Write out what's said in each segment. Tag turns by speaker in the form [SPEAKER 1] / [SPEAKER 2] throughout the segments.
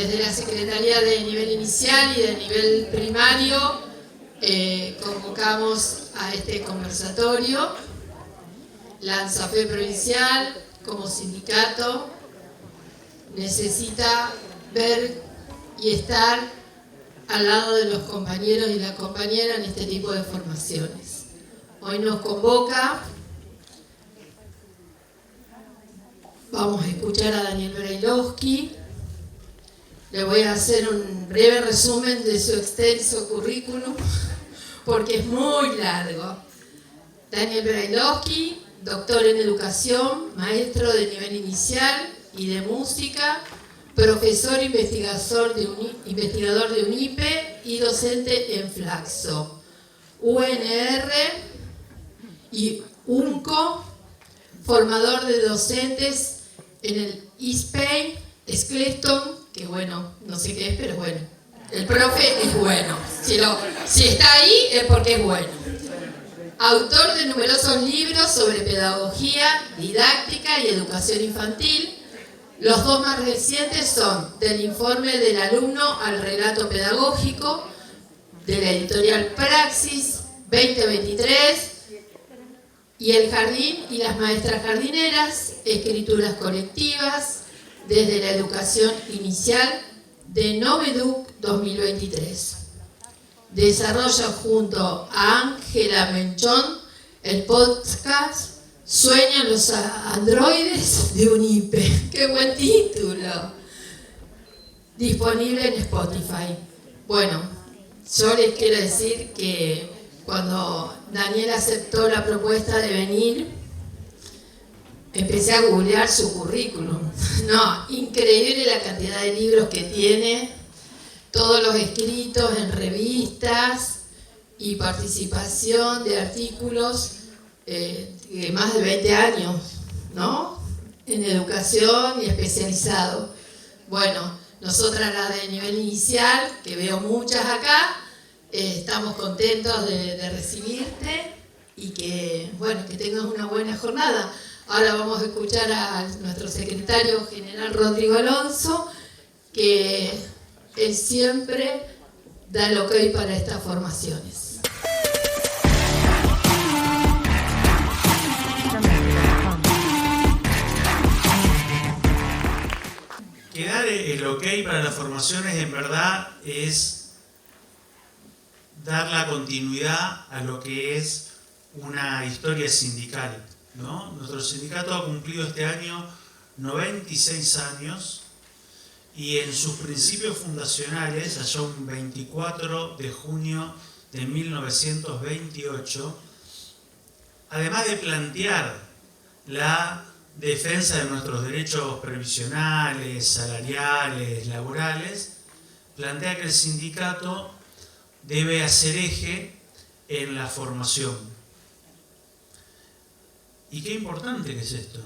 [SPEAKER 1] desde la Secretaría de Nivel Inicial y de Nivel Primario convocamos a este conversatorio. La ANSAFE provincial, como sindicato, necesita ver y estar al lado de los compañeros y las compañeras en este tipo de formaciones. Hoy nos convoca, vamos a escuchar a Daniel Brailovsky. Le voy a hacer un breve resumen de su extenso currículum, porque es muy largo. Daniel Brailovsky, doctor en educación, maestro de nivel inicial y de música, profesor investigador de UNIPE y docente en Flaxo, UNR y UNCO, formador de docentes en el ISPEI, Scleston, que bueno, no sé qué es, pero bueno, el profe es bueno. Si está ahí es porque es bueno. Autor de numerosos libros sobre pedagogía, didáctica y educación infantil. Los dos más recientes son Del informe del alumno al relato pedagógico, de la editorial Praxis 2023, y El jardín y las maestras jardineras, escrituras colectivas, desde la educación inicial, de Noveduc 2023. Desarrolla junto a Ángela Menchón el podcast Sueñan los androides de UNIPE. ¡Qué buen título! Disponible en Spotify. Bueno, yo les quiero decir que cuando Daniel aceptó la propuesta de venir, empecé a googlear su currículum. No, increíble la cantidad de libros que tiene, todos los escritos en revistas y participación de artículos de más de 20 años, ¿no? En educación y especializado. Bueno, nosotras las de nivel inicial, que veo muchas acá, estamos contentos de recibirte y que, bueno, que tengas una buena jornada. Ahora vamos a escuchar a nuestro secretario general Rodrigo Alonso, que él siempre da el ok para estas formaciones.
[SPEAKER 2] Que dar el ok para las formaciones en verdad es dar la continuidad a lo que es una historia sindical, ¿no? Nuestro sindicato ha cumplido este año 96 años y en sus principios fundacionales, allá un 24 de junio de 1928, además de plantear la defensa de nuestros derechos previsionales, salariales, laborales, plantea que el sindicato debe hacer eje en la formación. Y qué importante que es esto,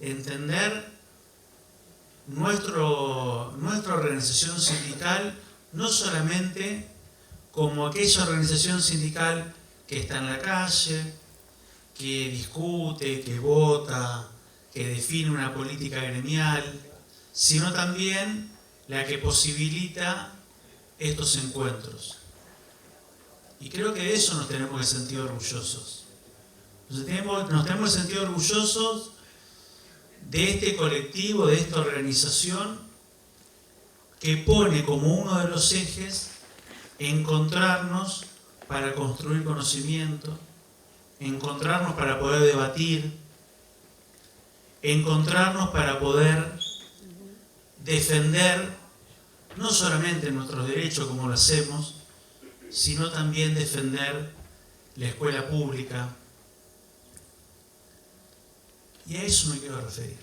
[SPEAKER 2] entender nuestra organización sindical no solamente como aquella organización sindical que está en la calle, que discute, que vota, que define una política gremial, sino también la que posibilita estos encuentros. Y creo que de eso nos tenemos que sentir orgullosos. Nos tenemos que sentir orgullosos de este colectivo, de esta organización que pone como uno de los ejes encontrarnos para construir conocimiento, encontrarnos para poder debatir, encontrarnos para poder defender no solamente nuestros derechos como lo hacemos, sino también defender la escuela pública. Y a eso me quiero referir,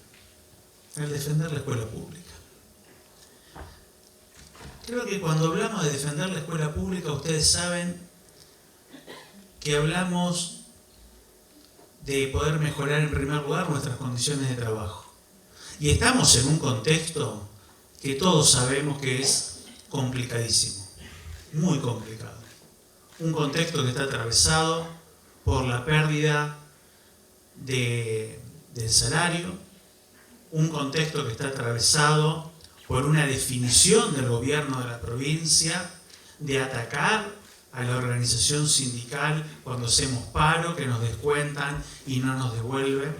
[SPEAKER 2] al defender la escuela pública. Creo que cuando hablamos de defender la escuela pública, ustedes saben que hablamos de poder mejorar en primer lugar nuestras condiciones de trabajo. Y estamos en un contexto que todos sabemos que es complicadísimo, muy complicado. Un contexto que está atravesado por la pérdida del salario, un contexto que está atravesado por una definición del gobierno de la provincia de atacar a la organización sindical cuando hacemos paro, que nos descuentan y no nos devuelven,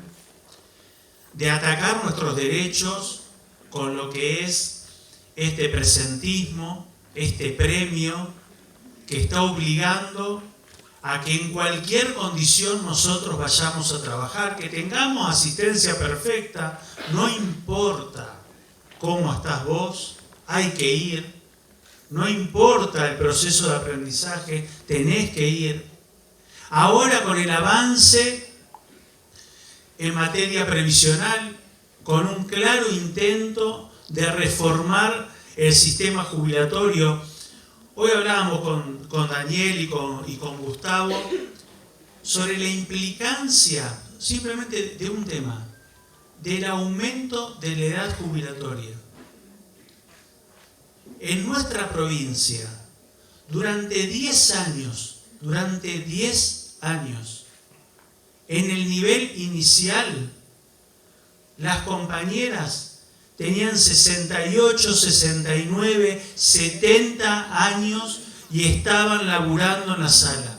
[SPEAKER 2] de atacar nuestros derechos con lo que es este presentismo, este premio que está obligando a que en cualquier condición nosotros vayamos a trabajar, que tengamos asistencia perfecta, no importa cómo estás vos, hay que ir, no importa el proceso de aprendizaje, tenés que ir. Ahora con el avance en materia previsional, con un claro intento de reformar el sistema jubilatorio. Hoy hablábamos con Daniel y con Gustavo sobre la implicancia simplemente de un tema, del aumento de la edad jubilatoria. En nuestra provincia, durante 10 años, en el nivel inicial, las compañeras tenían 68, 69, 70 años y estaban laburando en la sala.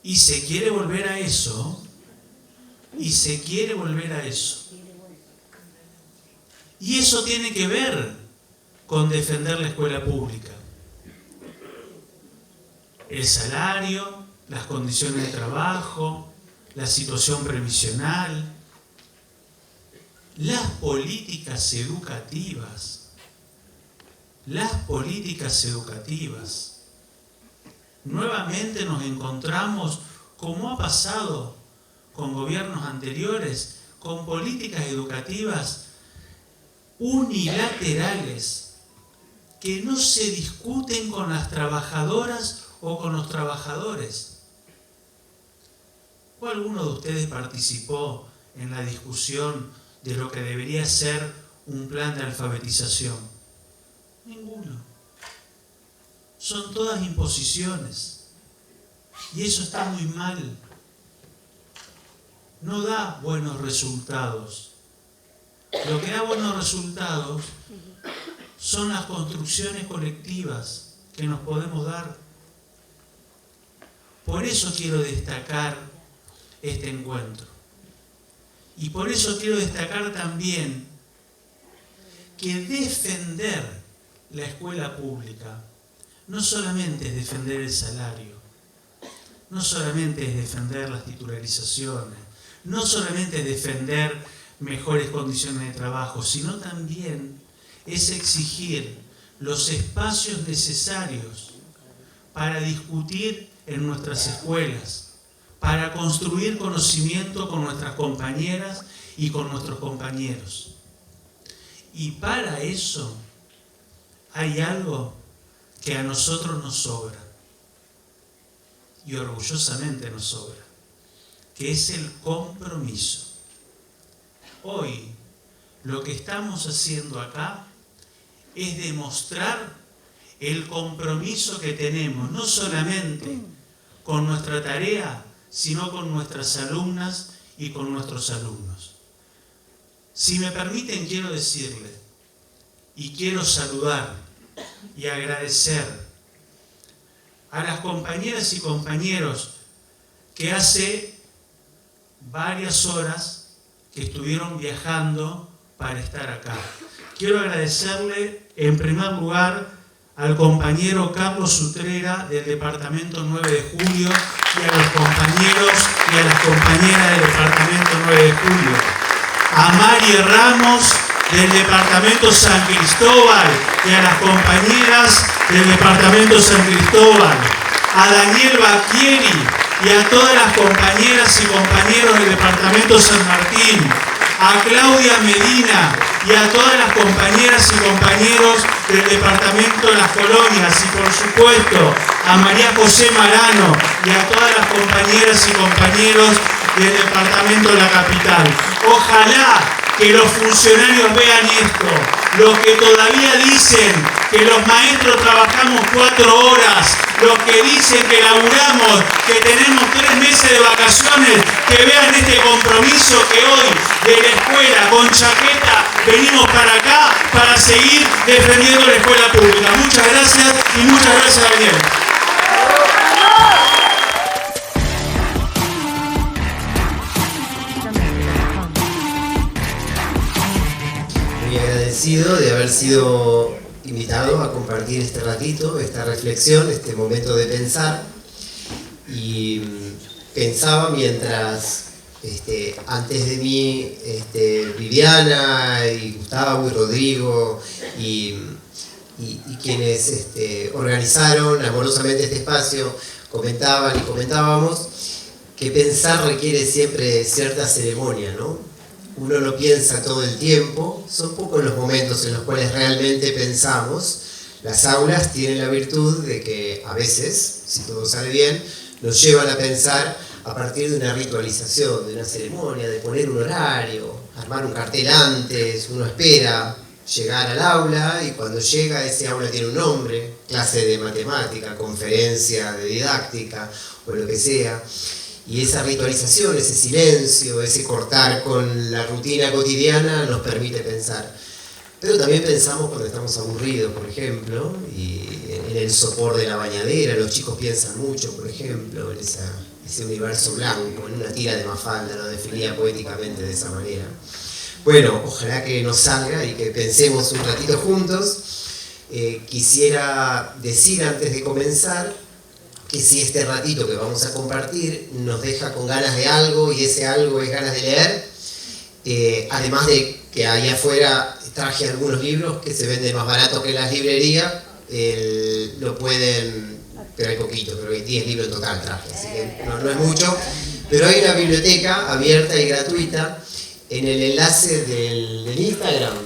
[SPEAKER 2] Y se quiere volver a eso. Y eso tiene que ver con defender la escuela pública. El salario, las condiciones de trabajo, la situación previsional, las políticas educativas. Nuevamente nos encontramos, como ha pasado con gobiernos anteriores, con políticas educativas unilaterales que no se discuten con las trabajadoras o con los trabajadores. ¿O alguno de ustedes participó en la discusión de lo que debería ser un plan de alfabetización? Ninguno. Son todas imposiciones. Y eso está muy mal. No da buenos resultados. Lo que da buenos resultados son las construcciones colectivas que nos podemos dar. Por eso quiero destacar este encuentro. Y por eso quiero destacar también que defender la escuela pública no solamente es defender el salario, no solamente es defender las titularizaciones, no solamente es defender mejores condiciones de trabajo, sino también es exigir los espacios necesarios para discutir en nuestras escuelas, para construir conocimiento con nuestras compañeras y con nuestros compañeros. Y para eso hay algo que a nosotros nos sobra, y orgullosamente nos sobra, que es el compromiso. Hoy, lo que estamos haciendo acá es demostrar el compromiso que tenemos, no solamente con nuestra tarea, sino con nuestras alumnas y con nuestros alumnos. Si me permiten, quiero decirle y quiero saludar y agradecer a las compañeras y compañeros que hace varias horas que estuvieron viajando para estar acá. Quiero agradecerle en primer lugar al compañero Carlos Utrera del Departamento 9 de Julio y a los compañeros y a las compañeras del Departamento 9 de Julio. A Mari Ramos del Departamento San Cristóbal y a las compañeras del Departamento San Cristóbal. A Daniel Bacchieri y a todas las compañeras y compañeros del Departamento San Martín, a Claudia Medina y a todas las compañeras y compañeros del Departamento de las Colonias y por supuesto a María José Marano y a todas las compañeras y compañeros del Departamento de la Capital. Ojalá que los funcionarios vean esto, los que todavía dicen que los maestros trabajamos 4 horas, los que dicen que laburamos, que tenemos 3 meses de vacaciones, que vean este compromiso que hoy de la escuela con chaqueta venimos para acá para seguir defendiendo la escuela pública. Muchas gracias y muchas gracias, Daniel.
[SPEAKER 3] Muy agradecido de haber sido invitado a compartir este ratito, esta reflexión, este momento de pensar. Y pensaba mientras antes de mí Viviana y Gustavo y Rodrigo y quienes organizaron amorosamente este espacio comentaban y comentábamos que pensar requiere siempre cierta ceremonia, ¿no? Uno no piensa todo el tiempo, son pocos los momentos en los cuales realmente pensamos. Las aulas tienen la virtud de que a veces, si todo sale bien, nos llevan a pensar a partir de una ritualización, de una ceremonia, de poner un horario, armar un cartel antes, uno espera llegar al aula y cuando llega ese aula tiene un nombre, clase de matemática, conferencia de didáctica o lo que sea. Y esa ritualización, ese silencio, ese cortar con la rutina cotidiana nos permite pensar. Pero también pensamos cuando estamos aburridos, por ejemplo, y en el sopor de la bañadera, los chicos piensan mucho, por ejemplo, en ese universo blanco, en una tira de Mafalda, lo definía poéticamente de esa manera. Bueno, ojalá que nos salga y que pensemos un ratito juntos. Quisiera decir antes de comenzar que si este ratito que vamos a compartir nos deja con ganas de algo y ese algo es ganas de leer, además de que allá afuera traje algunos libros que se venden más baratos que en las librerías, lo pueden, pero hay poquito, pero hay 10 libros en total traje, así que no es mucho, pero hay una biblioteca abierta y gratuita en el enlace del Instagram,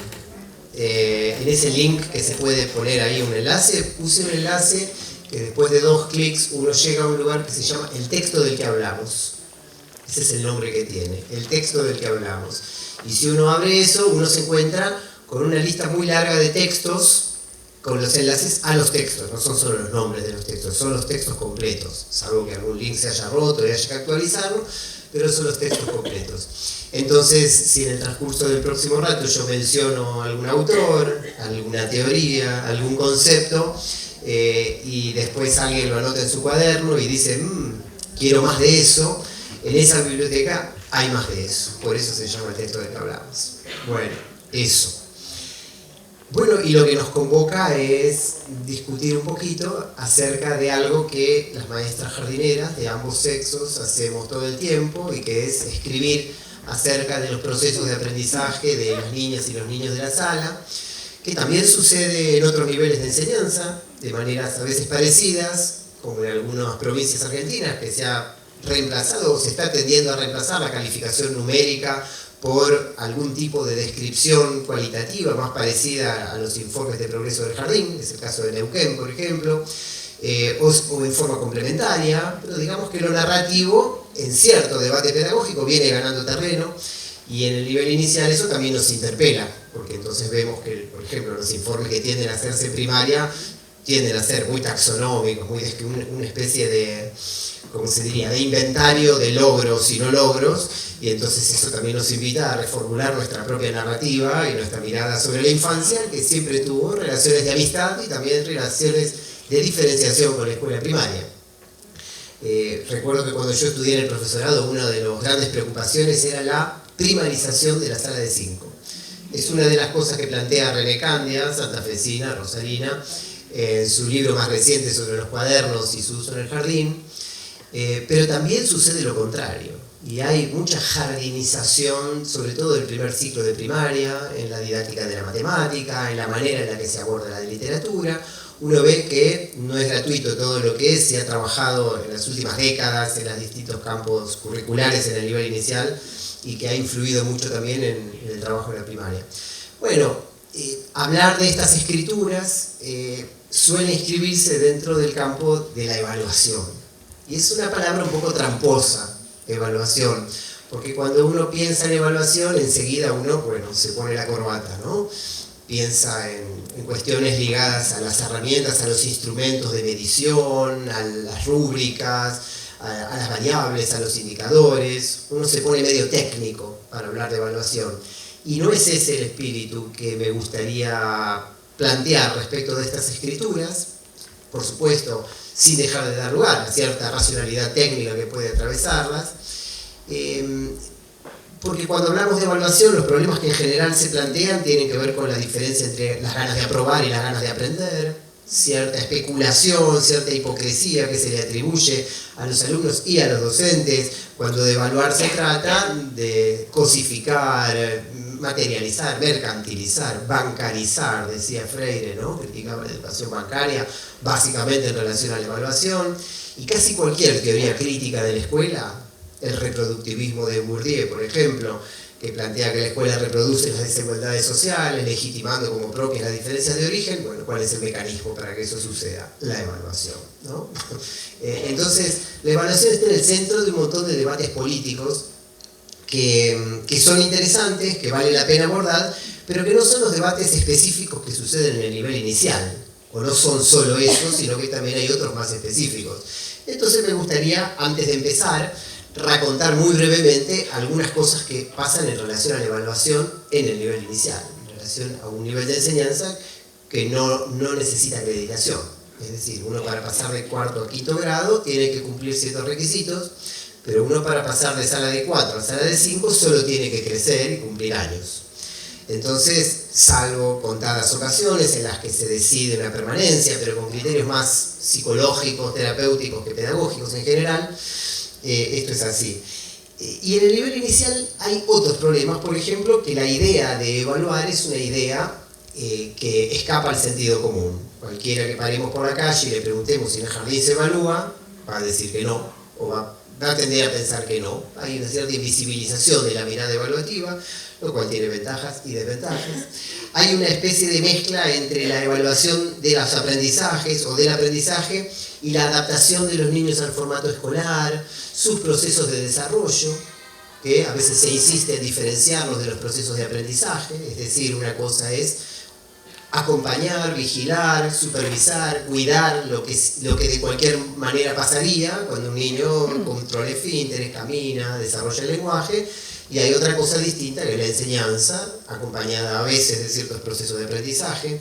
[SPEAKER 3] en ese link que se puede poner ahí un enlace, puse un enlace que después de 2 clics uno llega a un lugar que se llama El Texto del que Hablamos. Ese es el nombre que tiene, El Texto del que Hablamos. Y si uno abre eso, uno se encuentra con una lista muy larga de textos, con los enlaces a los textos. No son solo los nombres de los textos, son los textos completos, salvo que algún link se haya roto y haya que actualizarlo, pero son los textos completos. Entonces, si en el transcurso del próximo rato yo menciono algún autor, alguna teoría, algún concepto, y después alguien lo anota en su cuaderno y dice, quiero más de eso, en esa biblioteca hay más de eso, por eso se llama El Texto del que Hablamos. Bueno, eso. Bueno, y lo que nos convoca es discutir un poquito acerca de algo que las maestras jardineras de ambos sexos hacemos todo el tiempo y que es escribir acerca de los procesos de aprendizaje de las niñas y los niños de la sala, que también sucede en otros niveles de enseñanza, de maneras a veces parecidas, como en algunas provincias argentinas, que se ha reemplazado o se está tendiendo a reemplazar la calificación numérica por algún tipo de descripción cualitativa más parecida a los informes de progreso del jardín, es el caso de Neuquén, por ejemplo, o en forma complementaria, pero digamos que lo narrativo, en cierto debate pedagógico, viene ganando terreno, y en el nivel inicial eso también nos interpela, porque entonces vemos que, por ejemplo, los informes que tienden a hacerse en primaria tienden a ser muy taxonómicos, una especie de, ¿cómo se diría?, de inventario de logros y no logros, y entonces eso también nos invita a reformular nuestra propia narrativa y nuestra mirada sobre la infancia, que siempre tuvo relaciones de amistad y también relaciones de diferenciación con la escuela primaria. Recuerdo que cuando yo estudié en el profesorado, una de las grandes preocupaciones era la primarización de la sala de 5. Es una de las cosas que plantea René Candia, santafesina, rosarina, en su libro más reciente sobre los cuadernos y su uso en el jardín, pero también sucede lo contrario, y hay mucha jardinización, sobre todo del primer ciclo de primaria, en la didáctica de la matemática, en la manera en la que se aborda la literatura. Uno ve que no es gratuito todo lo que se ha trabajado en las últimas décadas en los distintos campos curriculares en el nivel inicial y que ha influido mucho también en el trabajo de la primaria. Bueno, hablar de estas escrituras suele inscribirse dentro del campo de la evaluación. Y es una palabra un poco tramposa, evaluación, porque cuando uno piensa en evaluación, enseguida uno, bueno, se pone la corbata, ¿no? Piensa en cuestiones ligadas a las herramientas, a los instrumentos de medición, a las rúbricas, a las variables, a los indicadores. Uno se pone medio técnico para hablar de evaluación. Y no es ese el espíritu que me gustaría plantear respecto de estas escrituras, por supuesto, sin dejar de dar lugar a cierta racionalidad técnica que puede atravesarlas, porque cuando hablamos de evaluación, los problemas que en general se plantean tienen que ver con la diferencia entre las ganas de aprobar y las ganas de aprender, cierta especulación, cierta hipocresía que se le atribuye a los alumnos y a los docentes, cuando de evaluar se trata de cosificar, materializar, mercantilizar, bancarizar, decía Freire, ¿no? Criticaba la educación bancaria, básicamente en relación a la evaluación, y casi cualquier teoría crítica de la escuela, el reproductivismo de Bourdieu, por ejemplo, que plantea que la escuela reproduce las desigualdades sociales, legitimando como propias las diferencias de origen. Bueno, ¿cuál es el mecanismo para que eso suceda? La evaluación, ¿no? Entonces, la evaluación está en el centro de un montón de debates políticos que son interesantes, que vale la pena abordar, pero que no son los debates específicos que suceden en el nivel inicial, o no son solo esos, sino que también hay otros más específicos. Entonces me gustaría, antes de empezar, racontar muy brevemente algunas cosas que pasan en relación a la evaluación en el nivel inicial, en relación a un nivel de enseñanza que no necesita acreditación. Es decir, uno para pasar de cuarto a quinto grado tiene que cumplir ciertos requisitos, pero uno para pasar de sala de 4 a sala de 5 solo tiene que crecer y cumplir años. Entonces, salvo contadas ocasiones en las que se decide una permanencia, pero con criterios más psicológicos, terapéuticos que pedagógicos en general, esto es así. Y en el nivel inicial hay otros problemas, por ejemplo, que la idea de evaluar es una idea que escapa al sentido común. Cualquiera que paremos por la calle y le preguntemos si en el jardín se evalúa, va a decir que no, o va a tender a pensar que no. Hay una cierta invisibilización de la mirada evaluativa, lo cual tiene ventajas y desventajas. Hay una especie de mezcla entre la evaluación de los aprendizajes o del aprendizaje y la adaptación de los niños al formato escolar, sus procesos de desarrollo, que a veces se insiste en diferenciarlos de los procesos de aprendizaje. Es decir, una cosa es acompañar, vigilar, supervisar, cuidar lo que de cualquier manera pasaría cuando un niño controla esfínteres, camina, desarrolla el lenguaje, y hay otra cosa distinta que es la enseñanza, acompañada a veces de ciertos procesos de aprendizaje.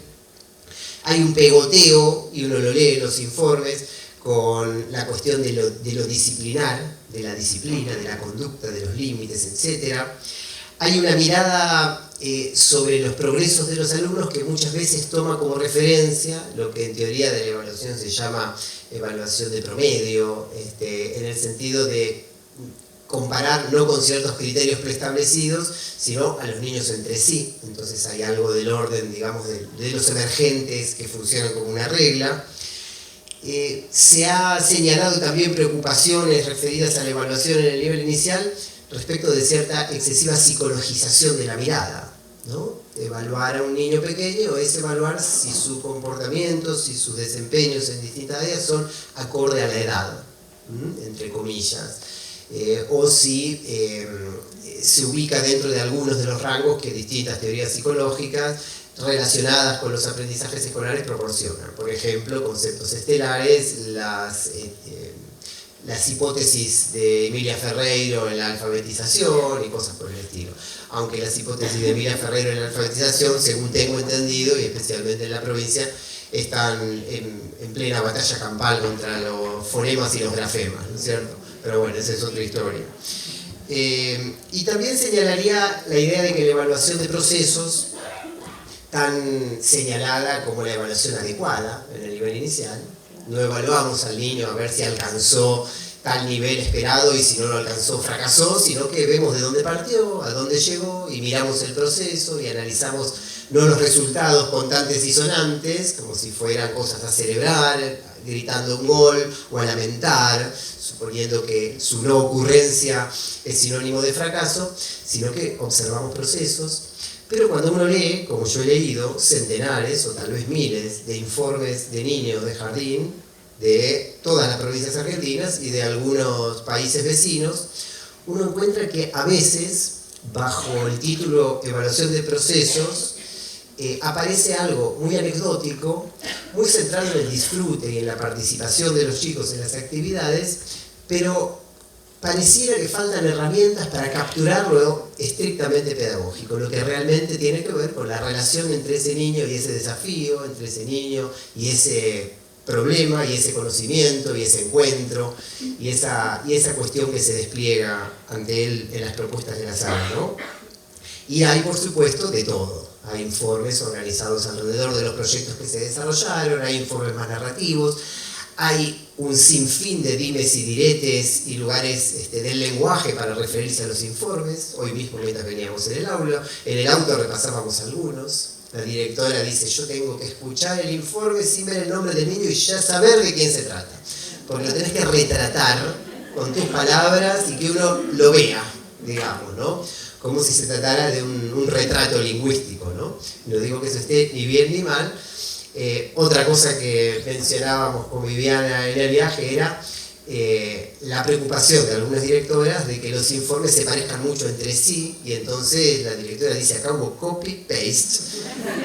[SPEAKER 3] Hay un pegoteo, y uno lo lee en los informes, con la cuestión de lo disciplinar, de la disciplina, de la conducta, de los límites, etc. Hay una mirada sobre los progresos de los alumnos que muchas veces toma como referencia lo que en teoría de la evaluación se llama evaluación de promedio, en el sentido de comparar no con ciertos criterios preestablecidos, sino a los niños entre sí. Entonces hay algo del orden, digamos, de los emergentes que funcionan como una regla. Se ha señalado también preocupaciones referidas a la evaluación en el nivel inicial respecto de cierta excesiva psicologización de la mirada, ¿no? Evaluar a un niño pequeño es evaluar si su comportamiento, si sus desempeños en distintas áreas son acorde a la edad, entre comillas, o si se ubica dentro de algunos de los rangos que distintas teorías psicológicas relacionadas con los aprendizajes escolares proporcionan. Por ejemplo, conceptos estelares, las hipótesis de Emilia Ferreiro en la alfabetización y cosas por el estilo. Aunque las hipótesis de Emilia Ferreiro en la alfabetización, según tengo entendido, y especialmente en la provincia, están en plena batalla campal contra los fonemas y los grafemas, ¿no es cierto? Pero bueno, esa es otra historia. Y también señalaría la idea de que la evaluación de procesos, tan señalada como la evaluación adecuada en el nivel inicial, no evaluamos al niño a ver si alcanzó tal nivel esperado y si no lo alcanzó fracasó, sino que vemos de dónde partió, a dónde llegó y miramos el proceso y analizamos no los resultados contantes y sonantes, como si fueran cosas a celebrar, gritando un gol o a lamentar, suponiendo que su no ocurrencia es sinónimo de fracaso, sino que observamos procesos. Pero cuando uno lee, como yo he leído, centenares o tal vez miles de informes de niños de jardín de todas las provincias argentinas y de algunos países vecinos, uno encuentra que a veces, bajo el título Evaluación de Procesos, aparece algo muy anecdótico, muy centrado en el disfrute y en la participación de los chicos en las actividades, pero pareciera que faltan herramientas para capturar lo estrictamente pedagógico, lo que realmente tiene que ver con la relación entre ese niño y ese desafío, entre ese niño y ese problema, y ese conocimiento, y ese encuentro, y esa cuestión que se despliega ante él en las propuestas de la sala, ¿no? Y hay, por supuesto, de todo. Hay informes organizados alrededor de los proyectos que se desarrollaron, hay informes más narrativos, hay un sinfín de dimes y diretes y lugares del lenguaje para referirse a los informes. Hoy mismo, mientras veníamos en el auto repasábamos algunos. La directora dice, yo tengo que escuchar el informe sin ver el nombre del niño y ya saber de quién se trata. Porque lo tenés que retratar con tus palabras y que uno lo vea, digamos, ¿no? Como si se tratara de un retrato lingüístico, ¿no? No digo que eso esté ni bien ni mal. Otra cosa que mencionábamos con Viviana en el viaje era la preocupación de algunas directoras de que los informes se parezcan mucho entre sí, y entonces la directora dice, acá hubo copy-paste,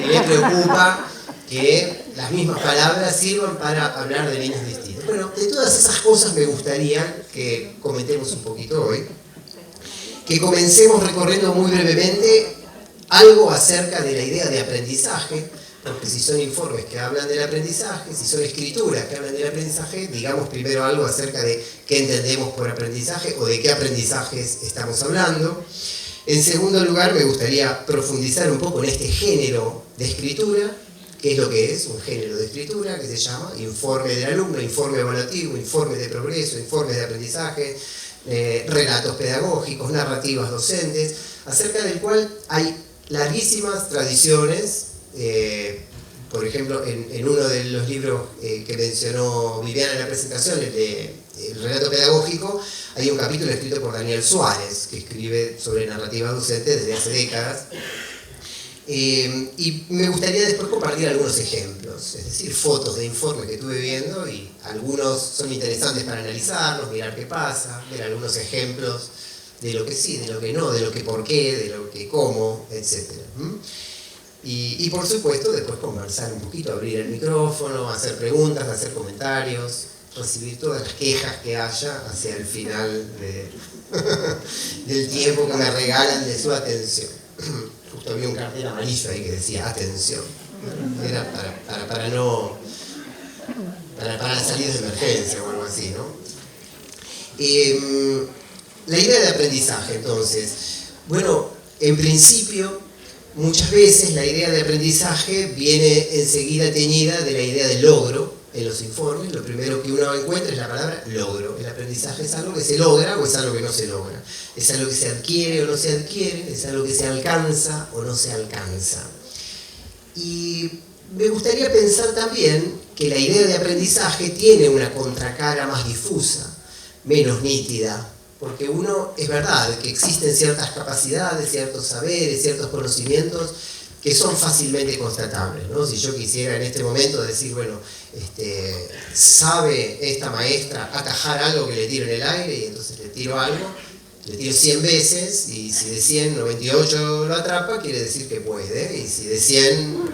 [SPEAKER 3] y le preocupa que las mismas palabras sirvan para hablar de niños distintos. Bueno, de todas esas cosas me gustaría que comentemos un poquito hoy, que comencemos recorriendo muy brevemente algo acerca de la idea de aprendizaje, porque si son informes que hablan del aprendizaje, si son escrituras que hablan del aprendizaje, digamos primero algo acerca de qué entendemos por aprendizaje o de qué aprendizajes estamos hablando. En segundo lugar, me gustaría profundizar un poco en este género de escritura, que es lo que es un género de escritura, que se llama informe del alumno, informe evaluativo, informe de progreso, informe de aprendizaje, relatos pedagógicos, narrativas docentes, acerca del cual hay larguísimas tradiciones. Por ejemplo, en uno de los libros que mencionó Viviana en la presentación, el relato pedagógico, hay un capítulo escrito por Daniel Suárez, que escribe sobre narrativa docente desde hace décadas. Y me gustaría después compartir algunos ejemplos, es decir, fotos de informes que estuve viendo, y algunos son interesantes para analizarlos, mirar qué pasa, ver algunos ejemplos de lo que sí, de lo que no, de lo que por qué, de lo que cómo, etc. Y por supuesto después conversar un poquito, abrir el micrófono, hacer preguntas, hacer comentarios, recibir todas las quejas que haya hacia el final del tiempo que me regalan de su atención. Justo había un cartel amarillo ahí que decía atención. Era para las salidas de emergencia o algo así, ¿no? La idea de aprendizaje, entonces. Bueno, en principio, muchas veces la idea de aprendizaje viene enseguida teñida de la idea de logro en los informes. Lo primero que uno encuentra es la palabra logro. El aprendizaje es algo que se logra o es algo que no se logra. Es algo que se adquiere o no se adquiere, es algo que se alcanza o no se alcanza. Y me gustaría pensar también que la idea de aprendizaje tiene una contracara más difusa, menos nítida, porque uno, es verdad que existen ciertas capacidades, ciertos saberes, ciertos conocimientos que son fácilmente constatables, ¿no? Si yo quisiera en este momento decir, bueno, ¿sabe esta maestra atajar algo que le tiro en el aire? Y entonces le tiro algo, le tiro 100 veces, y si de 100, 98 lo atrapa, quiere decir que puede, y si de 100,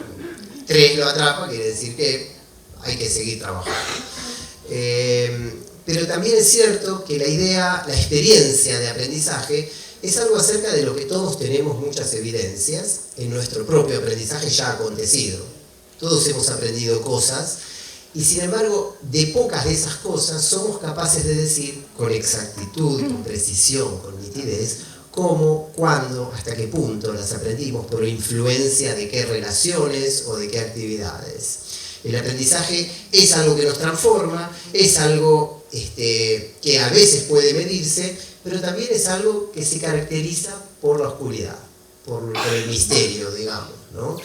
[SPEAKER 3] 3 lo atrapa, quiere decir que hay que seguir trabajando. Pero también es cierto que la experiencia de aprendizaje es algo acerca de lo que todos tenemos muchas evidencias en nuestro propio aprendizaje ya acontecido. Todos hemos aprendido cosas, y sin embargo, de pocas de esas cosas somos capaces de decir con exactitud, con precisión, con nitidez, cómo, cuándo, hasta qué punto las aprendimos, por influencia de qué relaciones o de qué actividades. El aprendizaje es algo que nos transforma, es algo que a veces puede medirse, pero también es algo que se caracteriza por la oscuridad, por el misterio, digamos, ¿no?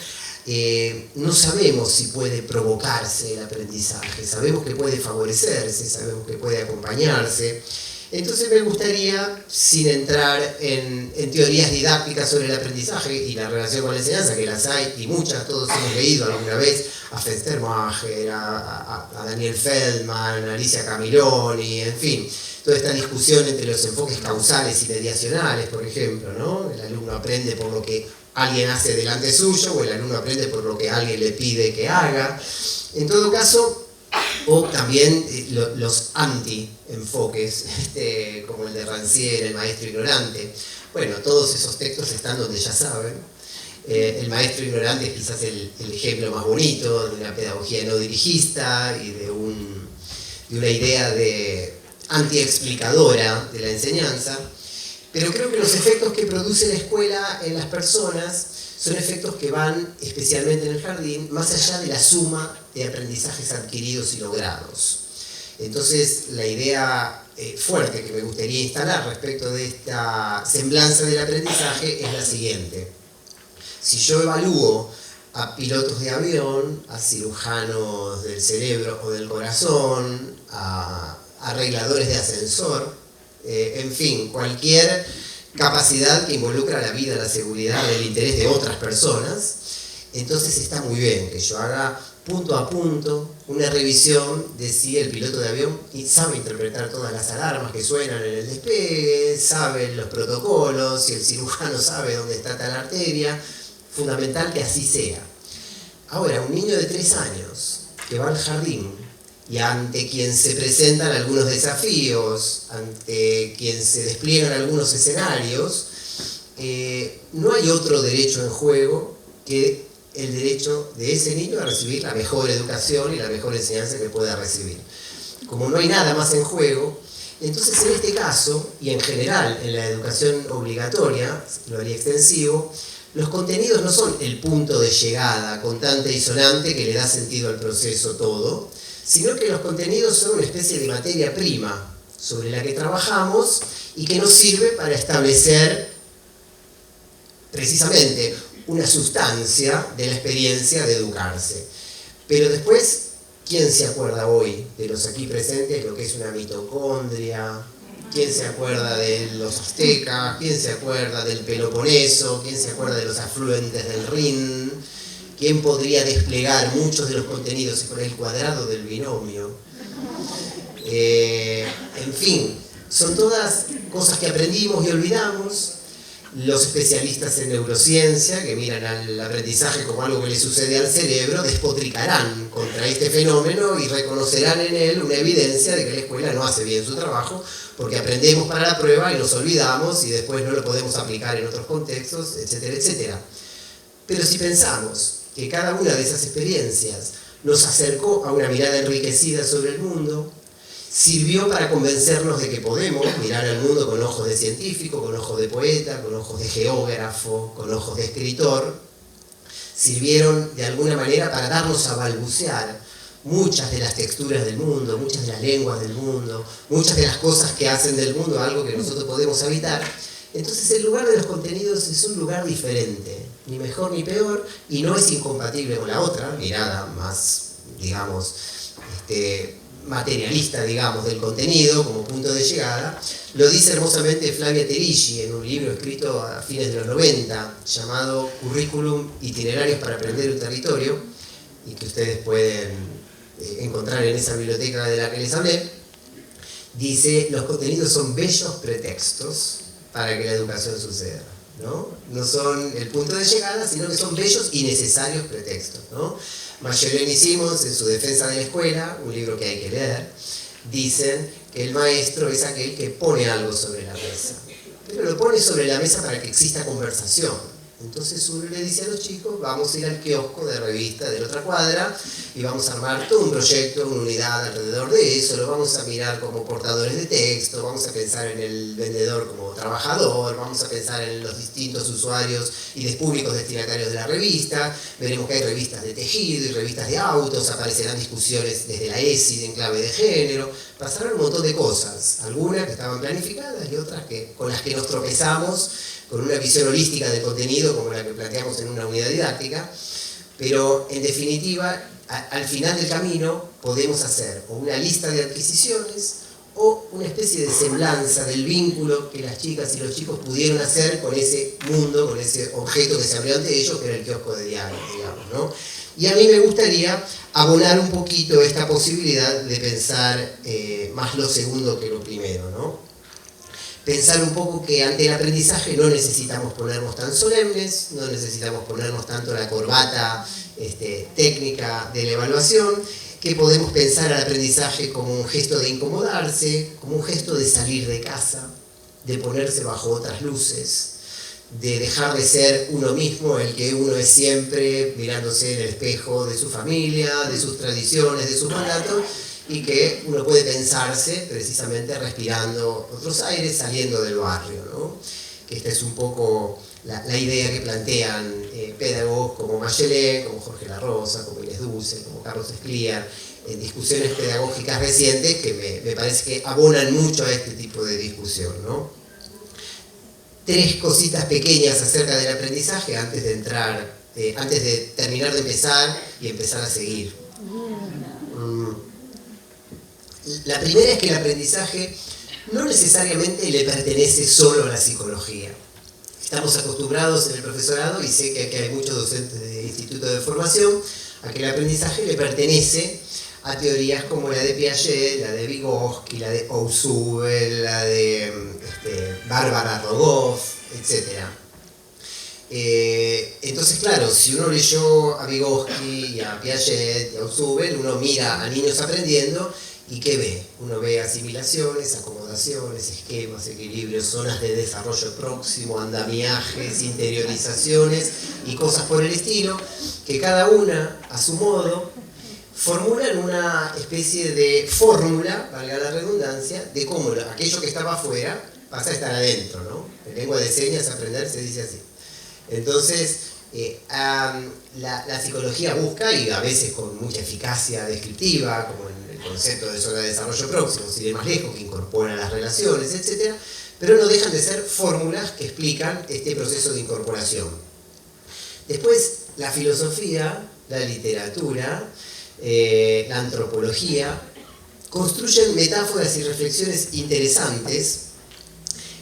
[SPEAKER 3] No sabemos si puede provocarse el aprendizaje, sabemos que puede favorecerse, sabemos que puede acompañarse. Entonces me gustaría, sin entrar en teorías didácticas sobre el aprendizaje y la relación con la enseñanza, que las hay y muchas, todos hemos leído alguna vez a Fenstermacher, a Daniel Feldman, a Alicia Camiloni, en fin, toda esta discusión entre los enfoques causales y mediacionales, por ejemplo, ¿no? El alumno aprende por lo que alguien hace delante suyo, o el alumno aprende por lo que alguien le pide que haga. En todo caso, o también los anti-enfoques, como el de Rancière, El maestro ignorante. Bueno, todos esos textos están donde ya saben. El maestro ignorante es quizás el ejemplo más bonito de una pedagogía no dirigista y de una idea de anti-explicadora de la enseñanza, pero creo que los efectos que produce la escuela en las personas son efectos que van, especialmente en el jardín, más allá de la suma de aprendizajes adquiridos y logrados. Entonces, la idea fuerte que me gustaría instalar respecto de esta semblanza del aprendizaje es la siguiente. Si yo evalúo a pilotos de avión, a cirujanos del cerebro o del corazón, a arregladores de ascensor, en fin, cualquier capacidad que involucra la vida, la seguridad, el interés de otras personas, entonces está muy bien que yo haga punto a punto una revisión de si el piloto de avión sabe interpretar todas las alarmas que suenan en el despegue, sabe los protocolos, si el cirujano sabe dónde está tal arteria. Fundamental que así sea. Ahora, un niño de 3 años que va al jardín y ante quien se presentan algunos desafíos, ante quien se despliegan algunos escenarios, no hay otro derecho en juego que el derecho de ese niño a recibir la mejor educación y la mejor enseñanza que pueda recibir. Como no hay nada más en juego, entonces en este caso, y en general en la educación obligatoria, lo haría extensivo, los contenidos no son el punto de llegada constante y sonante que le da sentido al proceso todo, sino que los contenidos son una especie de materia prima sobre la que trabajamos y que nos sirve para establecer precisamente una sustancia de la experiencia de educarse. Pero después, ¿quién se acuerda hoy de los aquí presentes lo que es una mitocondria? ¿Quién se acuerda de los aztecas? ¿Quién se acuerda del Peloponeso? ¿Quién se acuerda de los afluentes del Rin? ¿Quién podría desplegar muchos de los contenidos con el cuadrado del binomio? En fin, son todas cosas que aprendimos y olvidamos. Los especialistas en neurociencia, que miran al aprendizaje como algo que le sucede al cerebro, despotricarán contra este fenómeno y reconocerán en él una evidencia de que la escuela no hace bien su trabajo, porque aprendemos para la prueba y nos olvidamos y después no lo podemos aplicar en otros contextos, etcétera, etcétera. Pero si pensamos que cada una de esas experiencias nos acercó a una mirada enriquecida sobre el mundo, sirvió para convencernos de que podemos mirar al mundo con ojos de científico, con ojos de poeta, con ojos de geógrafo, con ojos de escritor, sirvieron de alguna manera para darnos a balbucear muchas de las texturas del mundo, muchas de las lenguas del mundo, muchas de las cosas que hacen del mundo algo que nosotros podemos habitar. Entonces el lugar de los contenidos es un lugar diferente, ni mejor ni peor, y no es incompatible con la otra mirada más, digamos, materialista, digamos, del contenido como punto de llegada. Lo dice hermosamente Flavia Terigi en un libro escrito a fines de los 90 llamado Currículum, Itinerarios para aprender un territorio, y que ustedes pueden encontrar en esa biblioteca de la que les hablé. Dice: los contenidos son bellos pretextos para que la educación suceda, ¿no? No son el punto de llegada, sino que son bellos y necesarios pretextos, ¿no? Maggiolini y Simons, en su defensa de la escuela, un libro que hay que leer, dicen que el maestro es aquel que pone algo sobre la mesa, pero lo pone sobre la mesa para que exista conversación. Entonces uno le dice a los chicos: vamos a ir al kiosco de revista de la otra cuadra y vamos a armar todo un proyecto, una unidad alrededor de eso, lo vamos a mirar como portadores de texto, vamos a pensar en el vendedor como trabajador, vamos a pensar en los distintos usuarios y públicos destinatarios de la revista, veremos que hay revistas de tejido y revistas de autos, aparecerán discusiones desde la ESI en clave de género, pasarán un montón de cosas, algunas que estaban planificadas y otras con las que nos tropezamos, con una visión holística del contenido como la que planteamos en una unidad didáctica, pero en definitiva, al final del camino podemos hacer o una lista de adquisiciones o una especie de semblanza del vínculo que las chicas y los chicos pudieron hacer con ese mundo, con ese objeto que se abrió ante ellos, que era el kiosco de diarios, digamos, ¿no? Y a mí me gustaría abonar un poquito esta posibilidad de pensar más lo segundo que lo primero, ¿no? Pensar un poco que ante el aprendizaje no necesitamos ponernos tan solemnes, no necesitamos ponernos tanto la corbata técnica de la evaluación, que podemos pensar al aprendizaje como un gesto de incomodarse, como un gesto de salir de casa, de ponerse bajo otras luces, de dejar de ser uno mismo, el que uno es siempre, mirándose en el espejo de su familia, de sus tradiciones, de sus mandatos, y que uno puede pensarse precisamente respirando otros aires, saliendo del barrio, ¿no? Que esta es un poco la idea que plantean pedagogos como Machelé, como Jorge La Rosa, como Inés Dulce, como Carlos Escliar, en discusiones pedagógicas recientes que me parece que abonan mucho a este tipo de discusión, ¿no? 3 cositas pequeñas acerca del aprendizaje antes de terminar de empezar y empezar a seguir. La primera es que el aprendizaje no necesariamente le pertenece solo a la psicología. Estamos acostumbrados en el profesorado, y sé que aquí hay muchos docentes de instituto de formación, a que el aprendizaje le pertenece a teorías como la de Piaget, la de Vygotsky, la de Ausubel, la de Bárbara Rogoff, etc. Entonces, claro, si uno leyó a Vygotsky y a Piaget y a Ausubel, uno mira a niños aprendiendo y ¿qué ve? Uno ve asimilaciones, acomodaciones, esquemas, equilibrios, zonas de desarrollo próximo, andamiajes, interiorizaciones y cosas por el estilo, que cada una, a su modo, formulan una especie de fórmula, valga la redundancia, de cómo aquello que estaba afuera pasa a estar adentro, ¿no? En lengua de señas, aprender se dice así. Entonces, la psicología busca, y a veces con mucha eficacia descriptiva, como en el concepto de zona de desarrollo próximo, si de más lejos, que incorpora las relaciones, etc., pero no dejan de ser fórmulas que explican este proceso de incorporación. Después, la filosofía, la literatura, la antropología, construyen metáforas y reflexiones interesantes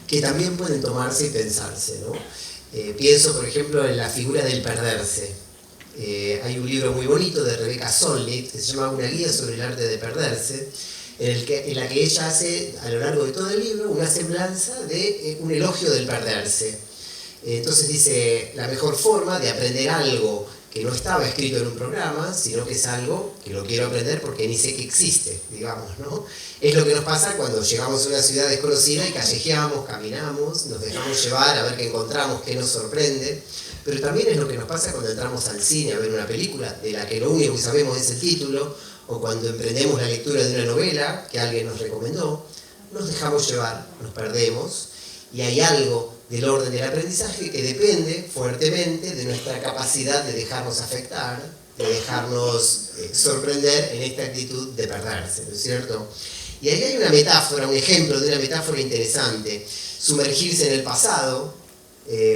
[SPEAKER 3] que también pueden tomarse y pensarse, ¿no? Pienso, por ejemplo, en la figura del perderse. Hay un libro muy bonito de Rebecca Solnit que se llama Una guía sobre el arte de perderse, en la que ella hace, a lo largo de todo el libro, una semblanza de un elogio del perderse. Entonces dice, la mejor forma de aprender algo que no estaba escrito en un programa, sino que es algo que lo quiero aprender porque ni sé que existe, digamos, ¿no? Es lo que nos pasa cuando llegamos a una ciudad desconocida y callejeamos, caminamos, nos dejamos llevar a ver qué encontramos, qué nos sorprende, pero también es lo que nos pasa cuando entramos al cine a ver una película de la que lo único que sabemos es el título, o cuando emprendemos la lectura de una novela que alguien nos recomendó, nos dejamos llevar, nos perdemos, y hay algo del orden del aprendizaje que depende fuertemente de nuestra capacidad de dejarnos afectar, de dejarnos sorprender en esta actitud de perderse, ¿no es cierto? Y ahí hay una metáfora, un ejemplo de una metáfora interesante. Sumergirse en el pasado,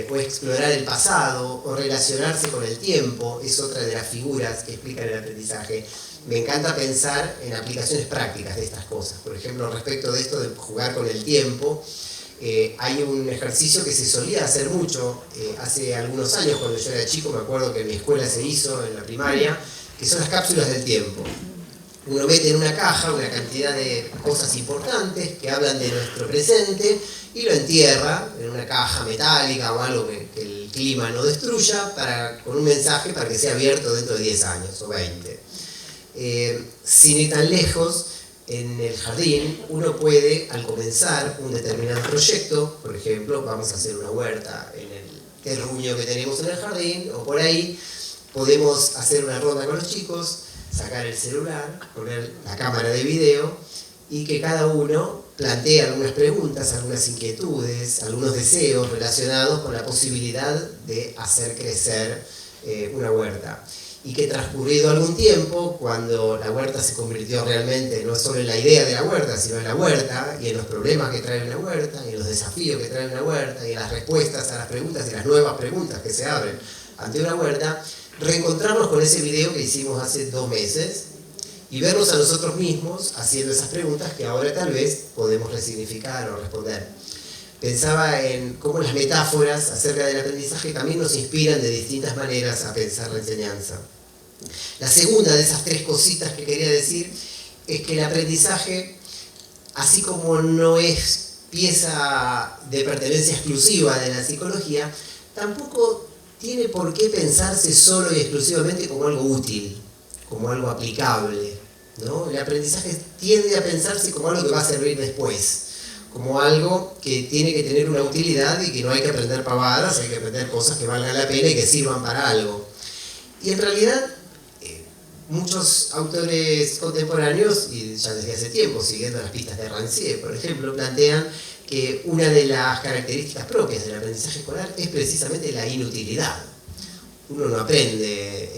[SPEAKER 3] o explorar el pasado, o relacionarse con el tiempo, es otra de las figuras que explican el aprendizaje. Me encanta pensar en aplicaciones prácticas de estas cosas. Por ejemplo, respecto de esto de jugar con el tiempo, hay un ejercicio que se solía hacer mucho hace algunos años, cuando yo era chico, me acuerdo que en mi escuela se hizo, en la primaria, que son las cápsulas del tiempo. Uno mete en una caja una cantidad de cosas importantes que hablan de nuestro presente y lo entierra en una caja metálica o algo que el clima no destruya, con un mensaje para que sea abierto dentro de 10 años o 20. Sin ir tan lejos, en el jardín uno puede, al comenzar un determinado proyecto, por ejemplo, vamos a hacer una huerta en el terruño que tenemos en el jardín, o por ahí, podemos hacer una ronda con los chicos, sacar el celular, poner la cámara de video, y que cada uno plantee algunas preguntas, algunas inquietudes, algunos deseos relacionados con la posibilidad de hacer crecer una huerta. Y que transcurrido algún tiempo, cuando la huerta se convirtió realmente no solo en la idea de la huerta, sino en la huerta, y en los problemas que trae una huerta, y en los desafíos que trae una huerta, y en las respuestas a las preguntas y las nuevas preguntas que se abren ante una huerta, reencontrarnos con ese video que hicimos hace 2 meses, y vernos a nosotros mismos haciendo esas preguntas que ahora tal vez podemos resignificar o responder. Pensaba en cómo las metáforas acerca del aprendizaje también nos inspiran de distintas maneras a pensar la enseñanza. La segunda de esas 3 cositas que quería decir es que el aprendizaje, así como no es pieza de pertenencia exclusiva de la psicología, tampoco tiene por qué pensarse solo y exclusivamente como algo útil, como algo aplicable, ¿no? El aprendizaje tiende a pensarse como algo que va a servir después, como algo que tiene que tener una utilidad y que no hay que aprender pavadas, hay que aprender cosas que valgan la pena y que sirvan para algo. Y en realidad, muchos autores contemporáneos, y ya desde hace tiempo, siguiendo las pistas de Rancière, por ejemplo, plantean que una de las características propias del aprendizaje escolar es precisamente la inutilidad. Uno no aprende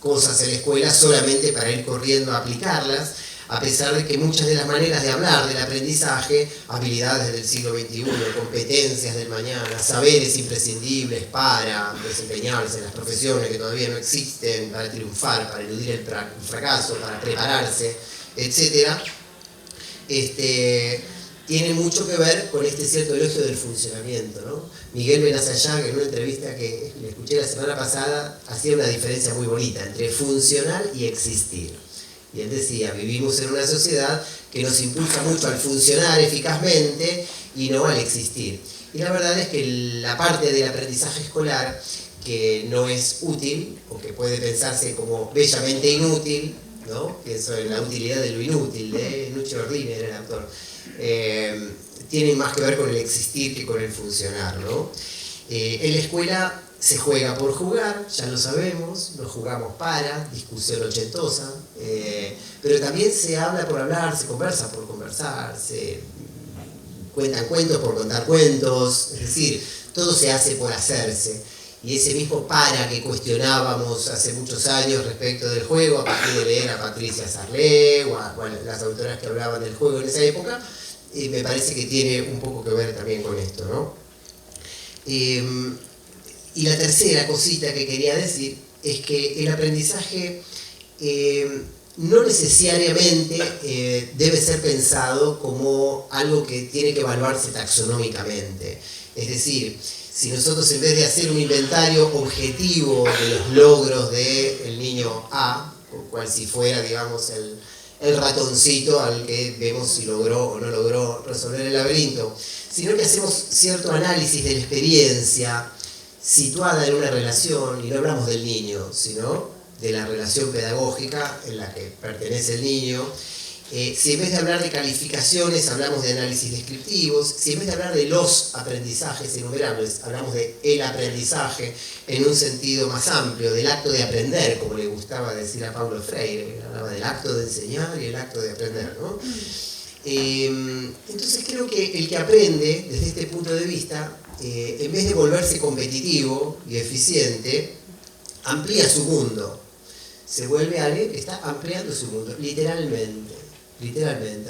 [SPEAKER 3] cosas en la escuela solamente para ir corriendo a aplicarlas, a pesar de que muchas de las maneras de hablar del aprendizaje, habilidades del siglo XXI, competencias del mañana, saberes imprescindibles para desempeñarse en las profesiones que todavía no existen, para triunfar, para eludir el fracaso, para prepararse, etc., tiene mucho que ver con este cierto elogio del funcionamiento, ¿no? Miguel Benassayag, en una entrevista que le escuché la semana pasada, hacía una diferencia muy bonita entre funcionar y existir. Y él decía, vivimos en una sociedad que nos impulsa mucho al funcionar eficazmente y no al existir. Y la verdad es que la parte del aprendizaje escolar que no es útil, o que puede pensarse como bellamente inútil, ¿no? Pienso en La utilidad de lo inútil, de Nuccio Berliner, el autor, tiene más que ver con el existir que con el funcionar, ¿no? En la escuela se juega por jugar, ya lo sabemos, nos jugamos para, discusión ochentosa, pero también se habla por hablar, se conversa por conversar, se cuentan cuentos por contar cuentos, es decir, todo se hace por hacerse. Y ese mismo para que cuestionábamos hace muchos años respecto del juego, a partir de leer a Patricia Sarlé o a las autoras que hablaban del juego en esa época, me parece que tiene un poco que ver también con esto, ¿no? Y la tercera cosita que quería decir es que el aprendizaje no necesariamente debe ser pensado como algo que tiene que evaluarse taxonómicamente. Es decir, si nosotros en vez de hacer un inventario objetivo de los logros del niño A, cual si fuera, digamos, el ratoncito al que vemos si logró o no logró resolver el laberinto, sino que hacemos cierto análisis de la experiencia situada en una relación, y no hablamos del niño, sino de la relación pedagógica en la que pertenece el niño. Si en vez de hablar de calificaciones hablamos de análisis descriptivos, si en vez de hablar de los aprendizajes enumerables hablamos de el aprendizaje en un sentido más amplio, del acto de aprender, como le gustaba decir a Paulo Freire, hablaba del acto de enseñar y el acto de aprender, ¿no? Entonces creo que el que aprende desde este punto de vista, en vez de volverse competitivo y eficiente, amplía su mundo, se vuelve alguien que está ampliando su mundo, literalmente,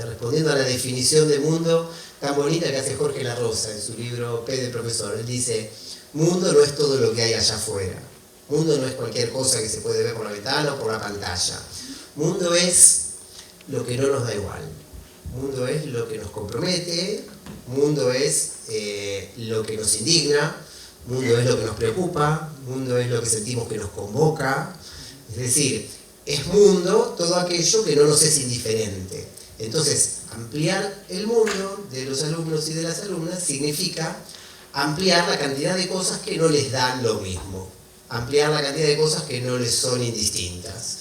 [SPEAKER 3] respondiendo a la definición de mundo tan bonita que hace Jorge La Rosa en su libro P de Profesor. Él dice, mundo no es todo lo que hay allá afuera, mundo no es cualquier cosa que se puede ver por la ventana o por la pantalla, mundo es lo que no nos da igual, mundo es lo que nos compromete, mundo es lo que nos indigna, mundo es lo que nos preocupa, mundo es lo que sentimos que nos convoca, es decir, es mundo todo aquello que no nos es indiferente. Entonces, ampliar el mundo de los alumnos y de las alumnas significa ampliar la cantidad de cosas que no les dan lo mismo, ampliar la cantidad de cosas que no les son indistintas.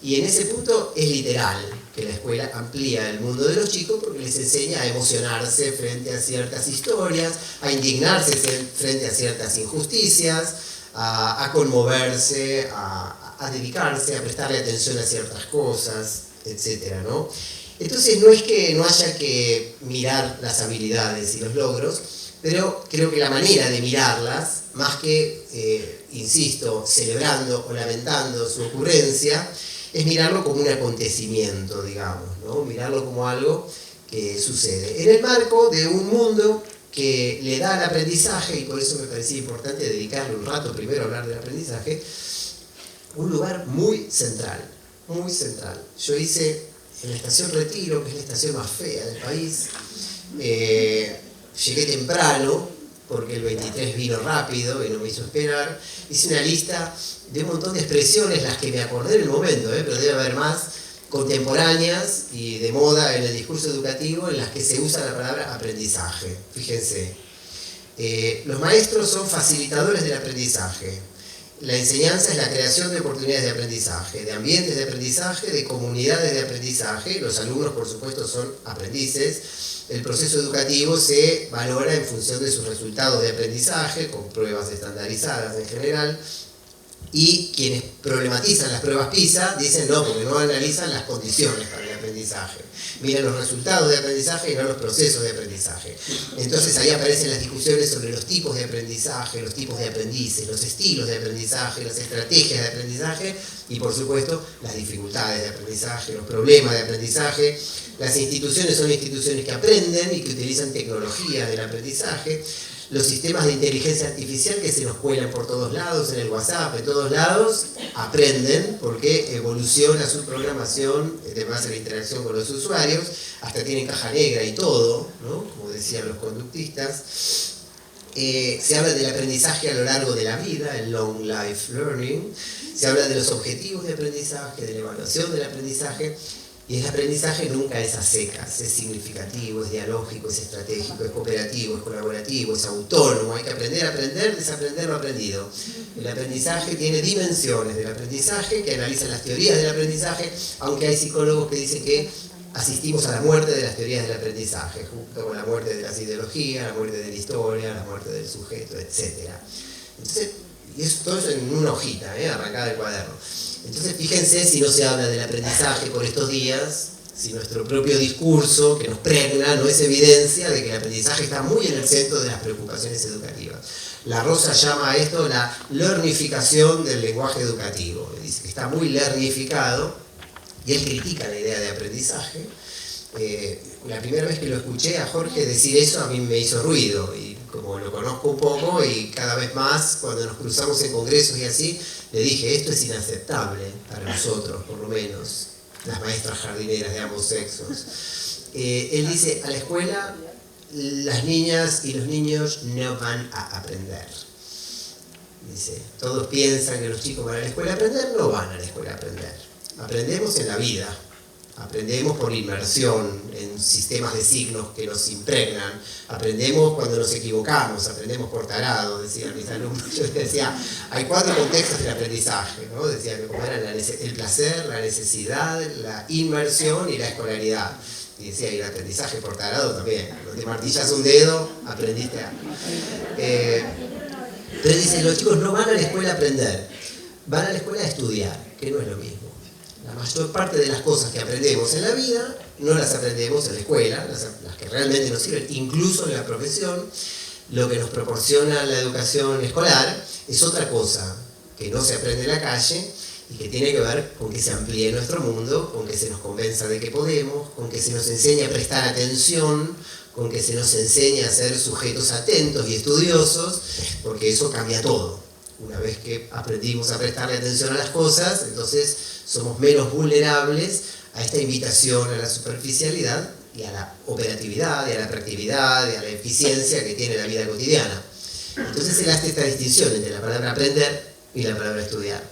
[SPEAKER 3] Y en ese punto es literal que la escuela amplía el mundo de los chicos porque les enseña a emocionarse frente a ciertas historias, a indignarse frente a ciertas injusticias, a conmoverse, a dedicarse, a prestarle atención a ciertas cosas, etc., ¿no? Entonces no es que no haya que mirar las habilidades y los logros, pero creo que la manera de mirarlas, más que, insisto, celebrando o lamentando su ocurrencia, es mirarlo como un acontecimiento, digamos, ¿no? Mirarlo como algo que sucede. En el marco de un mundo que le da al aprendizaje, y por eso me parecía importante dedicarle un rato primero a hablar del aprendizaje, un lugar muy central, muy central. Yo hice en la estación Retiro, que es la estación más fea del país, llegué temprano, porque el 23 vino rápido y no me hizo esperar, hice una lista de un montón de expresiones, las que me acordé en el momento, pero debe haber más, contemporáneas y de moda en el discurso educativo en las que se usa la palabra aprendizaje. Fíjense, los maestros son facilitadores del aprendizaje. la enseñanza es la creación de oportunidades de aprendizaje, de ambientes de aprendizaje, de comunidades de aprendizaje. Los alumnos, por supuesto, son aprendices. El proceso educativo se valora en función de sus resultados de aprendizaje, con pruebas estandarizadas en general. Y quienes problematizan las pruebas PISA dicen no, porque no analizan las condiciones para el aprendizaje. Miran los resultados de aprendizaje y no los procesos de aprendizaje. Entonces ahí aparecen las discusiones sobre los tipos de aprendizaje, los tipos de aprendices, los estilos de aprendizaje, las estrategias de aprendizaje y por supuesto las dificultades de aprendizaje, los problemas de aprendizaje. Las instituciones son instituciones que aprenden y que utilizan tecnologías del aprendizaje. Los sistemas de inteligencia artificial que se nos cuelan por todos lados, en el WhatsApp, en todos lados, aprenden porque evoluciona su programación de base a la interacción con los usuarios, hasta tienen caja negra y todo, ¿no? Como decían los conductistas. Se habla del aprendizaje a lo largo de la vida, el long life learning. Se habla de los objetivos de aprendizaje, de la evaluación del aprendizaje. Y el aprendizaje nunca es a secas, es significativo, es dialógico, es estratégico, es cooperativo, es colaborativo, es autónomo. Hay que aprender a aprender, desaprender lo aprendido. El aprendizaje tiene dimensiones del aprendizaje que analizan las teorías del aprendizaje, aunque hay psicólogos que dicen que asistimos a la muerte de las teorías del aprendizaje, junto con la muerte de las ideologías, la muerte de la historia, la muerte del sujeto, etc. Entonces, y eso todo eso en una hojita, arrancada del cuaderno. Entonces fíjense si no se habla del aprendizaje por estos días, si nuestro propio discurso que nos pregna no es evidencia de que el aprendizaje está muy en el centro de las preocupaciones educativas. La Rosa llama a esto la learnificación del lenguaje educativo. Dice que está muy learnificado y él critica la idea de aprendizaje. La primera vez que lo escuché a Jorge decir eso a mí me hizo ruido y como lo conozco un poco y cada vez más cuando nos cruzamos en congresos y así, le dije, esto es inaceptable para nosotros, por lo menos, las maestras jardineras de ambos sexos. Él dice, a la escuela las niñas y los niños no van a aprender. Dice, todos piensan que los chicos van a la escuela a aprender, no van a la escuela a aprender. Aprendemos en la vida. Aprendemos por la inmersión en sistemas de signos que nos impregnan. Aprendemos cuando nos equivocamos, aprendemos por tarado, decían mis alumnos. Yo les decía, hay 4 contextos del aprendizaje, ¿no? Decía que como eran el placer, la necesidad, la inmersión y la escolaridad. Y decía, y el aprendizaje por tarado también. Cuando te martillas un dedo, aprendiste algo. Entonces dice, los chicos no van a la escuela a aprender, van a la escuela a estudiar, que no es lo mismo. La mayor parte de las cosas que aprendemos en la vida no las aprendemos en la escuela, las que realmente nos sirven, incluso en la profesión. Lo que nos proporciona la educación escolar es otra cosa que no se aprende en la calle y que tiene que ver con que se amplíe nuestro mundo, con que se nos convenza de que podemos, con que se nos enseñe a prestar atención, con que se nos enseñe a ser sujetos atentos y estudiosos, porque eso cambia todo. Una vez que aprendimos a prestarle atención a las cosas, entonces somos menos vulnerables a esta invitación a la superficialidad y a la operatividad, y a la atractividad, y a la eficiencia que tiene la vida cotidiana. Entonces él hace esta distinción entre la palabra aprender y la palabra estudiar.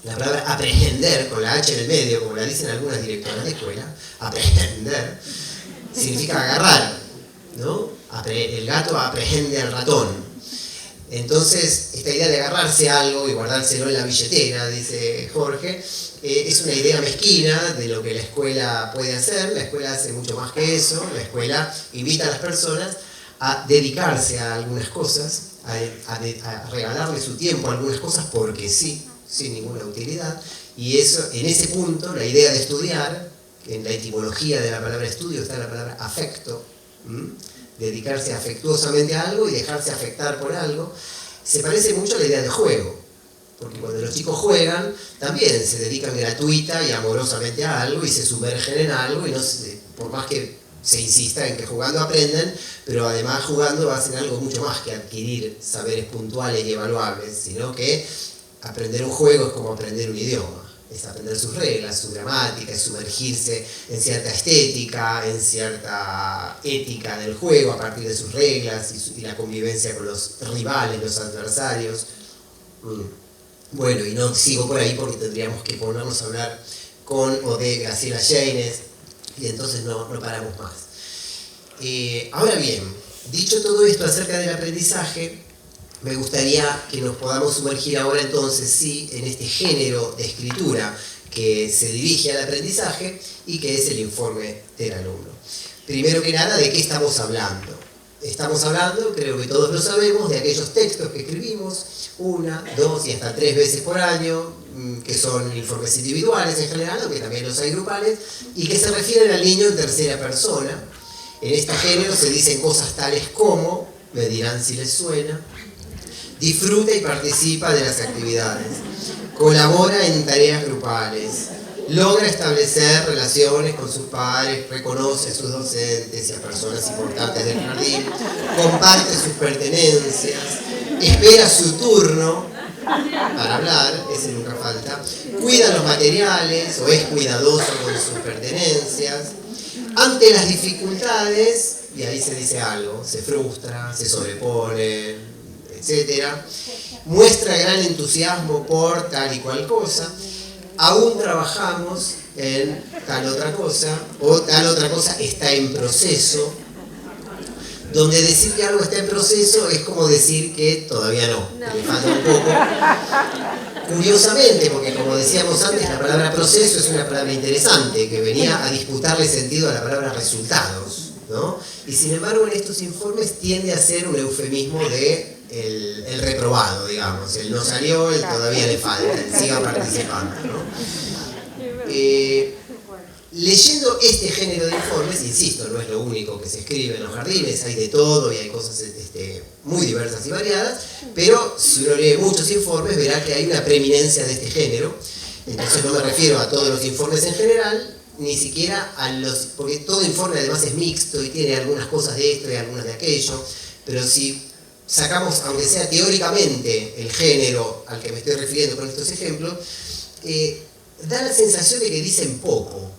[SPEAKER 3] La palabra aprehender, con la H en el medio, como la dicen algunas directoras de escuela, aprehender, significa agarrar, ¿no? El gato aprehende al ratón. Entonces, esta idea de agarrarse a algo y guardárselo en la billetera, dice Jorge, es una idea mezquina de lo que la escuela puede hacer. La escuela hace mucho más que eso. La escuela invita a las personas a dedicarse a algunas cosas, a regalarle su tiempo a algunas cosas porque sí, sin ninguna utilidad. Y eso, en ese punto, la idea de estudiar, en la etimología de la palabra estudio está la palabra afecto, dedicarse afectuosamente a algo y dejarse afectar por algo, se parece mucho a la idea de juego, porque cuando los chicos juegan también se dedican gratuita y amorosamente a algo y se sumergen en algo y no se, por más que se insista en que jugando aprenden, pero además jugando hacen algo mucho más que adquirir saberes puntuales y evaluables, sino que aprender un juego es como aprender un idioma. Es aprender sus reglas, su gramática, es sumergirse en cierta estética, en cierta ética del juego a partir de sus reglas y la convivencia con los rivales, los adversarios. Bueno, y no sigo por ahí porque tendríamos que ponernos a hablar con o de Graciela Yeynes y entonces no paramos más. Ahora bien, dicho todo esto acerca del aprendizaje, me gustaría que nos podamos sumergir ahora entonces sí en este género de escritura que se dirige al aprendizaje y que es el informe del alumno. Primero que nada, ¿de qué estamos hablando? Estamos hablando, creo que todos lo sabemos, de aquellos textos que escribimos 1, 2 y hasta 3 veces por año, que son informes individuales en general, aunque también los hay grupales, y que se refieren al niño en tercera persona. En este género se dicen cosas tales como, me dirán si les suena, disfruta y participa de las actividades, colabora en tareas grupales, logra establecer relaciones con sus padres, reconoce a sus docentes y a personas importantes del jardín, comparte sus pertenencias, espera su turno para hablar, ese nunca falta, cuida los materiales o es cuidadoso con sus pertenencias. Ante las dificultades, y ahí se dice algo, se frustra, se sobrepone, etc. Muestra gran entusiasmo por tal y cual cosa. Aún trabajamos en tal otra cosa, o tal otra cosa está en proceso, donde decir que algo está en proceso es como decir que todavía no, que le falta un poco. Curiosamente, porque como decíamos antes, la palabra proceso es una palabra interesante, que venía a disputarle sentido a la palabra resultados, ¿no? Y sin embargo en estos informes tiende a ser un eufemismo de el reprobado, digamos, el no salió, el todavía le falta, el siga participando, ¿no? Leyendo este género de informes, insisto, no es lo único que se escribe en los jardines, hay de todo y hay cosas muy diversas y variadas, pero si uno lee muchos informes verá que hay una preeminencia de este género. Entonces no me refiero a todos los informes en general, ni siquiera a los, porque todo informe además es mixto y tiene algunas cosas de esto y algunas de aquello, pero si sacamos, aunque sea teóricamente, el género al que me estoy refiriendo con estos ejemplos, da la sensación de que dicen poco.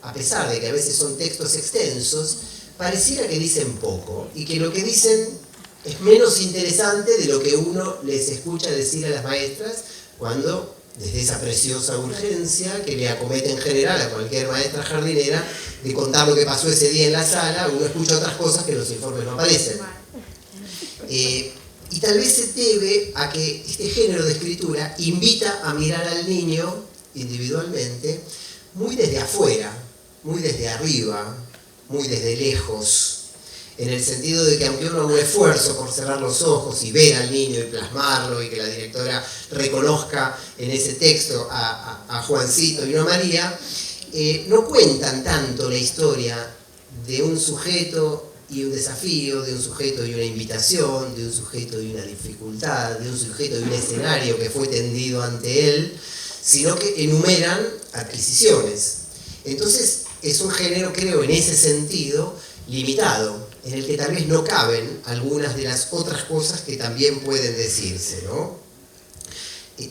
[SPEAKER 3] A pesar de que a veces son textos extensos, pareciera que dicen poco y que lo que dicen es menos interesante de lo que uno les escucha decir a las maestras cuando, desde esa preciosa urgencia que le acomete en general a cualquier maestra jardinera de contar lo que pasó ese día en la sala, uno escucha otras cosas que en los informes no aparecen. Y tal vez se debe a que este género de escritura invita a mirar al niño individualmente muy desde afuera, muy desde arriba, muy desde lejos, en el sentido de que aunque uno haga un esfuerzo por cerrar los ojos y ver al niño y plasmarlo y que la directora reconozca en ese texto a Juancito y no a María, no cuentan tanto la historia de un sujeto y un desafío, de un sujeto y una invitación, de un sujeto y una dificultad, de un sujeto y un escenario que fue tendido ante él, sino que enumeran adquisiciones. Entonces es un género, creo, en ese sentido, limitado, en el que tal vez no caben algunas de las otras cosas que también pueden decirse, ¿no?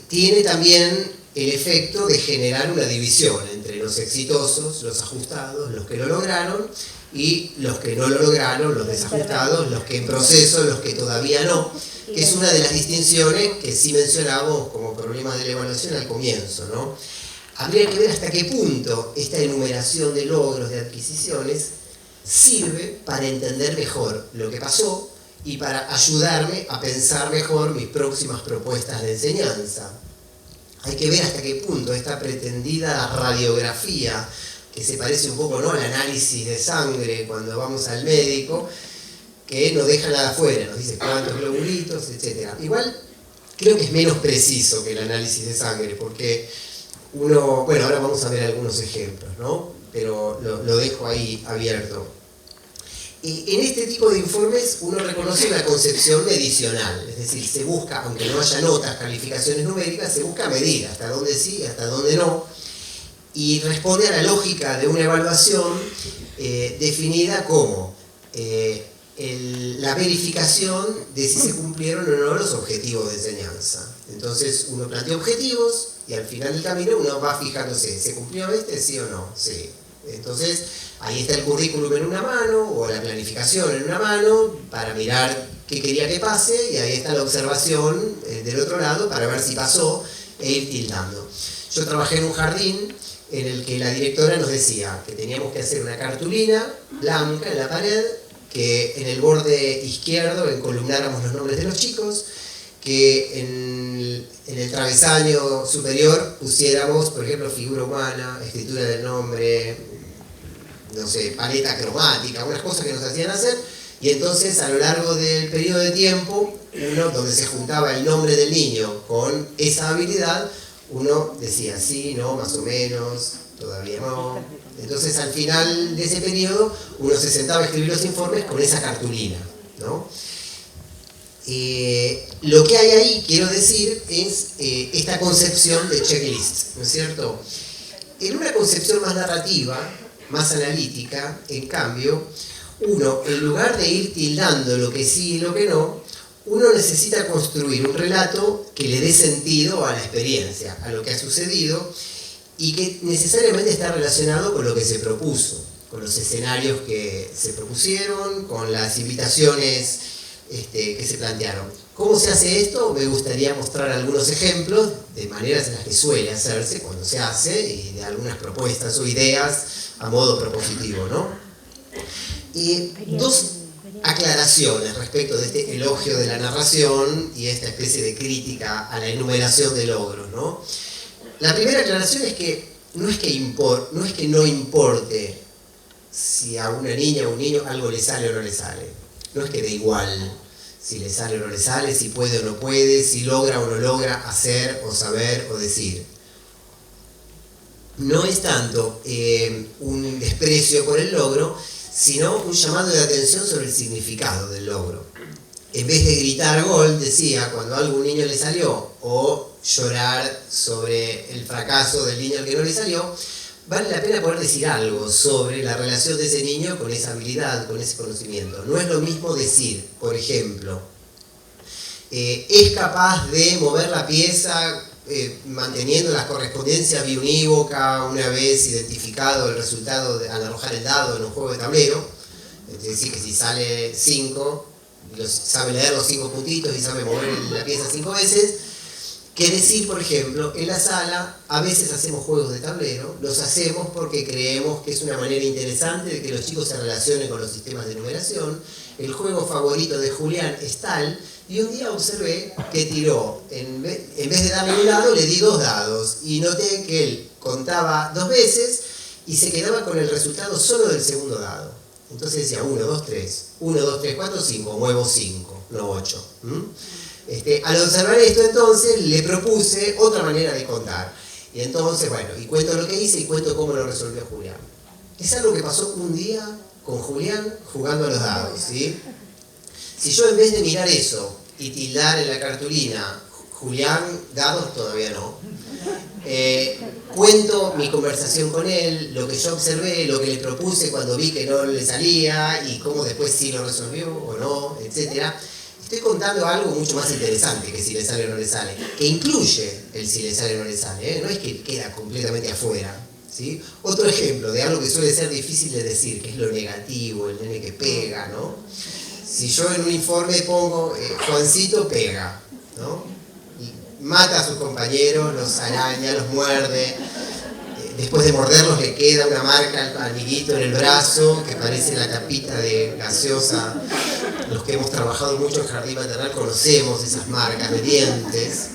[SPEAKER 3] Tiene también el efecto de generar una división entre los exitosos, los ajustados, los que lo lograron, y los que no lo lograron, los desajustados, los que en proceso, los que todavía no, que es una de las distinciones que sí mencionamos como problemas de la evaluación al comienzo, ¿no? Habría que ver hasta qué punto esta enumeración de logros, de adquisiciones, sirve para entender mejor lo que pasó y para ayudarme a pensar mejor mis próximas propuestas de enseñanza. Hay que ver hasta qué punto esta pretendida radiografía, que se parece un poco, ¿no?, al análisis de sangre cuando vamos al médico, que no deja nada afuera, nos dice cuántos globulitos, etc. Igual creo que es menos preciso que el análisis de sangre, porque uno, bueno, ahora vamos a ver algunos ejemplos, ¿no? Pero lo dejo ahí abierto. En este tipo de informes uno reconoce una concepción medicional, es decir, se busca, aunque no haya notas, calificaciones numéricas, se busca medir hasta dónde sí, hasta dónde no, y responde a la lógica de una evaluación definida como la verificación de si se cumplieron o no los objetivos de enseñanza. Entonces uno plantea objetivos y al final del camino uno va fijándose, ¿se cumplió este? ¿Sí o no? Sí. Entonces ahí está el currículum en una mano o la planificación en una mano para mirar qué quería que pase, y ahí está la observación del otro lado para ver si pasó e ir tildando. Yo trabajé en un jardín en el que la directora nos decía que teníamos que hacer una cartulina blanca en la pared, que en el borde izquierdo encolumnáramos los nombres de los chicos que en el travesaño superior pusiéramos, por ejemplo, figura humana, escritura del nombre, no sé, paleta cromática, unas cosas que nos hacían hacer, y entonces a lo largo del periodo de tiempo, uno donde se juntaba el nombre del niño con esa habilidad, uno decía sí, no, más o menos, todavía no. Entonces al final de ese periodo uno se sentaba a escribir los informes con esa cartulina, ¿no? Lo que hay ahí, quiero decir, es esta concepción de checklist, ¿no es cierto? En una concepción más narrativa, más analítica, en cambio, uno, en lugar de ir tildando lo que sí y lo que no, uno necesita construir un relato que le dé sentido a la experiencia, a lo que ha sucedido, y que necesariamente está relacionado con lo que se propuso, con los escenarios que se propusieron, con las invitaciones que se plantearon. ¿Cómo se hace esto? Me gustaría mostrar algunos ejemplos de maneras en las que suele hacerse cuando se hace, y de algunas propuestas o ideas a modo propositivo, ¿no? Dos aclaraciones respecto de este elogio de la narración y esta especie de crítica a la enumeración de logros, ¿no? La primera aclaración es que no es que no importe si a una niña o un niño algo le sale o no le sale. No es que da igual si le sale o no le sale, si puede o no puede, si logra o no logra hacer o saber o decir. No es tanto un desprecio por el logro, sino un llamado de atención sobre el significado del logro. En vez de gritar gol, decía, cuando a algún niño le salió, o llorar sobre el fracaso del niño al que no le salió, vale la pena poder decir algo sobre la relación de ese niño con esa habilidad, con ese conocimiento. No es lo mismo decir, por ejemplo, es capaz de mover la pieza manteniendo las correspondencias biunívocas una vez identificado el resultado al arrojar el dado en un juego de tablero. Es decir, que si sale 5, sabe leer los 5 puntitos y sabe mover la pieza 5 veces. Que decir, por ejemplo, en la sala a veces hacemos juegos de tablero, los hacemos porque creemos que es una manera interesante de que los chicos se relacionen con los sistemas de numeración. El juego favorito de Julián es tal, y un día observé que tiró, en vez de darle un dado, le di 2 dados, y noté que él contaba 2 veces y se quedaba con el resultado solo del segundo dado. Entonces decía 1, 2, 3, 1, 2, 3, 4, 5, muevo 5, no 8. Al observar esto, entonces, le propuse otra manera de contar. Y entonces, bueno, y cuento lo que hice y cuento cómo lo resolvió Julián. Es algo que pasó un día con Julián jugando a los dados, ¿sí? Si yo en vez de mirar eso y tildar en la cartulina, Julián, dados, todavía no, cuento mi conversación con él, lo que yo observé, lo que le propuse cuando vi que no le salía y cómo después sí lo resolvió o no, etcétera. Estoy contando algo mucho más interesante que si le sale o no le sale, que incluye el si le sale o no le sale, no es que queda completamente afuera, ¿sí? Otro ejemplo de algo que suele ser difícil de decir, que es lo negativo, el nene que pega, ¿no? Si yo en un informe pongo Juancito pega, ¿no? Y mata a sus compañeros, los araña, los muerde, después de morderlos le queda una marca al amiguito en el brazo que parece la tapita de gaseosa. Los que hemos trabajado mucho en jardín maternal conocemos esas marcas de dientes.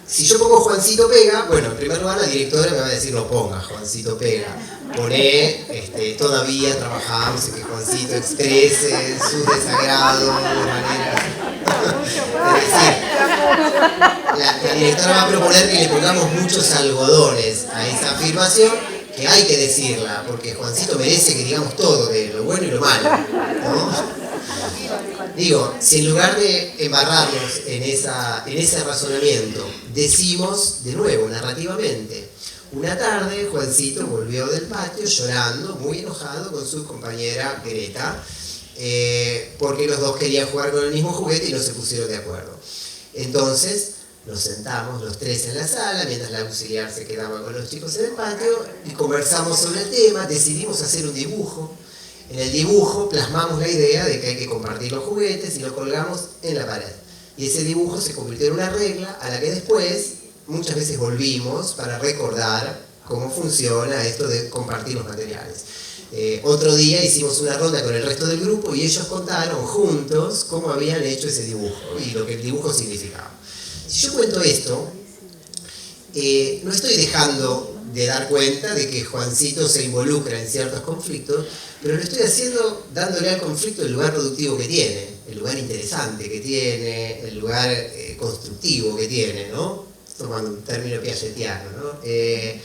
[SPEAKER 3] Si yo pongo Juancito pega, bueno, en primer lugar la directora me va a decir no ponga Juancito pega. Poné, todavía trabajamos en que Juancito exprese su desagrado de manera. Es decir, la directora va a proponer que le pongamos muchos algodones a esa afirmación, que hay que decirla, porque Juancito merece que digamos todo, de lo bueno y lo malo, ¿no? Digo, si en lugar de embarrarnos en ese razonamiento, decimos de nuevo, narrativamente, una tarde Juancito volvió del patio llorando, muy enojado con su compañera Greta, porque los dos querían jugar con el mismo juguete y no se pusieron de acuerdo. Entonces nos sentamos los 3 en la sala, mientras la auxiliar se quedaba con los chicos en el patio, y conversamos sobre el tema, decidimos hacer un dibujo. En el dibujo plasmamos la idea de que hay que compartir los juguetes y lo colgamos en la pared. Y ese dibujo se convirtió en una regla a la que después muchas veces volvimos para recordar cómo funciona esto de compartir los materiales. Otro día hicimos una ronda con el resto del grupo y ellos contaron juntos cómo habían hecho ese dibujo y lo que el dibujo significaba. Si yo cuento esto, no estoy dejando de dar cuenta de que Juancito se involucra en ciertos conflictos, pero lo estoy haciendo dándole al conflicto el lugar productivo que tiene, el lugar interesante que tiene, el lugar constructivo que tiene, ¿no? Tomando un término piagetiano, ¿no? Él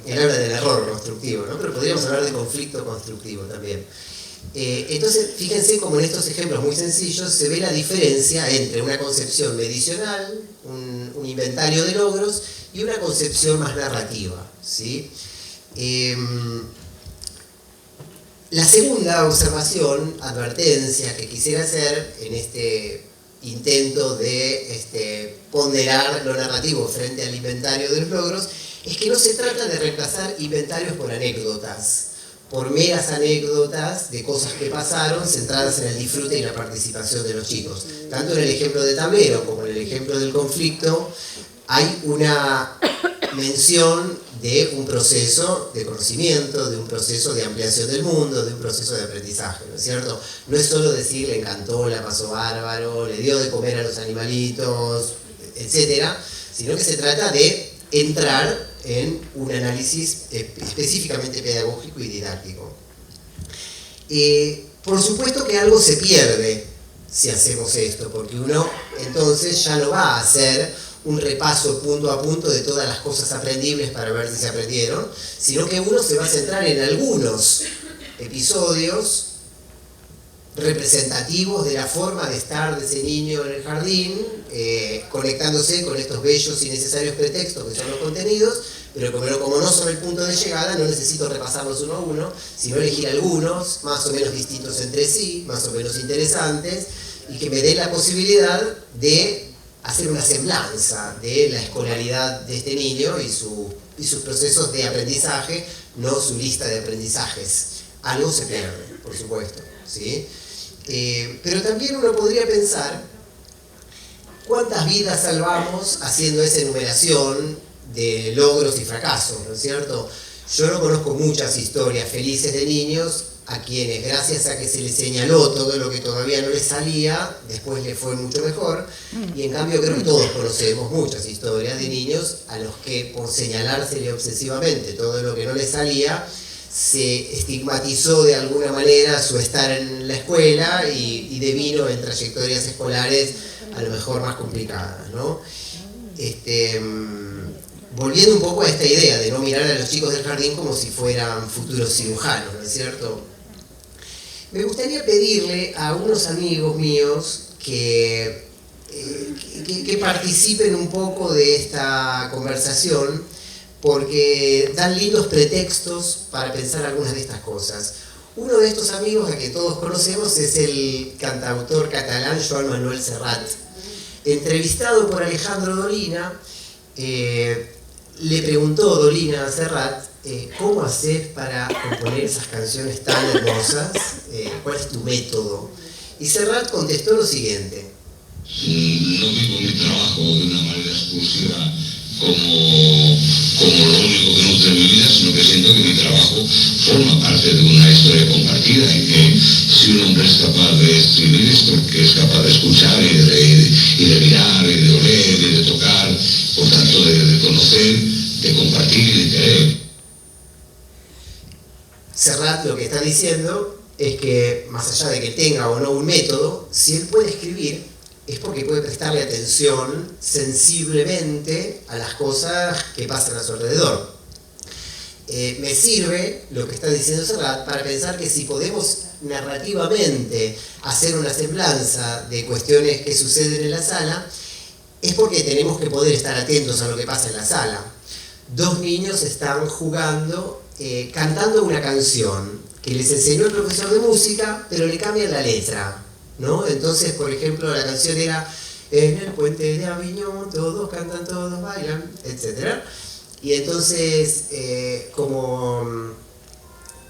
[SPEAKER 3] habla del error constructivo, ¿no? Pero podríamos hablar de conflicto constructivo también. Entonces, fíjense cómo en estos ejemplos muy sencillos se ve la diferencia entre una concepción medicional, un inventario de logros, y una concepción más narrativa, ¿sí? La segunda observación, advertencia que quisiera hacer en este intento de ponderar lo narrativo frente al inventario de los logros, es que no se trata de reemplazar inventarios por anécdotas, por meras anécdotas de cosas que pasaron centradas en el disfrute y la participación de los chicos. Tanto en el ejemplo de Tablero como en el ejemplo del conflicto hay una mención de un proceso de conocimiento, de un proceso de ampliación del mundo, de un proceso de aprendizaje, ¿no es cierto? No es solo decir le encantó, la pasó bárbaro, le dio de comer a los animalitos, etcétera, sino que se trata de entrar en un análisis específicamente pedagógico y didáctico. Por supuesto que algo se pierde si hacemos esto, porque uno entonces ya no va a hacer un repaso punto a punto de todas las cosas aprendibles para ver si se aprendieron, sino que uno se va a centrar en algunos episodios representativos de la forma de estar de ese niño en el jardín, conectándose con estos bellos y necesarios pretextos que son los contenidos, pero como no son el punto de llegada, no necesito repasarlos uno a uno, sino elegir algunos más o menos distintos entre sí, más o menos interesantes, y que me dé la posibilidad de hacer una semblanza de la escolaridad de este niño y sus procesos de aprendizaje, no su lista de aprendizajes. Algo se pierde, por supuesto, ¿sí? Pero también uno podría pensar cuántas vidas salvamos haciendo esa enumeración de logros y fracasos, ¿no es cierto? Yo no conozco muchas historias felices de niños a quienes, gracias a que se les señaló todo lo que todavía no les salía, después les fue mucho mejor, y en cambio creo que todos conocemos muchas historias de niños a los que por señalársele obsesivamente todo lo que no les salía, se estigmatizó de alguna manera su estar en la escuela y devino en trayectorias escolares a lo mejor más complicadas, ¿no? Volviendo un poco a esta idea de no mirar a los chicos del jardín como si fueran futuros cirujanos, ¿no es cierto? Me gustaría pedirle a unos amigos míos que participen un poco de esta conversación, porque dan lindos pretextos para pensar algunas de estas cosas. Uno de estos amigos a que todos conocemos es el cantautor catalán Joan Manuel Serrat. Entrevistado por Alejandro Dolina, le preguntó Dolina a Serrat, ¿cómo haces para componer esas canciones tan hermosas? ¿Cuál es tu método? Y Serrat contestó lo siguiente.
[SPEAKER 4] No vivo mi trabajo de una manera exclusiva como lo único que nutre mi vida, sino que siento que mi trabajo forma parte de una historia compartida y que si un hombre es capaz de escribir es porque es capaz de escuchar y de leer y de mirar y de oler y de tocar, por tanto de conocer, de compartir y de querer.
[SPEAKER 3] Serrat lo que está diciendo es que más allá de que tenga o no un método, si él puede escribir es porque puede prestarle atención sensiblemente a las cosas que pasan a su alrededor. Me sirve lo que está diciendo Serrat para pensar que si podemos narrativamente hacer una semblanza de cuestiones que suceden en la sala, es porque tenemos que poder estar atentos a lo que pasa en la sala. Dos niños están jugando, cantando una canción que les enseñó el profesor de música, pero le cambian la letra, ¿no? Entonces, por ejemplo, la canción era en el puente de Aviñón, todos cantan, todos bailan, etc. Y entonces, como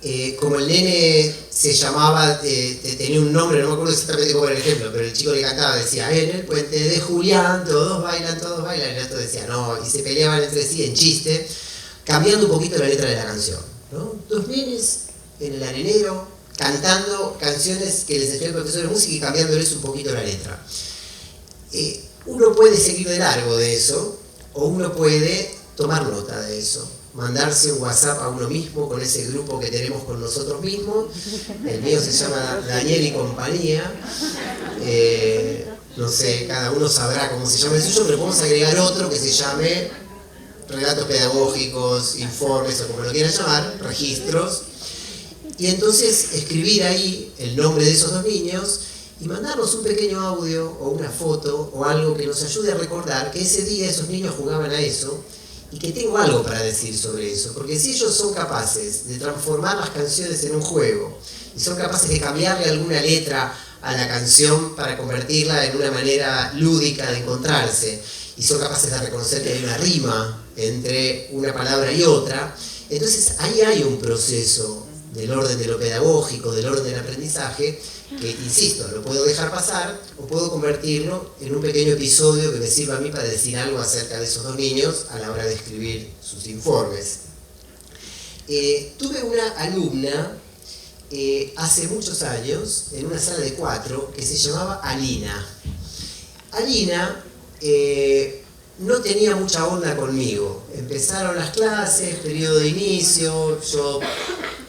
[SPEAKER 3] el nene se llamaba, tenía un nombre, no me acuerdo exactamente cómo era el ejemplo, pero el chico le cantaba, decía, en el puente de Julián, todos bailan, y el otro decía, no, y se peleaban entre sí en chiste, cambiando un poquito la letra de la canción, ¿no? Dos nenes en el arenero, cantando canciones que les enseñó el profesor de música y cambiándoles un poquito la letra. Uno puede seguir de largo de eso, o uno puede tomar nota de eso, mandarse un WhatsApp a uno mismo con ese grupo que tenemos con nosotros mismos. El mío se llama Daniel y compañía. No sé, cada uno sabrá cómo se llama el suyo, pero podemos agregar otro que se llame relatos pedagógicos, informes o como lo quieran llamar, registros. Y entonces escribir ahí el nombre de esos dos niños y mandarnos un pequeño audio o una foto o algo que nos ayude a recordar que ese día esos niños jugaban a eso y que tengo algo para decir sobre eso. Porque si ellos son capaces de transformar las canciones en un juego y son capaces de cambiarle alguna letra a la canción para convertirla en una manera lúdica de encontrarse, y son capaces de reconocer que hay una rima entre una palabra y otra, entonces ahí hay un proceso del orden de lo pedagógico, del orden del aprendizaje, que, insisto, lo puedo dejar pasar o puedo convertirlo en un pequeño episodio que me sirva a mí para decir algo acerca de esos dos niños a la hora de escribir sus informes. Tuve una alumna hace muchos años en una sala de 4 que se llamaba Alina. Alina no tenía mucha onda conmigo. Empezaron las clases, periodo de inicio, yo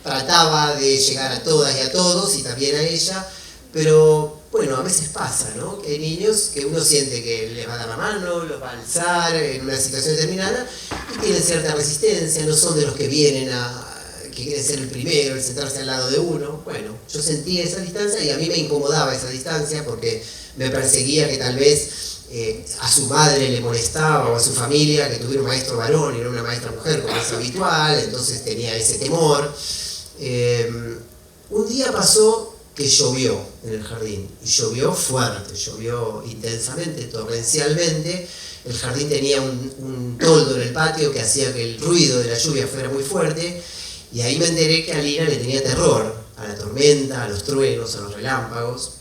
[SPEAKER 3] trataba de llegar a todas y a todos y también a ella, pero bueno, a veces pasa, ¿no? Que hay niños que uno siente que les va a dar la mano, los va a alzar en una situación determinada y tienen cierta resistencia, no son de los que vienen que quieren ser el primero, el sentarse al lado de uno. Bueno, yo sentí esa distancia y a mí me incomodaba esa distancia porque me perseguía que tal vez a su madre le molestaba o a su familia que tuviera un maestro varón y no una maestra mujer como es habitual, entonces tenía ese temor. Un día pasó que llovió en el jardín, y llovió fuerte, llovió intensamente, torrencialmente. El jardín tenía un toldo en el patio que hacía que el ruido de la lluvia fuera muy fuerte, y ahí me enteré que a Lina le tenía terror a la tormenta, a los truenos, a los relámpagos.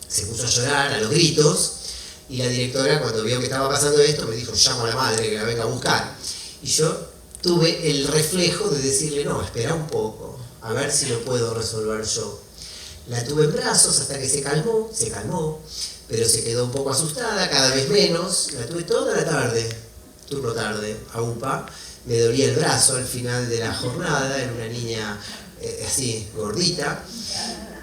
[SPEAKER 3] Se puso a llorar, a los gritos, y la directora, cuando vio que estaba pasando esto, me dijo: llamo a la madre que la venga a buscar. Y yo tuve el reflejo de decirle: no, espera un poco, a ver si lo puedo resolver yo. La tuve en brazos hasta que se calmó, pero se quedó un poco asustada, cada vez menos. La tuve toda la tarde, turno tarde, a UPA. Me dolía el brazo al final de la jornada, era una niña así, gordita.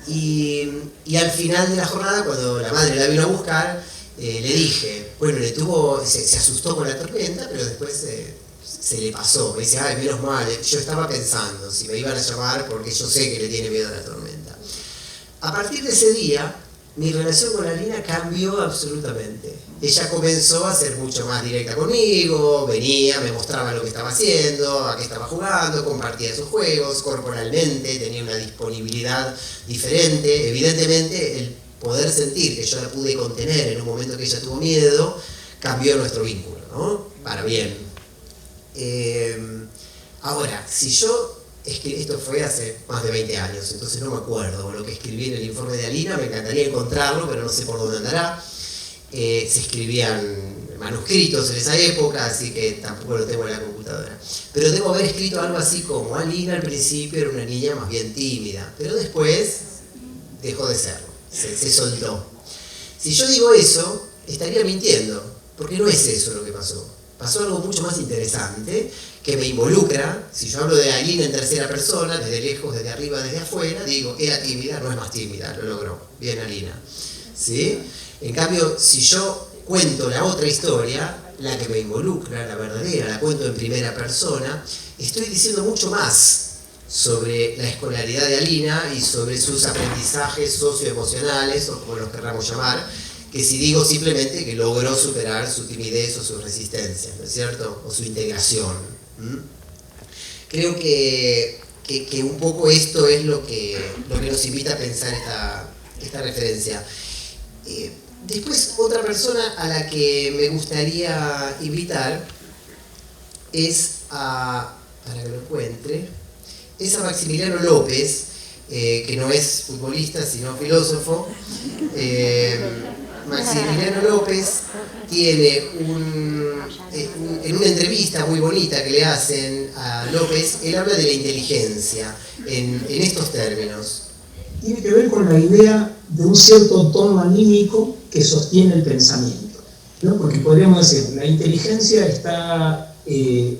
[SPEAKER 3] Y al final de la jornada, cuando la madre la vino a buscar, le dije, bueno, se asustó con la tormenta, pero después se le pasó. Me dice: ay, menos mal, yo estaba pensando si me iban a llamar porque yo sé que le tiene miedo a la tormenta. A partir de ese día, mi relación con Alina cambió absolutamente. Ella comenzó a ser mucho más directa conmigo, venía, me mostraba lo que estaba haciendo, a qué estaba jugando, compartía sus juegos, corporalmente tenía una disponibilidad diferente. Evidentemente, el poder sentir que yo la pude contener en un momento que ella tuvo miedo, cambió nuestro vínculo, ¿no? Para bien. Ahora, si yo esto fue hace más de 20 años, entonces no me acuerdo lo que escribí en el informe de Alina, me encantaría encontrarlo, pero no sé por dónde andará. Se escribían manuscritos en esa época, así que tampoco lo tengo en la computadora. Pero debo haber escrito algo así como: Alina al principio era una niña más bien tímida, pero después dejó de serlo, se soltó. Si yo digo eso, estaría mintiendo, porque no es eso lo que pasó. Pasó algo mucho más interesante que me involucra. Si yo hablo de Alina en tercera persona, desde lejos, desde arriba, desde afuera, digo: era tímida, no es más tímida, lo logró. Bien, Alina. ¿Sí? En cambio, si yo cuento la otra historia, la que me involucra, la verdadera, la cuento en primera persona, estoy diciendo mucho más sobre la escolaridad de Alina y sobre sus aprendizajes socioemocionales, o como los querramos llamar, que si digo simplemente que logró superar su timidez o su resistencia, ¿no es cierto? O su integración. Creo que un poco esto es lo que nos invita a pensar esta referencia. Después, otra persona a la que me gustaría invitar es para que lo encuentre, es a Maximiliano López, que no es futbolista, sino filósofo. Maximiliano López tiene en una entrevista muy bonita que le hacen a López, él habla de la inteligencia en estos términos.
[SPEAKER 5] Tiene que ver con la idea de un cierto tono anímico que sostiene el pensamiento, ¿no? Porque podríamos decir, la inteligencia está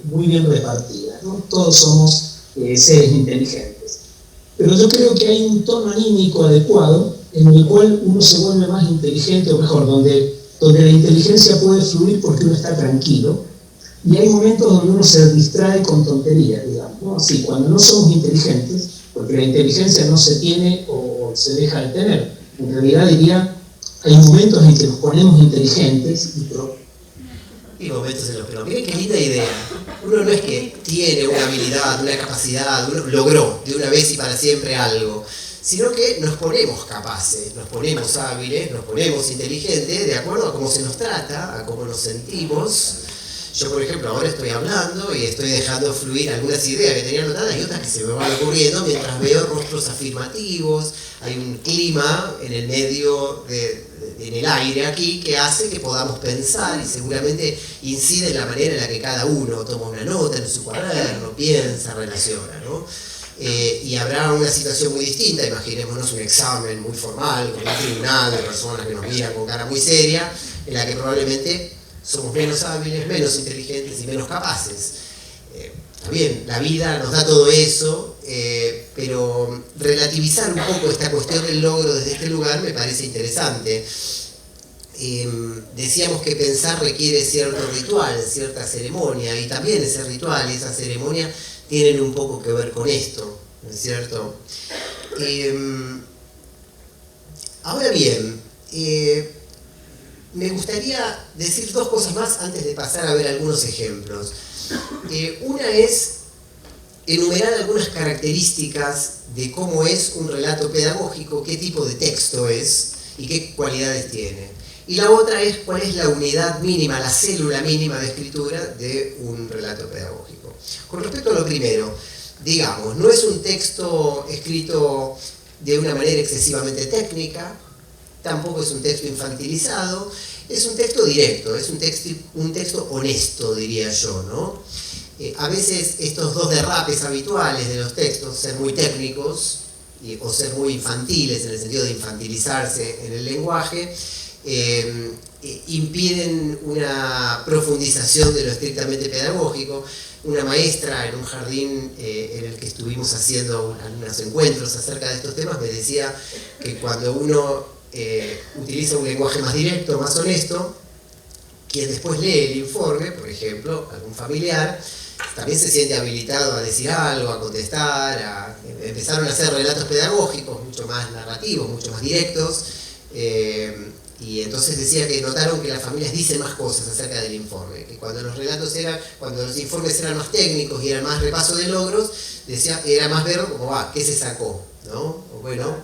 [SPEAKER 5] muy bien repartida, ¿no? Todos somos seres inteligentes. Pero yo creo que hay un tono anímico adecuado en el cual uno se vuelve más inteligente, o mejor, donde la inteligencia puede fluir porque uno está tranquilo, y hay momentos donde uno se distrae con tonterías, digamos, ¿no? Así, cuando no somos inteligentes, porque la inteligencia no se tiene o se deja de tener. En realidad diría, hay momentos en que nos ponemos inteligentes
[SPEAKER 3] y momentos en los que no. Miren qué linda idea. Uno no es que tiene una habilidad, una capacidad, uno logró de una vez y para siempre algo, sino que nos ponemos capaces, nos ponemos hábiles, nos ponemos inteligentes de acuerdo a cómo se nos trata, a cómo nos sentimos. Yo, por ejemplo, ahora estoy hablando y estoy dejando fluir algunas ideas que tenía anotadas y otras que se me van ocurriendo mientras veo rostros afirmativos. Hay un clima en el medio, en el aire aquí, que hace que podamos pensar y seguramente incide en la manera en la que cada uno toma una nota en su cuaderno, piensa, relaciona, ¿no? Y habrá una situación muy distinta, imaginémonos un examen muy formal, con un tribunal de personas que nos miran con cara muy seria, en la que probablemente somos menos hábiles, menos inteligentes y menos capaces. Está bien, la vida nos da todo eso, pero relativizar un poco esta cuestión del logro desde este lugar me parece interesante. Decíamos que pensar requiere cierto ritual, cierta ceremonia, y también ese ritual y esa ceremonia tienen un poco que ver con esto, ¿no es cierto? Ahora bien, me gustaría decir dos cosas más antes de pasar a ver algunos ejemplos. Una es enumerar algunas características de cómo es un relato pedagógico, qué tipo de texto es y qué cualidades tiene. Y la otra es cuál es la unidad mínima, la célula mínima de escritura de un relato pedagógico. Con respecto a lo primero, digamos, no es un texto escrito de una manera excesivamente técnica, tampoco es un texto infantilizado, es un texto directo, es un texto honesto, diría yo, ¿no? A veces estos dos derrapes habituales de los textos, ser muy técnicos o ser muy infantiles, en el sentido de infantilizarse en el lenguaje, impiden una profundización de lo estrictamente pedagógico. Una maestra en un jardín en el que estuvimos haciendo algunos encuentros acerca de estos temas me decía que cuando uno utiliza un lenguaje más directo, más honesto, quien después lee el informe, por ejemplo, algún familiar, también se siente habilitado a decir algo, a contestar, empezaron a hacer relatos pedagógicos mucho más narrativos, mucho más directos, y entonces decía que notaron que las familias dicen más cosas acerca del informe, que cuando los informes eran más técnicos y eran más repaso de logros, decía, era más ver como, ¿qué se sacó? ¿No? O bueno,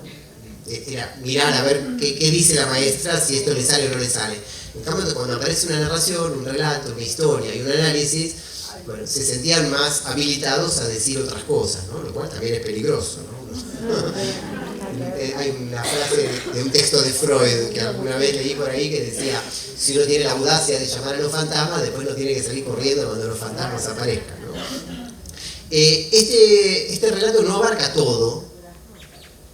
[SPEAKER 3] era mirar a ver qué dice la maestra, si esto le sale o no le sale. En cambio, cuando aparece una narración, un relato, una historia y un análisis, bueno, se sentían más habilitados a decir otras cosas, ¿no? Lo cual también es peligroso, ¿no? Hay una frase de un texto de Freud que alguna vez leí por ahí que decía, si uno tiene la audacia de llamar a los fantasmas, después no tiene que salir corriendo cuando los fantasmas aparezcan, ¿no? Este relato no abarca todo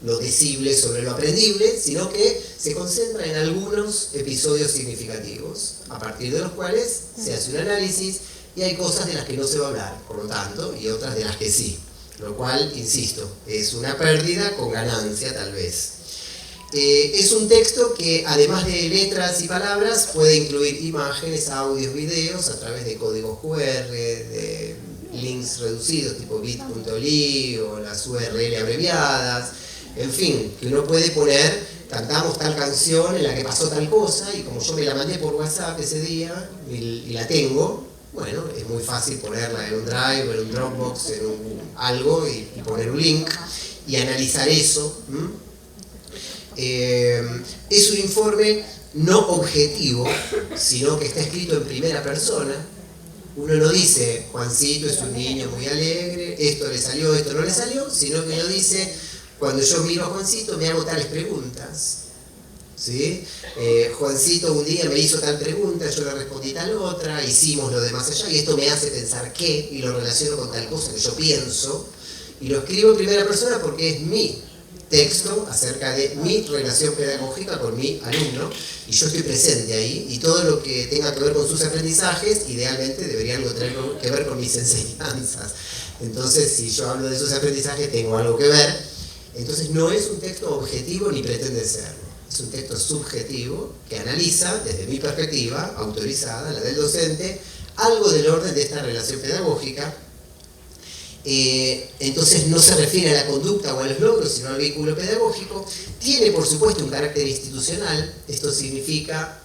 [SPEAKER 3] lo decible sobre lo aprendible, sino que se concentra en algunos episodios significativos, a partir de los cuales se hace un análisis y hay cosas de las que no se va a hablar, por lo tanto, y otras de las que sí. Lo cual, insisto, es una pérdida con ganancia tal vez. Es un texto que además de letras y palabras puede incluir imágenes, audios, videos a través de códigos QR, de links reducidos tipo bit.ly o las URL abreviadas, en fin, que uno puede poner, cantamos tal canción en la que pasó tal cosa y como yo me la mandé por WhatsApp ese día y la tengo, bueno, es muy fácil ponerla en un Drive, en un Dropbox, en algo y poner un link y analizar eso. Es un informe no objetivo, sino que está escrito en primera persona. Uno no dice, Juancito es un niño muy alegre, esto le salió, esto no le salió, sino que uno dice, cuando yo miro a Juancito me hago tales preguntas. ¿sí? Juancito un día me hizo tal pregunta, yo le respondí tal otra, hicimos lo de más allá y esto me hace pensar qué, y lo relaciono con tal cosa que yo pienso, y lo escribo en primera persona porque es mi texto acerca de mi relación pedagógica con mi alumno, y yo estoy presente ahí, y todo lo que tenga que ver con sus aprendizajes, idealmente debería algo tener que ver con mis enseñanzas. Entonces, si yo hablo de sus aprendizajes, tengo algo que ver. Entonces, no es un texto objetivo ni pretende serlo. Es un texto subjetivo que analiza, desde mi perspectiva, autorizada, la del docente, algo del orden de esta relación pedagógica. Entonces no se refiere a la conducta o a los logros, sino al vínculo pedagógico. Tiene, por supuesto, un carácter institucional. Esto significa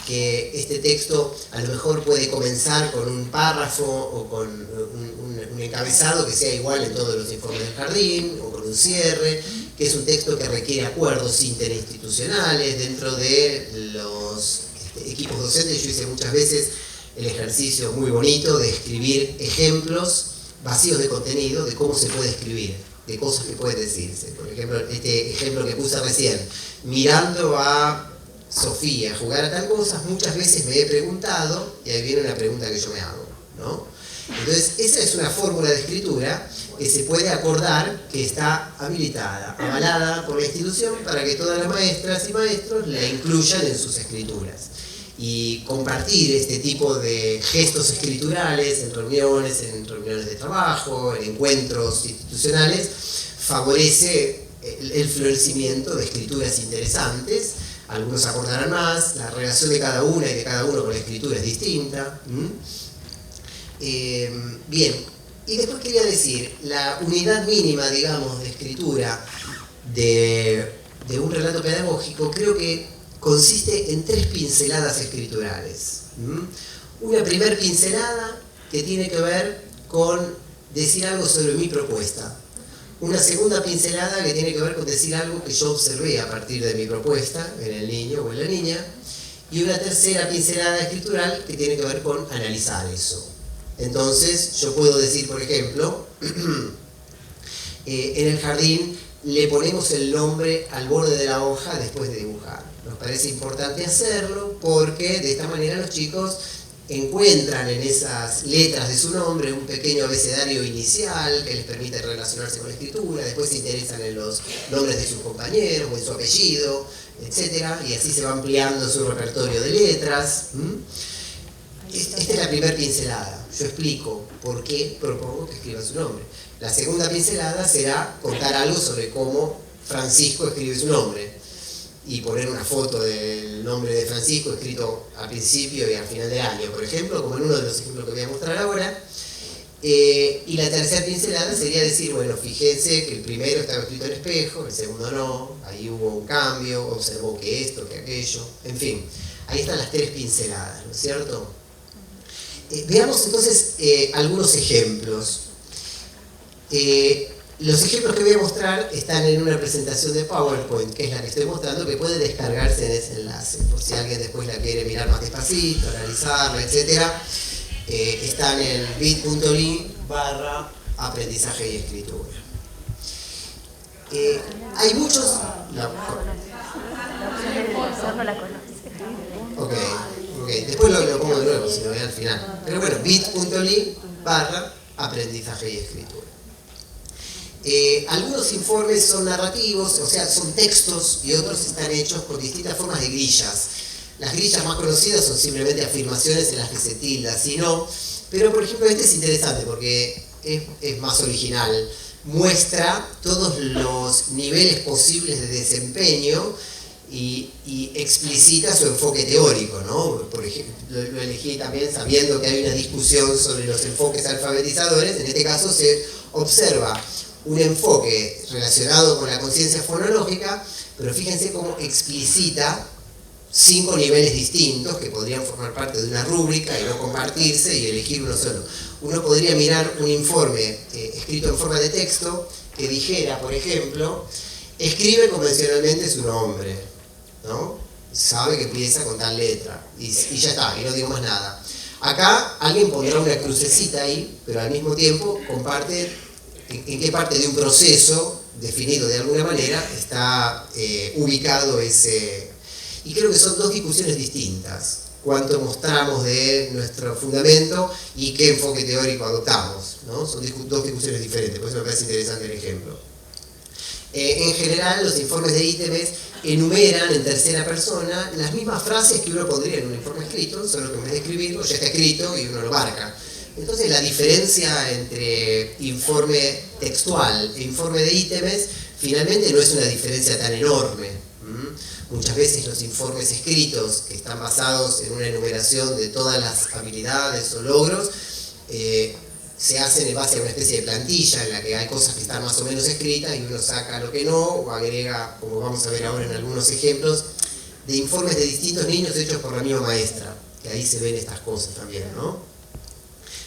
[SPEAKER 3] que este texto a lo mejor puede comenzar con un párrafo o con un encabezado que sea igual en todos los informes del jardín, o con un cierre, que es un texto que requiere acuerdos interinstitucionales dentro de los equipos docentes. Yo hice muchas veces el ejercicio muy bonito de escribir ejemplos vacíos de contenido, de cómo se puede escribir, de cosas que pueden decirse. Por ejemplo, este ejemplo que puse recién, mirando a Sofía jugar a tal cosa, muchas veces me he preguntado, y ahí viene una pregunta que yo me hago, ¿no? Entonces, esa es una fórmula de escritura que se puede acordar que está habilitada, avalada por la institución para que todas las maestras y maestros la incluyan en sus escrituras. Y compartir este tipo de gestos escriturales en reuniones de trabajo, en encuentros institucionales, favorece el florecimiento de escrituras interesantes. Algunos acordarán más, la relación de cada una y de cada uno con la escritura es distinta. Bien, y después quería decir, la unidad mínima, digamos, de escritura de un relato pedagógico, creo que consiste en 3 pinceladas escriturales. Una primer pincelada que tiene que ver con decir algo sobre mi propuesta. Una segunda pincelada que tiene que ver con decir algo que yo observé a partir de mi propuesta en el niño o en la niña. Y una tercera pincelada escritural que tiene que ver con analizar eso. Entonces, yo puedo decir, por ejemplo, en el jardín le ponemos el nombre al borde de la hoja después de dibujar. Nos parece importante hacerlo porque de esta manera los chicos encuentran en esas letras de su nombre un pequeño abecedario inicial que les permite relacionarse con la escritura, después se interesan en los nombres de sus compañeros o en su apellido, etc. Y así se va ampliando su repertorio de letras. Esta es la primera pincelada. Yo explico por qué propongo que escriba su nombre. La segunda pincelada será contar algo sobre cómo Francisco escribe su nombre y poner una foto del nombre de Francisco escrito al principio y al final del año, por ejemplo, como en uno de los ejemplos que voy a mostrar ahora. Y la tercera pincelada sería decir, bueno, fíjense que el primero estaba escrito en espejo, el segundo no, ahí hubo un cambio, observó que esto, que aquello, en fin. Ahí están las 3 pinceladas, ¿no es cierto? Veamos entonces algunos ejemplos. Los ejemplos que voy a mostrar están en una presentación de PowerPoint, que es la que estoy mostrando, que puede descargarse en ese enlace, por si alguien después la quiere mirar más despacito, analizarla, etc. Están en bit.ly/aprendizaje y escritura. Hay muchos...
[SPEAKER 6] No la conoce.
[SPEAKER 3] Ok, después lo pongo de nuevo, si lo ven al final. Pero bueno, bit.ly/aprendizaje y escritura. Algunos informes son narrativos, o sea, son textos, y otros están hechos con distintas formas de grillas. Las grillas más conocidas son simplemente afirmaciones en las que se tilda, si no. Pero, por ejemplo, este es interesante porque es más original. Muestra todos los niveles posibles de desempeño y explicita su enfoque teórico, ¿no? Por ejemplo, lo elegí también sabiendo que hay una discusión sobre los enfoques alfabetizadores. En este caso se observa un enfoque relacionado con la conciencia fonológica, pero fíjense cómo explicita 5 niveles distintos que podrían formar parte de una rúbrica y no compartirse y elegir uno solo. Uno podría mirar un informe escrito en forma de texto que dijera, por ejemplo, escribe convencionalmente su nombre, ¿no? Sabe que empieza con tal letra y ya está, y no digo más nada. Acá alguien pondrá una crucecita ahí, pero al mismo tiempo comparte en qué parte de un proceso definido de alguna manera, está ubicado ese... Y creo que son dos discusiones distintas. Cuánto mostramos de nuestro fundamento y qué enfoque teórico adoptamos, ¿no? Son dos discusiones diferentes, por eso me parece interesante el ejemplo. En general, los informes de ítems enumeran en tercera persona las mismas frases que uno pondría en un informe escrito, solo que en vez de escribirlo ya está escrito y uno lo marca. Entonces la diferencia entre informe textual e informe de ítems finalmente no es una diferencia tan enorme. Muchas veces los informes escritos, que están basados en una enumeración de todas las habilidades o logros, se hacen en base a una especie de plantilla en la que hay cosas que están más o menos escritas y uno saca lo que no, o agrega, como vamos a ver ahora en algunos ejemplos, de informes de distintos niños hechos por la misma maestra, que ahí se ven estas cosas también, ¿no?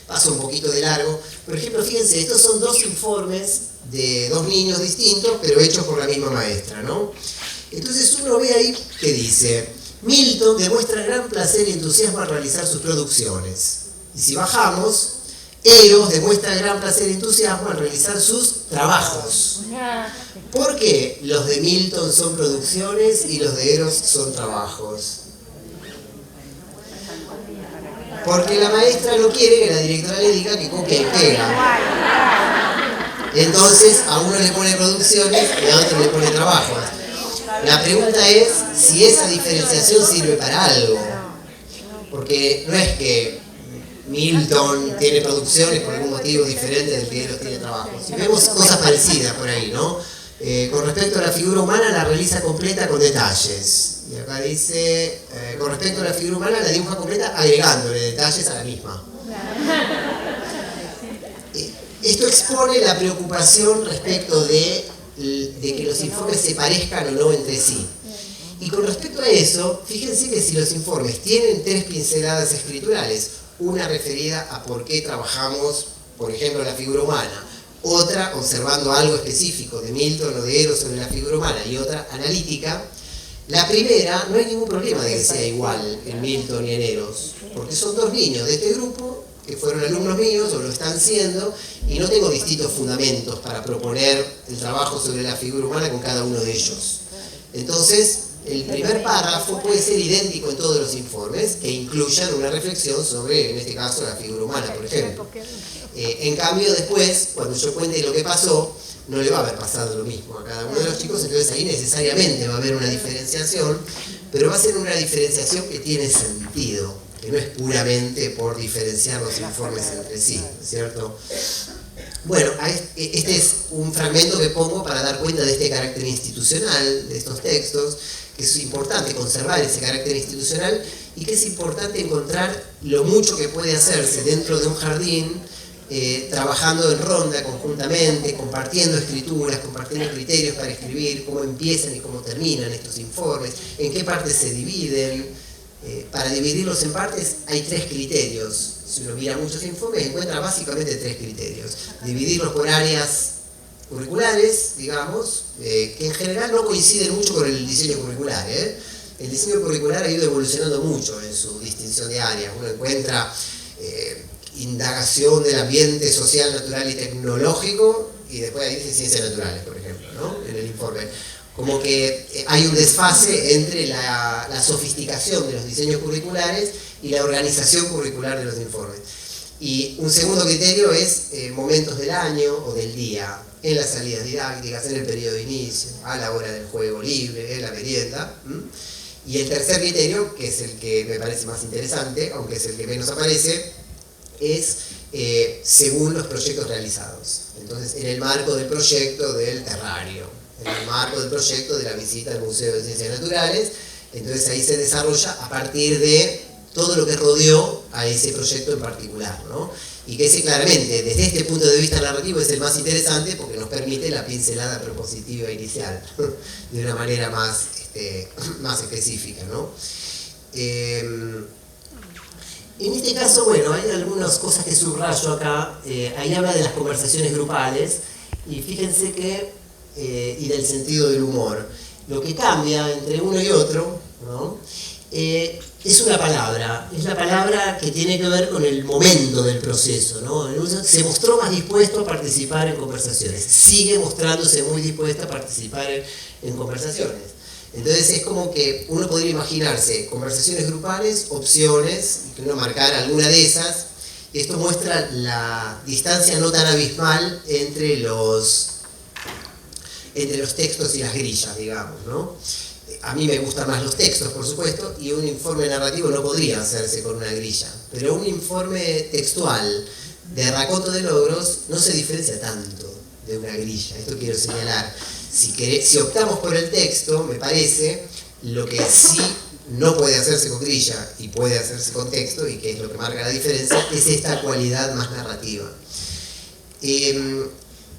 [SPEAKER 3] Paso un poquito de largo. Por ejemplo, fíjense, estos son dos informes de dos niños distintos, pero hechos por la misma maestra, ¿no? Entonces uno ve ahí que dice, Milton demuestra gran placer y entusiasmo al realizar sus producciones. Y si bajamos, Eros demuestra gran placer y entusiasmo al realizar sus trabajos. ¿Por qué los de Milton son producciones y los de Eros son trabajos? Porque la maestra no quiere que la directora le diga que copia y pega. Entonces a uno le pone producciones y a otro le pone trabajos. La pregunta es si esa diferenciación sirve para algo. Porque no es que Milton tiene producciones por algún motivo diferente del que Eros tiene trabajos. Si vemos cosas parecidas por ahí, ¿no? Con respecto a la figura humana la realiza completa con detalles. Y acá dice, con respecto a la figura humana la dibuja completa agregándole detalles a la misma. Esto expone la preocupación respecto de que los informes se parezcan o no entre sí. Y con respecto a eso, fíjense que si los informes tienen tres pinceladas escriturales, una referida a por qué trabajamos, por ejemplo, la figura humana, otra observando algo específico de Milton o de Eros sobre la figura humana y otra analítica, la primera no hay ningún problema de que sea igual en Milton y en Eros, porque son dos niños de este grupo que fueron alumnos míos o lo están siendo y no tengo distintos fundamentos para proponer el trabajo sobre la figura humana con cada uno de ellos. Entonces, el primer párrafo puede ser idéntico en todos los informes que incluyan una reflexión sobre, en este caso, la figura humana, por ejemplo. En cambio, después, cuando yo cuente lo que pasó, no le va a haber pasado lo mismo a cada uno de los chicos, entonces ahí necesariamente va a haber una diferenciación, pero va a ser una diferenciación que tiene sentido, que no es puramente por diferenciar los informes entre sí, ¿cierto? Bueno, este es un fragmento que pongo para dar cuenta de este carácter institucional de estos textos, que es importante conservar ese carácter institucional y que es importante encontrar lo mucho que puede hacerse dentro de un jardín, trabajando en ronda conjuntamente, compartiendo escrituras, compartiendo criterios para escribir, cómo empiezan y cómo terminan estos informes, en qué partes se dividen. Para dividirlos en partes hay tres criterios. Si uno mira muchos informes encuentra básicamente tres criterios. Dividirlos por áreas curriculares, digamos, que en general no coinciden mucho con el diseño curricular. El diseño curricular ha ido evolucionando mucho en su distinción de áreas. Uno encuentra indagación del ambiente social, natural y tecnológico, y después ahí dice ciencias naturales, por ejemplo, ¿no? En el informe. Como que hay un desfase entre la sofisticación de los diseños curriculares y la organización curricular de los informes. Y un segundo criterio es momentos del año o del día, en las salidas didácticas, en el periodo de inicio, a la hora del juego libre, en la merienda. Y el tercer criterio, que es el que me parece más interesante, aunque es el que menos aparece, es según los proyectos realizados. Entonces, en el marco del proyecto del terrario, en el marco del proyecto de la visita al Museo de Ciencias Naturales, entonces ahí se desarrolla a partir de todo lo que rodeó a ese proyecto en particular, ¿no? Y que ese claramente, desde este punto de vista narrativo, es el más interesante porque nos permite la pincelada propositiva inicial, de una manera más específica, ¿no? En este caso, bueno, hay algunas cosas que subrayo acá. Ahí habla de las conversaciones grupales y fíjense que, y del sentido del humor. Lo que cambia entre uno y otro, ¿no? es una palabra, es la palabra que tiene que ver con el momento del proceso, ¿no? Se mostró más dispuesto a participar en conversaciones, sigue mostrándose muy dispuesta a participar en conversaciones. Entonces es como que uno podría imaginarse conversaciones grupales, opciones, y que uno marcara alguna de esas. Esto muestra la distancia no tan abismal entre los textos y las grillas, digamos, ¿no? A mí me gustan más los textos, por supuesto, y un informe narrativo no podría hacerse con una grilla. Pero un informe textual de raconto de logros no se diferencia tanto de una grilla. Esto quiero señalar. Si optamos por el texto, me parece, lo que sí no puede hacerse con grilla y puede hacerse con texto, y que es lo que marca la diferencia, es esta cualidad más narrativa.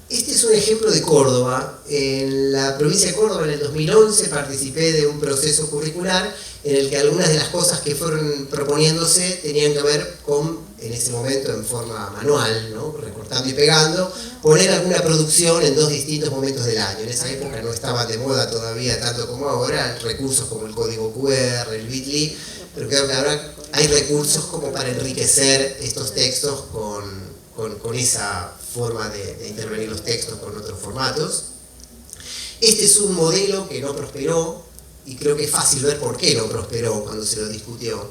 [SPEAKER 3] Este es un ejemplo de Córdoba. En la provincia de Córdoba, en el 2011, participé de un proceso curricular en el que algunas de las cosas que fueron proponiéndose tenían que ver con, en ese momento en forma manual, ¿no? Recortando y pegando, poner alguna producción en 2 distintos momentos del año. En esa época no estaban de moda todavía tanto como ahora recursos como el código QR, el Bitly, pero creo que ahora hay recursos como para enriquecer estos textos con esa forma de intervenir los textos con otros formatos. Este es un modelo que no prosperó, y creo que es fácil ver por qué no prosperó cuando se lo discutió.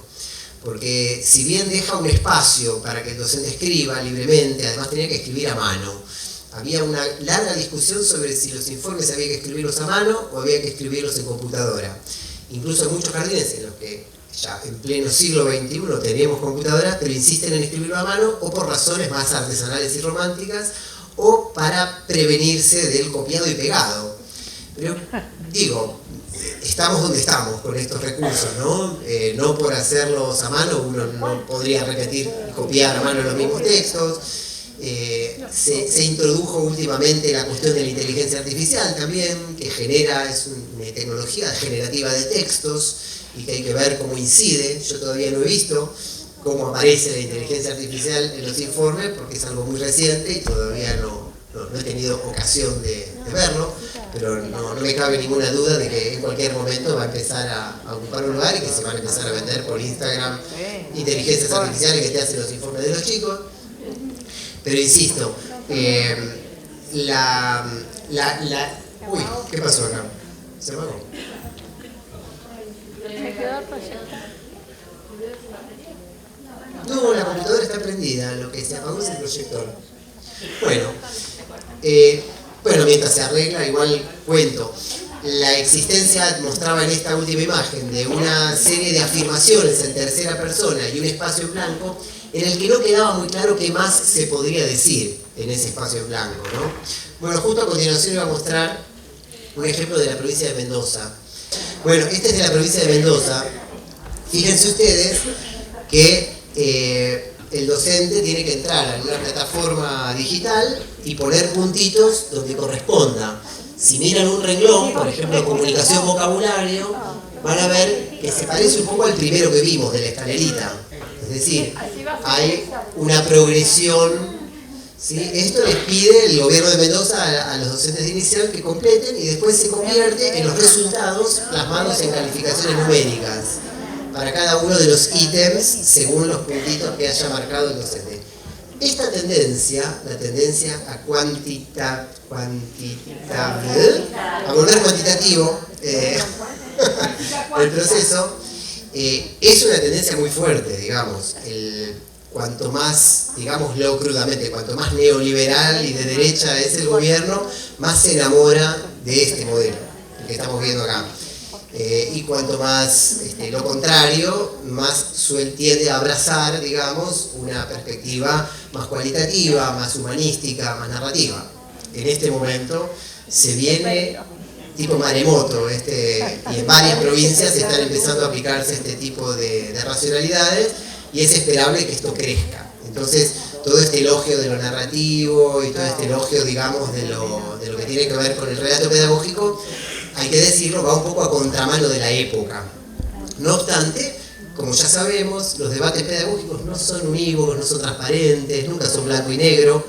[SPEAKER 3] Porque si bien deja un espacio para que el docente escriba libremente, además tenía que escribir a mano. Había una larga discusión sobre si los informes había que escribirlos a mano o había que escribirlos en computadora. Incluso en muchos jardines en los que ya en pleno siglo XXI tenemos computadoras, pero insisten en escribirlo a mano, o por razones más artesanales y románticas, o para prevenirse del copiado y pegado. Pero digo, estamos donde estamos con estos recursos, ¿no? No por hacerlos a mano uno no podría repetir y copiar a mano los mismos textos. Se introdujo últimamente la cuestión de la inteligencia artificial también, que es una tecnología generativa de textos, y que hay que ver cómo incide. Yo todavía no he visto cómo aparece la inteligencia artificial en los informes, porque es algo muy reciente y todavía no he tenido ocasión de verlo, pero no me cabe ninguna duda de que en cualquier momento va a empezar a ocupar un lugar y que se van a empezar a vender por Instagram inteligencias artificiales que te hacen los informes de los chicos. Pero insisto, uy, ¿qué pasó acá? ¿Se apagó? No, la computadora está prendida, lo que se apagó es el proyector. Bueno, mientras se arregla, igual cuento. La existencia, mostraba en esta última imagen, de una serie de afirmaciones en tercera persona y un espacio en blanco, en el que no quedaba muy claro qué más se podría decir en ese espacio en blanco, ¿no? Bueno, justo a continuación iba a mostrar un ejemplo de la provincia de Mendoza. Bueno, este es de la provincia de Mendoza. Fíjense ustedes que el docente tiene que entrar en una plataforma digital y poner puntitos donde corresponda. Si miran un renglón, por ejemplo, comunicación vocabulario, van a ver que se parece un poco al primero que vimos de la escalerita. Es decir, hay una progresión, ¿sí? Esto les pide el gobierno de Mendoza a los docentes de inicial que completen, y después se convierte en los resultados plasmados en calificaciones numéricas para cada uno de los ítems según los puntitos que haya marcado el docente. Esta tendencia, la tendencia a a volver cuantitativo el proceso, es una tendencia muy fuerte, digamos. Cuanto más, digámoslo crudamente, cuanto más neoliberal y de derecha es el gobierno, más se enamora de este modelo, el que estamos viendo acá. Y cuanto más lo contrario, más tiende a abrazar, digamos, una perspectiva más cualitativa, más humanística, más narrativa. En este momento se viene tipo maremoto, y en varias provincias están empezando a aplicarse este tipo de racionalidades, y es esperable que esto crezca. Entonces, todo este elogio de lo narrativo y todo este elogio, digamos, de lo que tiene que ver con el relato pedagógico, hay que decirlo, va un poco a contramano de la época. No obstante, como ya sabemos, los debates pedagógicos no son unívocos, no son transparentes, nunca son blanco y negro.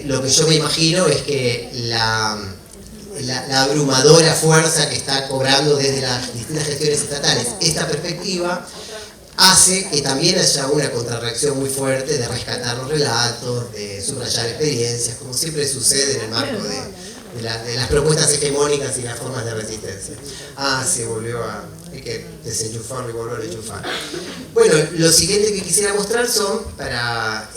[SPEAKER 3] Lo que yo me imagino es que la abrumadora fuerza que está cobrando desde las distintas gestiones estatales. Esta perspectiva hace que también haya una contrarreacción muy fuerte de rescatar los relatos, de subrayar experiencias, como siempre sucede en el marco de las propuestas hegemónicas y las formas de resistencia. Se volvió a... Hay que desenchufarlo y volver a enchufar. Bueno, lo siguiente que quisiera mostrar son, para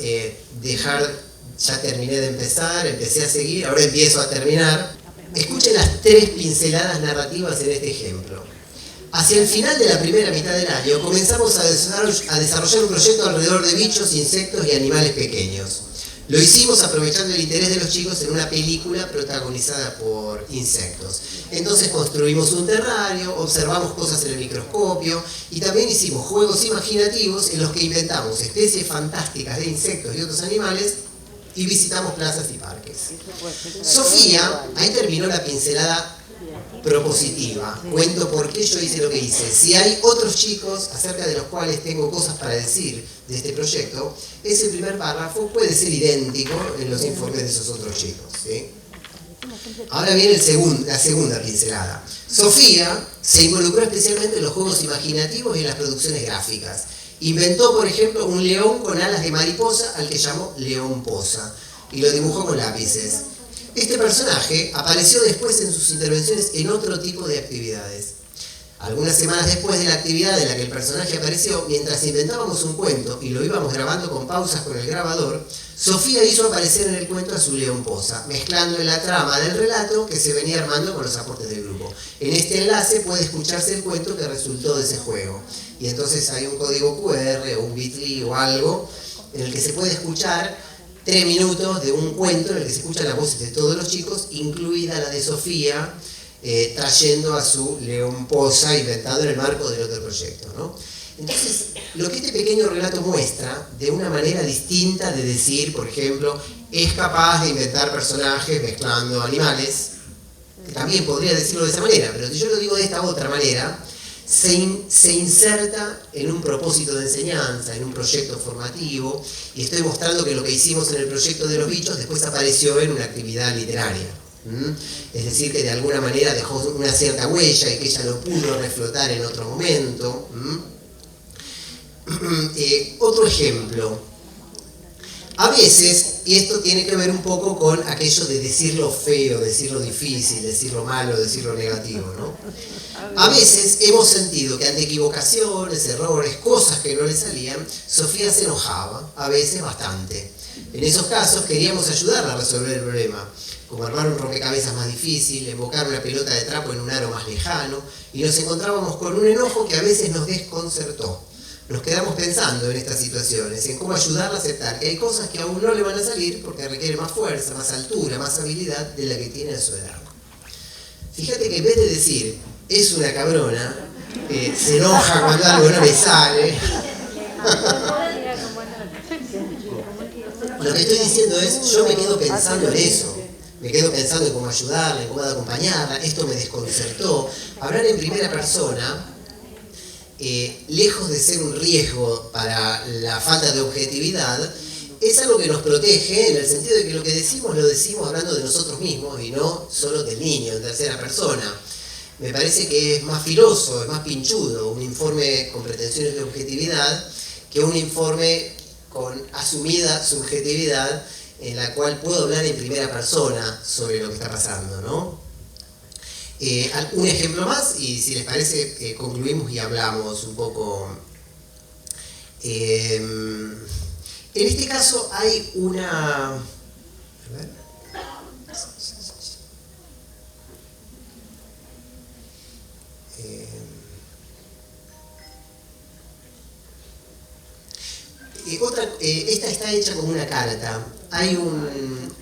[SPEAKER 3] dejar... Ya terminé de empezar, empecé a seguir, ahora empiezo a terminar. Escuchen las 3 pinceladas narrativas en este ejemplo. Hacia el final de la primera mitad del año comenzamos a desarrollar un proyecto alrededor de bichos, insectos y animales pequeños. Lo hicimos aprovechando el interés de los chicos en una película protagonizada por insectos. Entonces construimos un terrario, observamos cosas en el microscopio y también hicimos juegos imaginativos en los que inventamos especies fantásticas de insectos y otros animales y visitamos plazas y parques. Sofía, ahí terminó la pincelada propositiva. Cuento por qué yo hice lo que hice. Si hay otros chicos acerca de los cuales tengo cosas para decir de este proyecto, ese primer párrafo puede ser idéntico en los informes de esos otros chicos, ¿sí? Ahora viene la segunda pincelada. Sofía se involucró especialmente en los juegos imaginativos y en las producciones gráficas. Inventó, por ejemplo, un león con alas de mariposa al que llamó León Posa y lo dibujó con lápices. Este personaje apareció después en sus intervenciones en otro tipo de actividades. Algunas semanas después de la actividad en la que el personaje apareció, mientras inventábamos un cuento y lo íbamos grabando con pausas con el grabador, Sofía hizo aparecer en el cuento a su León Posa, mezclando en la trama del relato que se venía armando con los aportes del grupo. En este enlace puede escucharse el cuento que resultó de ese juego. Y entonces hay un código QR o un Bitly o algo en el que se puede escuchar 3 minutos de un cuento en el que se escuchan las voces de todos los chicos, incluida la de Sofía, trayendo a su León Posa, inventado en el marco del otro proyecto, ¿no? Entonces, lo que este pequeño relato muestra, de una manera distinta de decir, por ejemplo, es capaz de inventar personajes mezclando animales, que también podría decirlo de esa manera, pero si yo lo digo de esta otra manera, se inserta en un propósito de enseñanza, en un proyecto formativo, y estoy mostrando que lo que hicimos en el proyecto de los bichos después apareció en una actividad literaria. Es decir, que de alguna manera dejó una cierta huella y que ella lo pudo reflotar en otro momento. Otro ejemplo. A veces, y esto tiene que ver un poco con aquello de decirlo feo, decirlo difícil, decirlo malo, decirlo negativo, ¿no? A veces hemos sentido que ante equivocaciones, errores, cosas que no le salían, Sofía se enojaba, a veces bastante. En esos casos queríamos ayudarla a resolver el problema, como armar un rompecabezas más difícil, embocar una pelota de trapo en un aro más lejano, y nos encontrábamos con un enojo que a veces nos desconcertó. Nos quedamos pensando en estas situaciones, en cómo ayudarla a aceptar que hay cosas que aún no le van a salir porque requieren más fuerza, más altura, más habilidad de la que tiene a su edad. Fíjate que en vez de decir, es una cabrona, se enoja cuando algo no le sale. Lo que estoy diciendo es, yo me quedo pensando en eso. Me quedo pensando en cómo ayudarla, en cómo acompañarla. Esto me desconcertó. Hablar en primera persona, lejos de ser un riesgo para la falta de objetividad, es algo que nos protege en el sentido de que lo que decimos lo decimos hablando de nosotros mismos y no solo del niño en tercera persona. Me parece que es más filoso, es más pinchudo un informe con pretensiones de objetividad que un informe con asumida subjetividad en la cual puedo hablar en primera persona sobre lo que está pasando, ¿no? Un ejemplo más, y si les parece, concluimos y hablamos un poco. En este caso hay una... A ver. Esta está hecha como una carta. Hay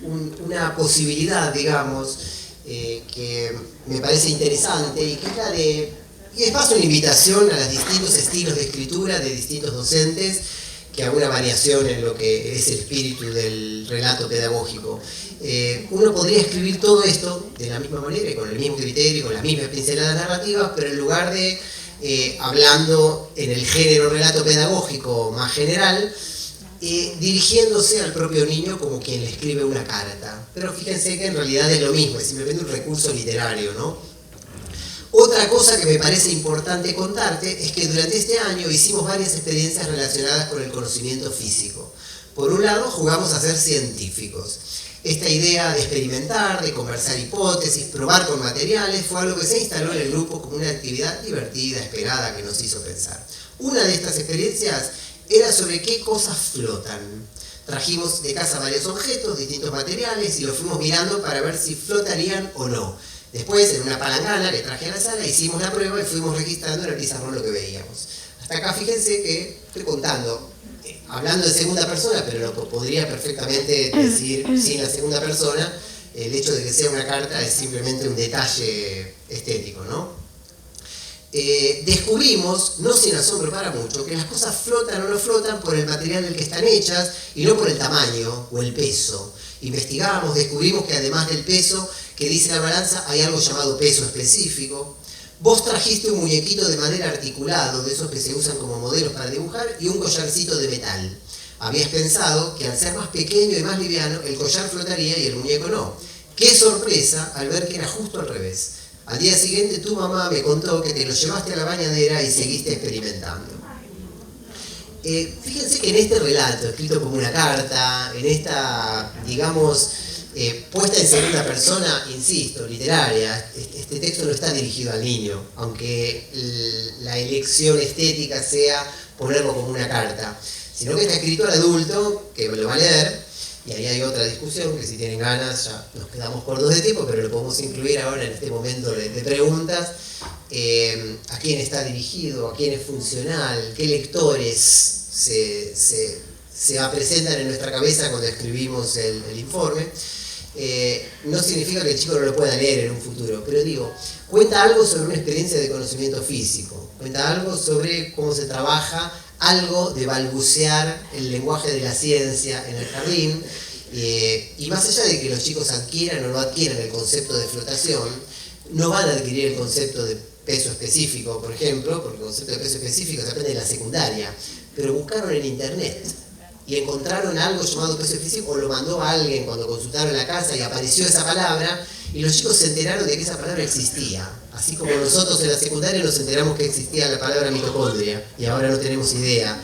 [SPEAKER 3] una posibilidad, digamos, que me parece interesante y que es la de... Y es más una invitación a los distintos estilos de escritura de distintos docentes que a una variación en lo que es el espíritu del relato pedagógico. Uno podría escribir todo esto de la misma manera y con el mismo criterio, con las mismas pinceladas narrativas, pero en lugar de hablando en el género relato pedagógico más general, dirigiéndose al propio niño como quien le escribe una carta. Pero fíjense que en realidad es lo mismo, es simplemente un recurso literario, ¿no? Otra cosa que me parece importante contarte es que durante este año hicimos varias experiencias relacionadas con el conocimiento físico. Por un lado, jugamos a ser científicos. Esta idea de experimentar, de conversar hipótesis, probar con materiales, fue algo que se instaló en el grupo como una actividad divertida, esperada, que nos hizo pensar. Una de estas experiencias era sobre qué cosas flotan. Trajimos de casa varios objetos, distintos materiales, y los fuimos mirando para ver si flotarían o no. Después, en una palangana que traje a la sala, hicimos la prueba y fuimos registrando en el pizarrón lo que veíamos. Hasta acá, fíjense que estoy contando, hablando en segunda persona, pero lo podría perfectamente decir sin la segunda persona. El hecho de que sea una carta es simplemente un detalle estético, ¿no? Descubrimos, no sin asombro para mucho, que las cosas flotan o no flotan por el material del que están hechas y no por el tamaño o el peso. Investigamos, descubrimos que además del peso que dice la balanza, hay algo llamado peso específico. Vos trajiste un muñequito de madera articulado, de esos que se usan como modelos para dibujar, y un collarcito de metal. Habías pensado que al ser más pequeño y más liviano, el collar flotaría y el muñeco no. ¡Qué sorpresa al ver que era justo al revés! Al día siguiente tu mamá me contó que te lo llevaste a la bañadera y seguiste experimentando. Fíjense que en este relato, escrito como una carta, en esta, digamos, puesta en segunda persona, insisto, literaria, este texto no está dirigido al niño, aunque la elección estética sea ponerlo como una carta, sino que está escrito al adulto, que lo va a leer, y ahí hay otra discusión, que si tienen ganas ya nos quedamos cortos de tiempo, pero lo podemos incluir ahora en este momento de preguntas. ¿A quién está dirigido? ¿A quién es funcional? ¿Qué lectores se presentan en nuestra cabeza cuando escribimos el informe? No significa que el chico no lo pueda leer en un futuro, pero digo, cuenta algo sobre una experiencia de conocimiento físico, cuenta algo sobre cómo se trabaja, algo de balbucear el lenguaje de la ciencia en el jardín, y más allá de que los chicos adquieran o no adquieran el concepto de flotación, no van a adquirir el concepto de peso específico, por ejemplo, porque el concepto de peso específico se aprende en la secundaria, pero buscaron en internet y encontraron algo llamado peso específico, o lo mandó a alguien cuando consultaron la casa y apareció esa palabra, y los chicos se enteraron de que esa palabra existía. Así como nosotros en la secundaria nos enteramos que existía la palabra mitocondria, y ahora no tenemos idea.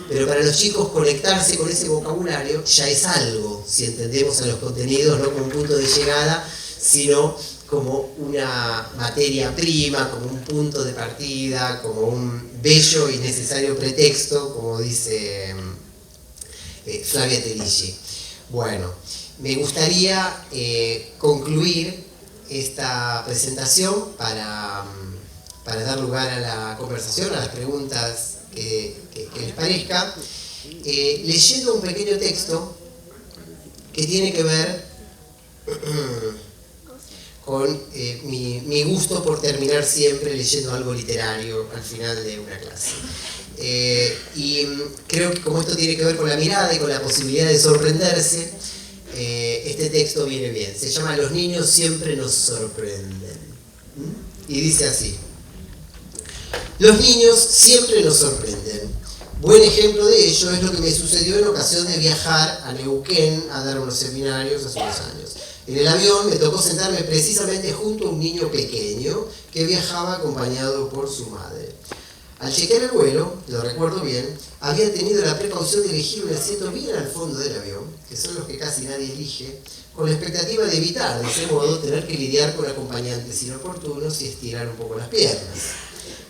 [SPEAKER 3] Pero para los chicos conectarse con ese vocabulario ya es algo, si entendemos a los contenidos no como un punto de llegada, sino como una materia prima, como un punto de partida, como un bello y necesario pretexto, como dice Flavia Tedeschi. Bueno, me gustaría concluir esta presentación para dar lugar a la conversación, a las preguntas que les parezca, leyendo un pequeño texto que tiene que ver con mi gusto por terminar siempre leyendo algo literario al final de una clase. Y creo que como esto tiene que ver con la mirada y con la posibilidad de sorprenderse, este texto viene bien. Se llama Los niños siempre nos sorprenden. Y dice así: los niños siempre nos sorprenden. Buen ejemplo de ello es lo que me sucedió en ocasión de viajar a Neuquén a dar unos seminarios hace unos años. En el avión me tocó sentarme precisamente junto a un niño pequeño que viajaba acompañado por su madre. Al chequear el vuelo, lo recuerdo bien, había tenido la precaución de elegir un asiento bien al fondo del avión, que son los que casi nadie elige, con la expectativa de evitar, de ese modo, tener que lidiar con acompañantes inoportunos y estirar un poco las piernas.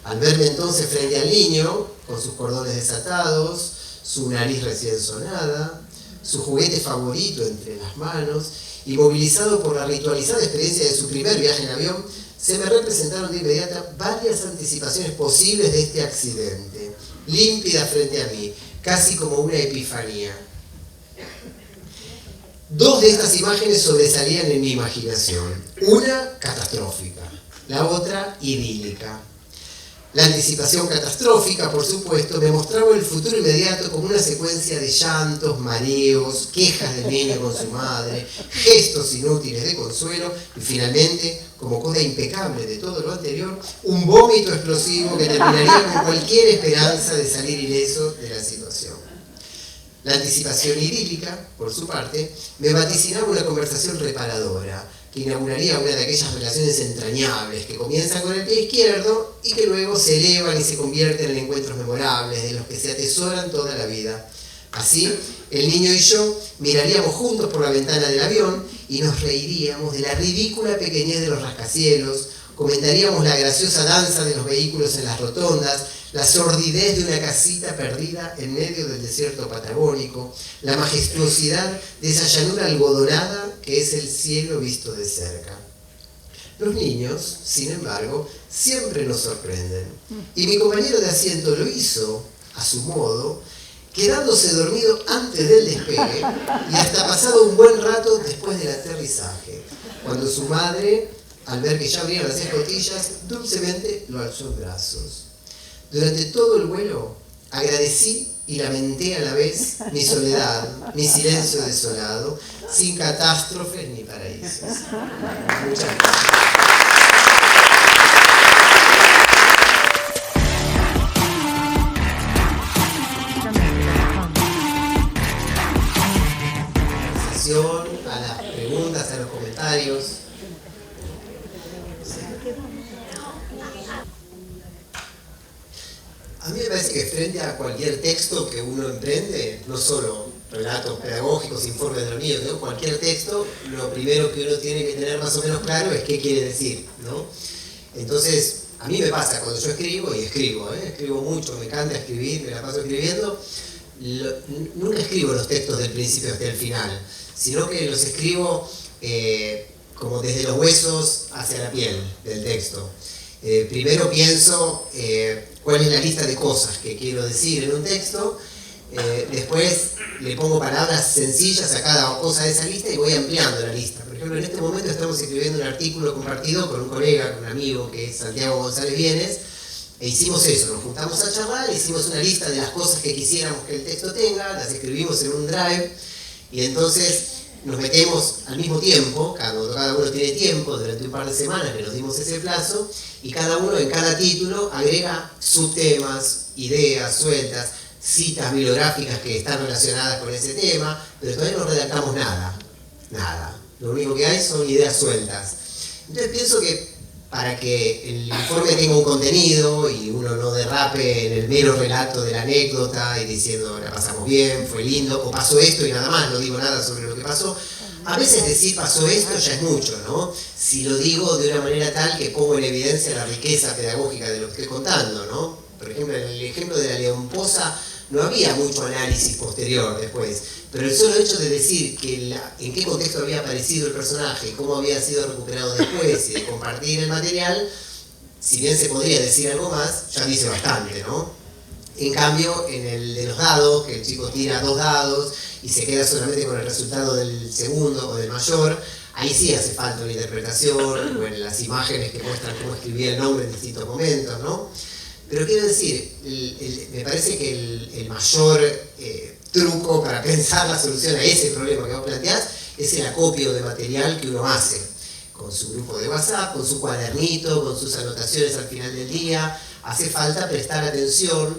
[SPEAKER 3] Al verme entonces frente al niño, con sus cordones desatados, su nariz recién sonada, su juguete favorito entre las manos, y movilizado por la ritualizada experiencia de su primer viaje en avión, se me representaron de inmediato varias anticipaciones posibles de este accidente, límpidas frente a mí, casi como una epifanía. Dos de estas imágenes sobresalían en mi imaginación, una catastrófica, la otra idílica. La anticipación catastrófica, por supuesto, me mostraba el futuro inmediato como una secuencia de llantos, mareos, quejas del niño con su madre, gestos inútiles de consuelo y finalmente, como cosa impecable de todo lo anterior, un vómito explosivo que terminaría con cualquier esperanza de salir ileso de la situación. La anticipación idílica, por su parte, me vaticinaba una conversación reparadora, que inauguraría una de aquellas relaciones entrañables que comienzan con el pie izquierdo y que luego se elevan y se convierten en encuentros memorables, de los que se atesoran toda la vida. Así, el niño y yo miraríamos juntos por la ventana del avión y nos reiríamos de la ridícula pequeñez de los rascacielos, comentaríamos la graciosa danza de los vehículos en las rotondas, la sordidez de una casita perdida en medio del desierto patagónico, la majestuosidad de esa llanura algodonada que es el cielo visto de cerca. Los niños, sin embargo, siempre nos sorprenden. Y mi compañero de asiento lo hizo, a su modo, quedándose dormido antes del despegue y hasta pasado un buen rato después del aterrizaje, cuando su madre, al ver que ya abrieron las escotillas, dulcemente lo alzó en brazos. Durante todo el vuelo agradecí y lamenté a la vez mi soledad, mi silencio desolado, sin catástrofes ni paraísos. Muchas gracias. A las preguntas, a los comentarios. A mí me parece que frente a cualquier texto que uno emprende, no solo relatos pedagógicos, informes de los niños, ¿no? Cualquier texto, lo primero que uno tiene que tener más o menos claro es qué quiere decir, ¿no? Entonces, a mí me pasa cuando yo escribo, y escribo mucho, me encanta escribir, me la paso escribiendo, nunca escribo los textos del principio hasta el final, sino que los escribo como desde los huesos hacia la piel del texto. Primero pienso cuál es la lista de cosas que quiero decir en un texto, después le pongo palabras sencillas a cada cosa de esa lista y voy ampliando la lista. Por ejemplo, en este momento estamos escribiendo un artículo compartido con un colega, con un amigo que es Santiago González Vienes, e hicimos eso, nos juntamos a charlar, hicimos una lista de las cosas que quisiéramos que el texto tenga, las escribimos en un drive, y entonces nos metemos al mismo tiempo, cada uno tiene tiempo, durante un par de semanas que nos dimos ese plazo, y cada uno en cada título agrega subtemas, ideas sueltas, citas bibliográficas que están relacionadas con ese tema, pero todavía no redactamos nada. Lo único que hay son ideas sueltas. Entonces pienso que para que el informe tenga un contenido y uno no derrape en el mero relato de la anécdota y diciendo la pasamos bien, fue lindo, o pasó esto y nada más, no digo nada sobre lo que pasó. A veces decir pasó esto ya es mucho, ¿no? Si lo digo de una manera tal que pongo en evidencia la riqueza pedagógica de lo que estoy contando, ¿no? Por ejemplo, en el ejemplo de la leonposa no había mucho análisis posterior después, pero el solo hecho de decir que en qué contexto había aparecido el personaje, cómo había sido recuperado después y de compartir el material, si bien se podría decir algo más, ya dice bastante, ¿no? En cambio, en el de los dados, que el chico tira 2 dados y se queda solamente con el resultado del segundo o del mayor, ahí sí hace falta una interpretación, o en las imágenes que muestran cómo escribía el nombre en distintos momentos, ¿no? Pero quiero decir, me parece que el mayor truco para pensar la solución a ese problema que vos planteás es el acopio de material que uno hace, con su grupo de WhatsApp, con su cuadernito, con sus anotaciones al final del día. Hace falta prestar atención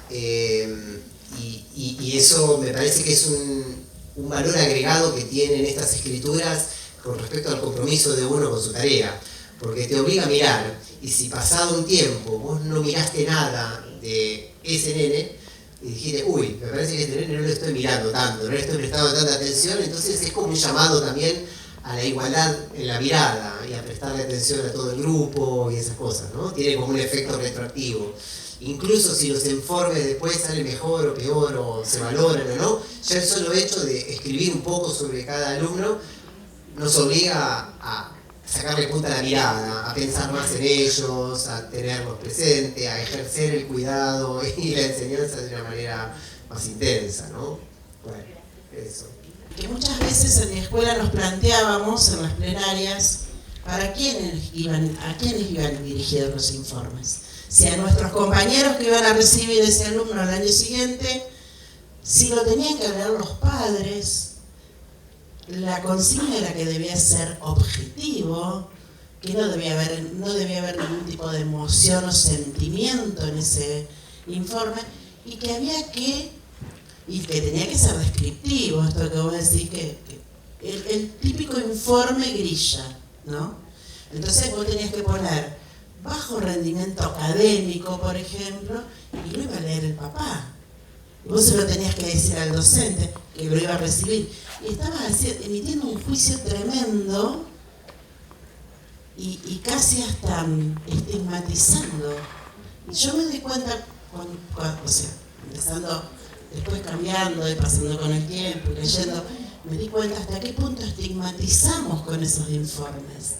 [SPEAKER 3] y eso me parece que es un valor agregado que tienen estas escrituras con respecto al compromiso de uno con su tarea, porque te obliga a mirar, y si pasado un tiempo vos no miraste nada de ese nene y dijiste, uy, me parece que este nene no lo estoy mirando tanto, no le estoy prestando tanta atención, entonces es como un llamado también a la igualdad en la mirada y a prestarle atención a todo el grupo y esas cosas, ¿no? Tiene como un efecto retroactivo. Incluso si los informes después salen mejor o peor o se valoran o no, ya el solo hecho de escribir un poco sobre cada alumno nos obliga a sacarle punta a la mirada, a pensar más en ellos, a tenerlos presentes, a ejercer el cuidado y la enseñanza de una manera más intensa, ¿no? Bueno, eso.
[SPEAKER 6] Que muchas veces en mi escuela nos planteábamos en las plenarias a quiénes iban dirigidos los informes. Si a nuestros compañeros que iban a recibir ese alumno al año siguiente, si lo tenían que hablar los padres, la consigna era que debía ser objetivo, que no debía haber ningún tipo de emoción o sentimiento en ese informe, y que había que y que tenía que ser descriptivo, esto que vos decís, que el típico informe grilla, ¿no? Entonces vos tenías que poner bajo rendimiento académico, por ejemplo, y lo iba a leer el papá. Y vos se lo tenías que decir al docente, que lo iba a recibir. Y estabas emitiendo un juicio tremendo y casi hasta estigmatizando. Y yo me di cuenta, o sea, empezando, después cambiando y pasando con el tiempo y leyendo, me di cuenta hasta qué punto estigmatizamos con esos informes.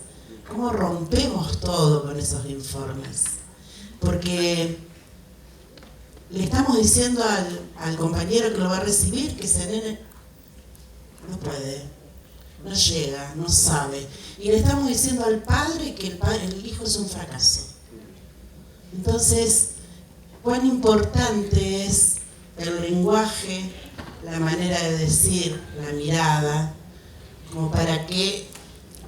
[SPEAKER 6] Cómo rompemos todo con esos informes. Porque le estamos diciendo al compañero que lo va a recibir que ese nene no puede, no llega, no sabe. Y le estamos diciendo al padre que el hijo es un fracaso. Entonces, cuán importante es el lenguaje, la manera de decir, la mirada, como para que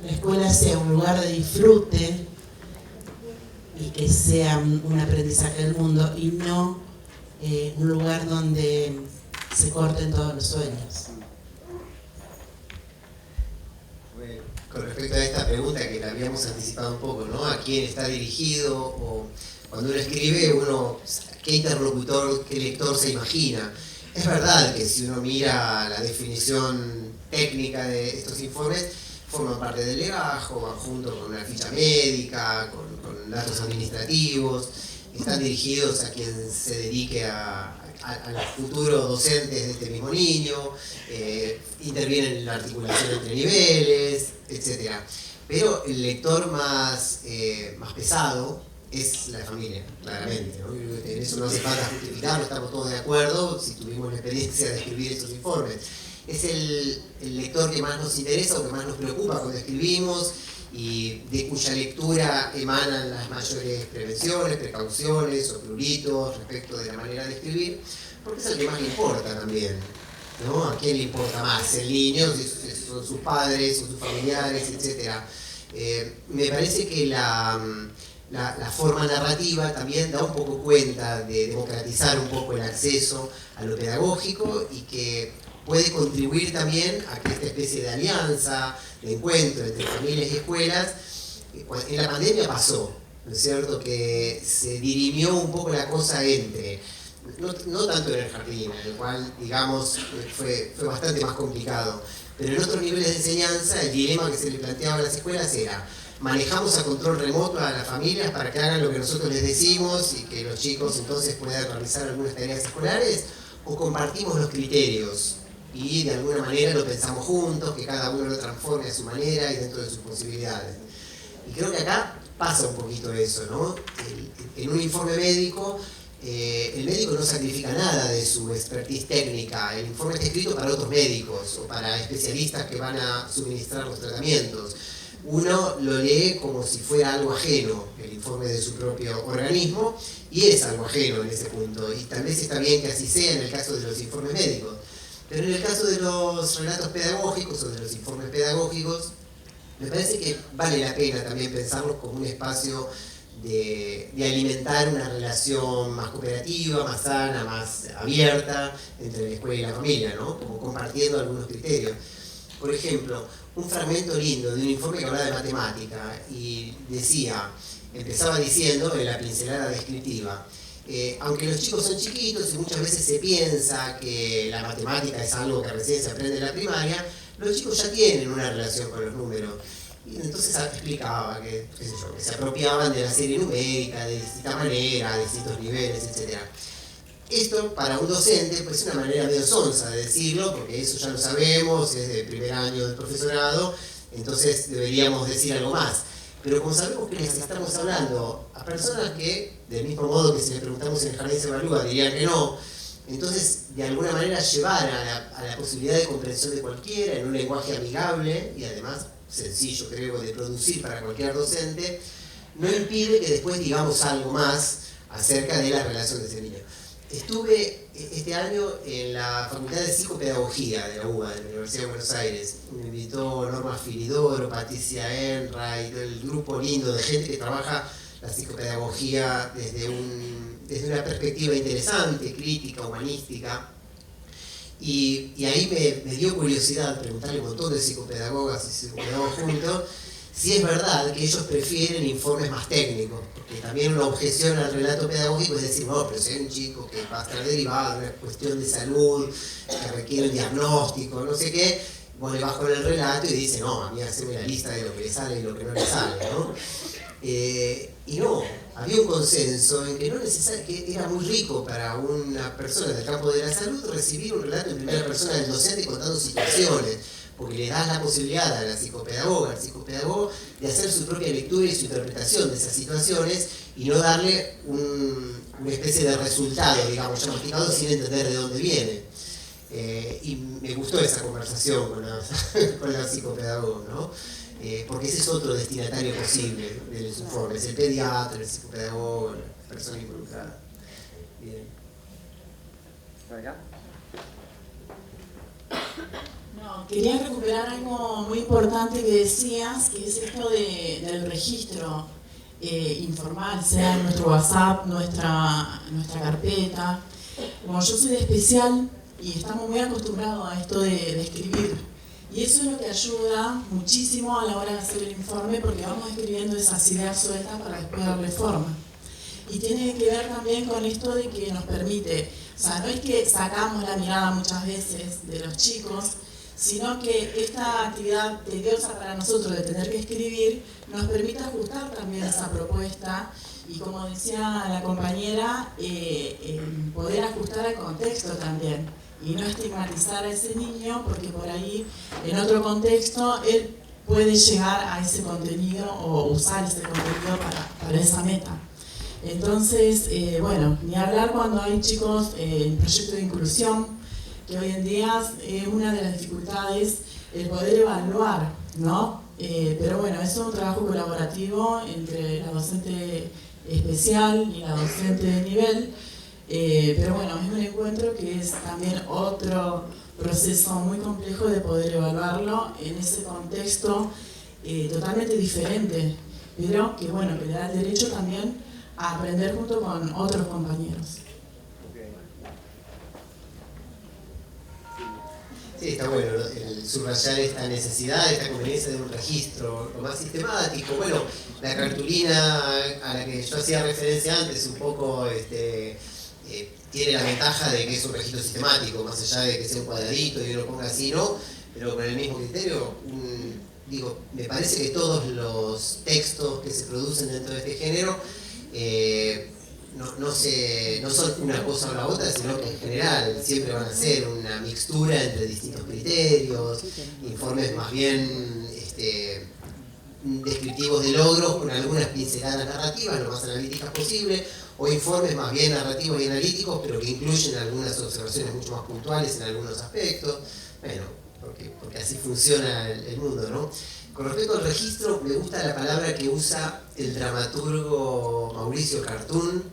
[SPEAKER 6] la escuela sea un lugar de disfrute y que sea un aprendizaje del mundo y no un lugar donde se corten todos los sueños.
[SPEAKER 3] Bueno, con respecto a esta pregunta que la habíamos anticipado un poco, ¿no? ¿A quién está dirigido? O cuando uno escribe, ¿qué interlocutor, qué lector se imagina? Es verdad que si uno mira la definición técnica de estos informes, forman parte del legajo, van junto con una ficha médica, con datos administrativos, están dirigidos a quien se dedique a los futuros docentes de este mismo niño, intervienen en la articulación entre niveles, etc. Pero el lector más pesado es la familia, claramente, ¿no? En eso no hace falta justificarlo, estamos todos de acuerdo si tuvimos la experiencia de escribir estos informes. Es el lector que más nos interesa o que más nos preocupa cuando escribimos y de cuya lectura emanan las mayores prevenciones, precauciones o pruritos respecto de la manera de escribir, porque es el que más le importa también, ¿no? ¿A quién le importa más? ¿El niño? Si son sus padres, son sus familiares, etc. Me parece que la forma narrativa también da un poco cuenta de democratizar un poco el acceso a lo pedagógico y que puede contribuir también a que esta especie de alianza, de encuentro entre familias y escuelas, en la pandemia pasó, ¿no es cierto?, que se dirimió un poco la cosa entre, no tanto en el jardín, en el cual, digamos, fue bastante más complicado, pero en otros niveles de enseñanza el dilema que se le planteaba a las escuelas era: manejamos a control remoto a las familias para que hagan lo que nosotros les decimos y que los chicos entonces puedan realizar algunas tareas escolares, o compartimos los criterios y de alguna manera lo pensamos juntos, que cada uno lo transforme a su manera y dentro de sus posibilidades. Y creo que acá pasa un poquito eso, ¿no? En un informe médico, el médico no sacrifica nada de su expertise técnica. El informe está escrito para otros médicos o para especialistas que van a suministrar los tratamientos. Uno lo lee como si fuera algo ajeno, el informe de su propio organismo, y es algo ajeno en ese punto. Y tal vez está bien que así sea en el caso de los informes médicos. Pero en el caso de los relatos pedagógicos o de los informes pedagógicos, me parece que vale la pena también pensarlos como un espacio de alimentar una relación más cooperativa, más sana, más abierta entre la escuela y la familia, ¿no? Como compartiendo algunos criterios. Por ejemplo, un fragmento lindo de un informe que hablaba de matemática y empezaba diciendo en la pincelada descriptiva: aunque los chicos son chiquitos y muchas veces se piensa que la matemática es algo que recién se aprende en la primaria, los chicos ya tienen una relación con los números. Y entonces explicaba que se apropiaban de la serie numérica de distinta manera, a distintos niveles, etc. Esto para un docente pues, es una manera medio sonsa de decirlo, porque eso ya lo sabemos, es de primer año del profesorado, entonces deberíamos decir algo más. Pero como sabemos que les estamos hablando a personas que, del mismo modo que si les preguntamos en el jardín se evalúa, dirían que no, entonces de alguna manera llevar a la posibilidad de comprensión de cualquiera en un lenguaje amigable y además sencillo, creo, de producir para cualquier docente, no impide que después digamos algo más acerca de la relación de ese niño. Estuve este año en la Facultad de Psicopedagogía de la UBA, de la Universidad de Buenos Aires. Me invitó Norma Firidoro, Patricia Enright, el grupo lindo de gente que trabaja la psicopedagogía desde una perspectiva interesante, crítica, humanística. Y ahí me dio curiosidad preguntarle a un montón de psicopedagogas y psicopedagogos juntos si es verdad que ellos prefieren informes más técnicos, porque también una objeción al relato pedagógico es decir, no, pero si hay un chico que va a estar derivado, una cuestión de salud, que requiere un diagnóstico, no sé qué, vos le vas con el relato y dice, no, a mí haceme la lista de lo que le sale y lo que no le sale, ¿no? Y no, había un consenso en que no que era muy rico para una persona del campo de la salud recibir un relato en primera persona del docente contando situaciones, porque le das la posibilidad a la psicopedagoga, al psicopedagogo, de hacer su propia lectura y su interpretación de esas situaciones y no darle una especie de resultado, digamos, ya masticado sin entender de dónde viene. Y me gustó esa conversación con la psicopedagoga, ¿no? Porque ese es otro destinatario posible de los informes, el pediatra, el psicopedagogo, la persona involucrada. Bien.
[SPEAKER 6] No, quería recuperar algo muy importante que decías, que es esto del registro informal, sea en nuestro WhatsApp, nuestra carpeta. Como yo soy de especial y estamos muy acostumbrados a esto de escribir. Y eso es lo que ayuda muchísimo a la hora de hacer el informe porque vamos escribiendo esas ideas sueltas para después darle forma. Y tiene que ver también con esto de que nos permite, o sea, no es que sacamos la mirada muchas veces de los chicos, sino que esta actividad tediosa para nosotros de tener que escribir nos permite ajustar también esa propuesta y, como decía la compañera, poder ajustar al contexto también y no estigmatizar a ese niño porque por ahí en otro contexto él puede llegar a ese contenido o usar ese contenido para esa meta. Entonces, bueno, ni hablar cuando hay chicos en proyecto de inclusión, que hoy en día es una de las dificultades el poder evaluar, ¿no? Pero bueno, es un trabajo colaborativo entre la docente especial y la docente de nivel, pero bueno, es un encuentro que es también otro proceso muy complejo de poder evaluarlo en ese contexto totalmente diferente, pero que bueno, que le da el derecho también a aprender junto con otros compañeros.
[SPEAKER 3] Sí, está bueno, ¿no? El subrayar esta necesidad, esta conveniencia de un registro lo más sistemático. Bueno, la cartulina a la que yo hacía referencia antes un poco tiene la ventaja de que es un registro sistemático, más allá de que sea un cuadradito y uno ponga así, ¿no? Pero con el mismo criterio, digo, me parece que todos los textos que se producen dentro de este género no son una cosa o la otra, sino que en general siempre van a ser una mixtura entre distintos criterios, informes más bien descriptivos de logros con algunas pinceladas narrativas, lo más analíticas posible, o informes más bien narrativos y analíticos, pero que incluyen algunas observaciones mucho más puntuales en algunos aspectos. Bueno, porque así funciona el mundo, ¿no? Con respecto al registro, me gusta la palabra que usa el dramaturgo Mauricio Cartún.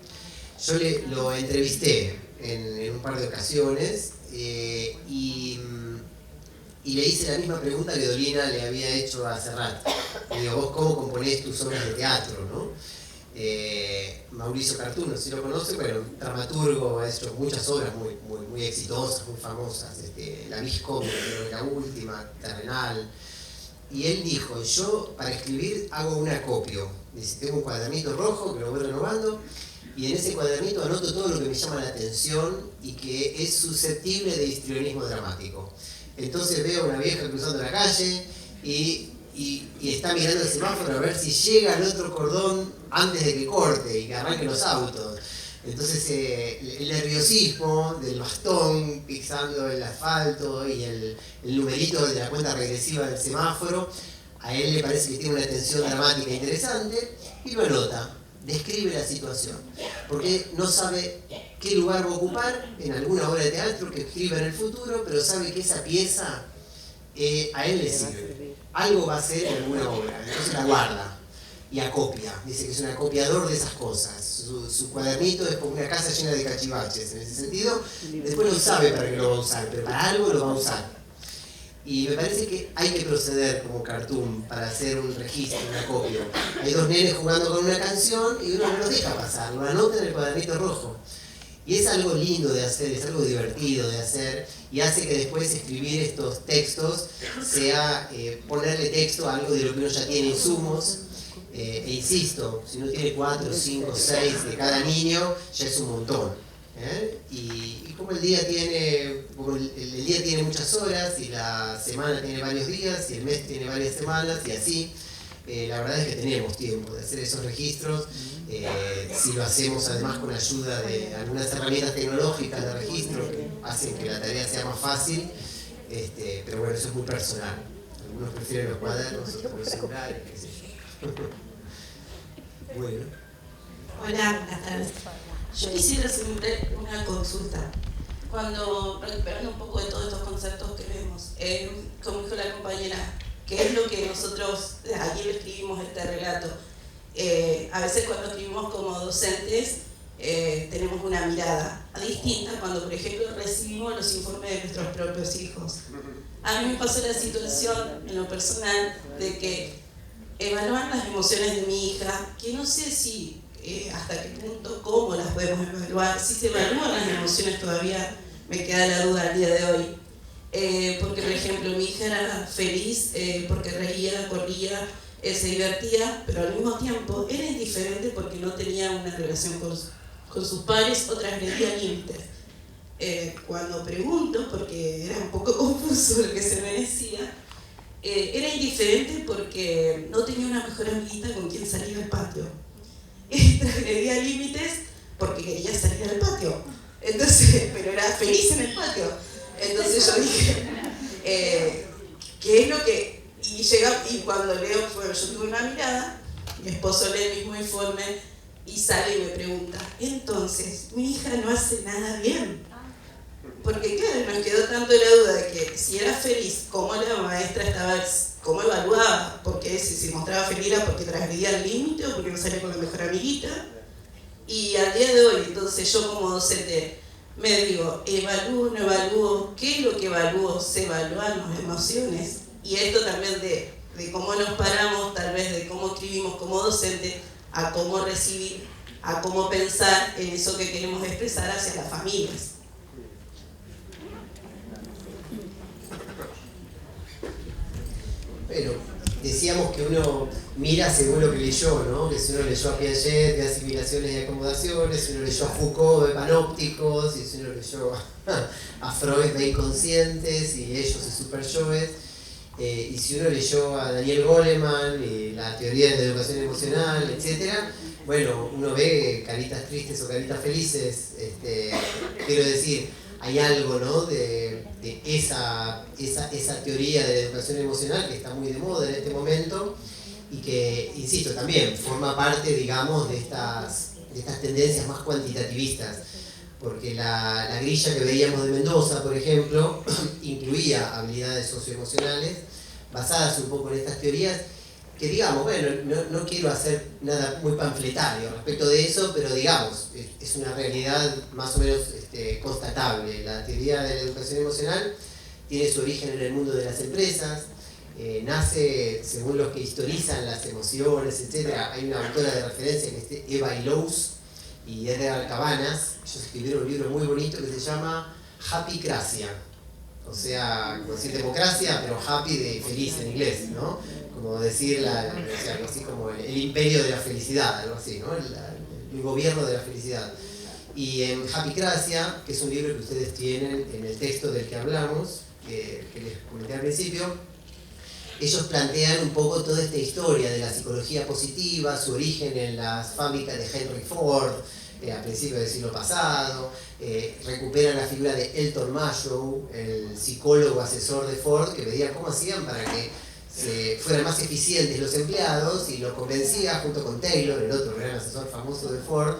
[SPEAKER 3] Yo lo entrevisté en un par de ocasiones y le hice la misma pregunta que Dolina le había hecho a Serrat. Le digo, ¿vos cómo componés tus obras de teatro, no? Mauricio Cartún, no sé si lo conoce, pero un dramaturgo ha hecho muchas obras muy exitosas, muy famosas. La Visco, la última, Terrenal. Y él dijo, yo para escribir hago un acopio. Dice, tengo un cuadernito rojo que lo voy renovando y en ese cuadernito anoto todo lo que me llama la atención y que es susceptible de histrionismo dramático. Entonces veo a una vieja cruzando la calle y está mirando el semáforo a ver si llega al otro cordón antes de que corte y que arranquen los autos. Entonces el nerviosismo del bastón pisando el asfalto y el numerito de la cuenta regresiva del semáforo, a él le parece que tiene una tensión dramática interesante y lo anota, describe la situación, porque no sabe qué lugar va a ocupar en alguna obra de teatro que escriba en el futuro, pero sabe que esa pieza a él le sirve, algo va a hacer en alguna obra, entonces la guarda y acopia, dice que es un acopiador de esas cosas. Su cuadernito es como una casa llena de cachivaches en ese sentido, después no sabe para qué lo va a usar, pero para algo lo va a usar. Y me parece que hay que proceder como Cartoon para hacer un registro, un acopio. Hay dos nenes jugando con una canción y uno no los deja pasar, lo anota en el cuadernito rojo. Y es algo lindo de hacer, es algo divertido de hacer, y hace que después escribir estos textos sea ponerle texto a algo de lo que uno ya tiene insumos. E insisto, si uno tiene 4, 5, 6 de cada niño, ya es un montón. Y como el día tiene muchas horas, y la semana tiene varios días, y el mes tiene varias semanas, y así, la verdad es que tenemos tiempo de hacer esos registros. Si lo hacemos además con ayuda de algunas herramientas tecnológicas de registro que hacen que la tarea sea más fácil, pero bueno, eso es muy personal. Algunos prefieren los cuadernos, otros los celulares, qué sé yo. Bueno.
[SPEAKER 7] Hola, buenas tardes. Yo quisiera hacer una consulta. Cuando, recuperando un poco de todos estos conceptos que vemos, como dijo la compañera, ¿qué es lo que nosotros ayer escribimos este relato? A veces cuando escribimos como docentes tenemos una mirada distinta cuando, por ejemplo, recibimos los informes de nuestros propios hijos. A mí me pasó la situación en lo personal de que evaluar las emociones de mi hija, que no sé si hasta qué punto, cómo las podemos evaluar, si se evalúan las emociones todavía, me queda la duda al día de hoy. Porque, por ejemplo, mi hija era feliz porque reía, corría, se divertía, pero al mismo tiempo era indiferente porque no tenía una relación con sus padres o transgredía límites. Cuando pregunto, porque era un poco confuso lo que se me decía, era indiferente porque no tenía una mejor amiguita con quien salir al patio. Transgredía límites porque quería salir al patio. Entonces, pero era feliz en el patio. Entonces yo dije, ¿qué es lo que...? Y cuando leo, bueno, yo tuve una mirada, mi esposo lee el mismo informe y sale y me pregunta, entonces, mi hija no hace nada bien. Porque claro, nos quedó tanto la duda de que si era feliz, ¿cómo la maestra estaba, cómo evaluaba? Porque si se mostraba feliz era porque transgredía el límite o porque no salía con la mejor amiguita. Y al día de hoy, entonces yo como docente me digo, evalúo, no evalúo, ¿qué es lo que evalúo? Se evalúan las emociones. Y esto también de cómo nos paramos, tal vez de cómo escribimos como docente, a cómo recibir, a cómo pensar en eso que queremos expresar hacia las familias.
[SPEAKER 3] Bueno, decíamos que uno mira según lo que leyó, ¿no? Que si uno leyó a Piaget de asimilaciones y acomodaciones, si uno leyó a Foucault de panópticos, y si uno leyó a Freud de inconscientes y ellos de superyoes, y si uno leyó a Daniel Goleman y la teoría de la educación emocional, etc., bueno, uno ve caritas tristes o caritas felices. Quiero decir, hay algo, ¿no?, de esa teoría de la educación emocional que está muy de moda en este momento y que, insisto, también forma parte, digamos, de estas tendencias más cuantitativistas, porque la grilla que veíamos de Mendoza, por ejemplo, incluía habilidades socioemocionales basadas un poco en estas teorías que, digamos, bueno, no quiero hacer nada muy panfletario respecto de eso, pero digamos, es una realidad más o menos constatable. La teoría de la educación emocional tiene su origen en el mundo de las empresas, nace, según los que historizan las emociones, etc. Hay una autora de referencia que es Eva Illouz y Edgar Cabanas. Ellos escribieron un libro muy bonito que se llama Happycracia, o sea, como decir democracia, pero happy de feliz en inglés, ¿no? Como decir, o sea, algo así como el imperio de la felicidad, algo así, ¿no? El gobierno de la felicidad. Y en Happycracia, que es un libro que ustedes tienen en el texto del que hablamos, que les comenté al principio, ellos plantean un poco toda esta historia de la psicología positiva, su origen en las fábricas de Henry Ford, a principios del siglo pasado, recuperan la figura de Elton Mayo, el psicólogo asesor de Ford, que veía cómo hacían para que fueran más eficientes los empleados, y lo convencía, junto con Taylor, el otro gran asesor famoso de Ford,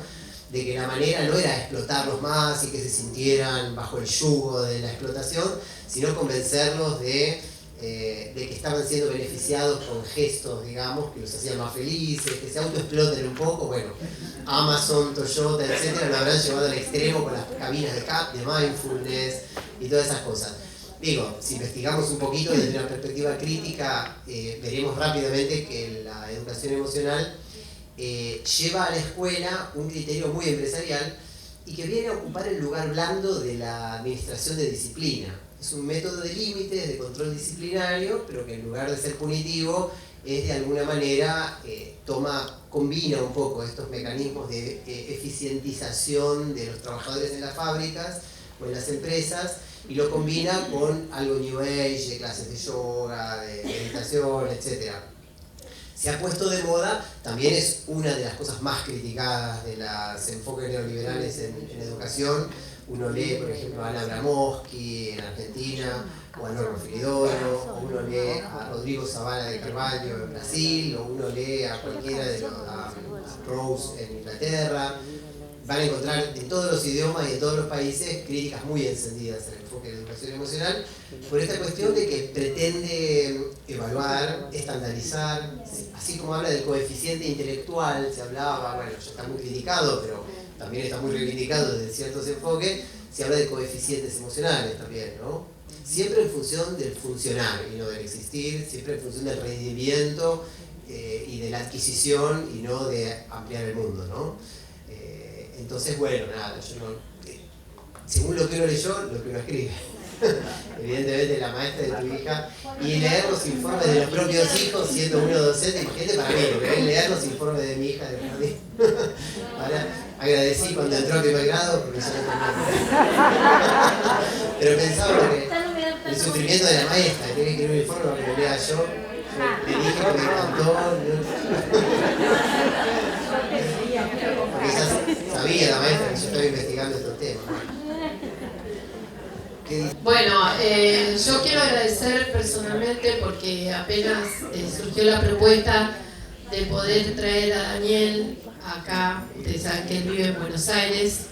[SPEAKER 3] de que la manera no era explotarlos más y que se sintieran bajo el yugo de la explotación, sino convencerlos de que estaban siendo beneficiados con gestos, digamos, que los hacían más felices, que se autoexploten un poco. Bueno, Amazon, Toyota, etcétera, lo habrán llevado al extremo con las cabinas de mindfulness y todas esas cosas. Digo, si investigamos un poquito desde una perspectiva crítica, veremos rápidamente que la educación emocional lleva a la escuela un criterio muy empresarial y que viene a ocupar el lugar blando de la administración de disciplina. Es un método de límites, de control disciplinario, pero que en lugar de ser punitivo, es de alguna manera, combina un poco estos mecanismos de eficientización de los trabajadores en las fábricas o en las empresas, y lo combina con algo New Age, de clases de yoga, de meditación, etc. Se ha puesto de moda, también es una de las cosas más criticadas de los enfoques neoliberales en educación. Uno lee, por ejemplo, a Ana Abramowski en Argentina, o a Norma Filidoro, o uno lee a Rodrigo Zavala de Carvalho en Brasil, o uno lee a cualquiera de los a Rose en Inglaterra. Van a encontrar en todos los idiomas y en todos los países críticas muy encendidas al enfoque de educación emocional, por esta cuestión de que pretende evaluar, estandarizar, así como habla del coeficiente intelectual, se hablaba, bueno, ya está muy criticado, pero también está muy reivindicado desde ciertos enfoques, se habla de coeficientes emocionales también, ¿no? Siempre en función del funcionar y no del existir, siempre en función del rendimiento y de la adquisición y no de ampliar el mundo, ¿no? Entonces, bueno, nada, yo no, según lo que uno leyó, lo que uno escribe. Evidentemente la maestra de tu hija, y leer los informes de los propios hijos siendo uno docente, imagínate para mí, lo que es leer los informes de mi hija de jardín. Ahora agradecí cuando entró a primer grado porque yo no tenía. Pero pensaba que el sufrimiento de la maestra, que tiene que escribir un informe para que lo lea yo, le dije que me encantó. Porque ella sabía la maestra que yo estaba investigando estos temas.
[SPEAKER 1] Bueno, yo quiero agradecer personalmente porque apenas surgió la propuesta de poder traer a Daniel acá. Ustedes saben que él vive en Buenos Aires,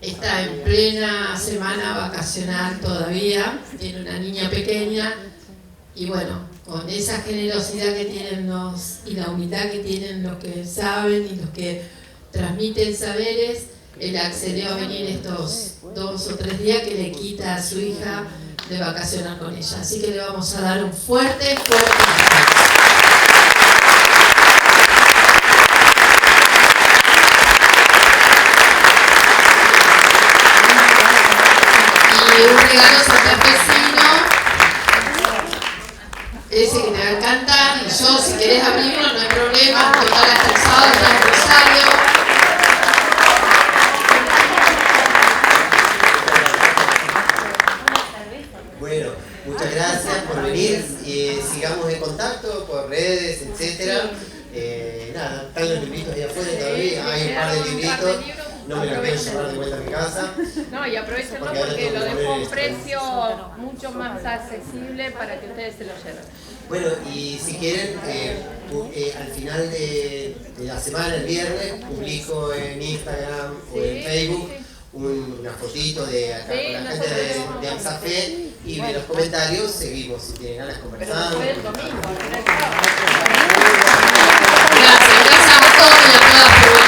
[SPEAKER 1] está en plena semana vacacional todavía, tiene una niña pequeña y bueno, con esa generosidad que tienen y la humildad que tienen los que saben y los que transmiten saberes, él accedió a venir estos 2 o 3 días que le quita a su hija de vacacionar con ella. Así que le vamos a dar un fuerte aplauso. Y un regalo santafesino, ese que te va a encantar. Y yo, si querés abrirlo, no hay problema, total hasta el sábado está en Rosario.
[SPEAKER 3] Bueno, muchas gracias por venir y sigamos en contacto por redes, etcétera. Nada, están los libritos ahí afuera todavía, hay un par de libritos, no me los quiero llevar de vuelta a mi casa.
[SPEAKER 8] No, y aprovechenlo porque lo dejo a un precio mucho más accesible para que ustedes se lo lleven.
[SPEAKER 3] Bueno, y si quieren, al final de la semana, el viernes, publico en Instagram o en Facebook una fotito de acá con la gente de AMSAFE, y de los comentarios seguimos si tienen ganas conversando.
[SPEAKER 1] Gracias a todos y a todas por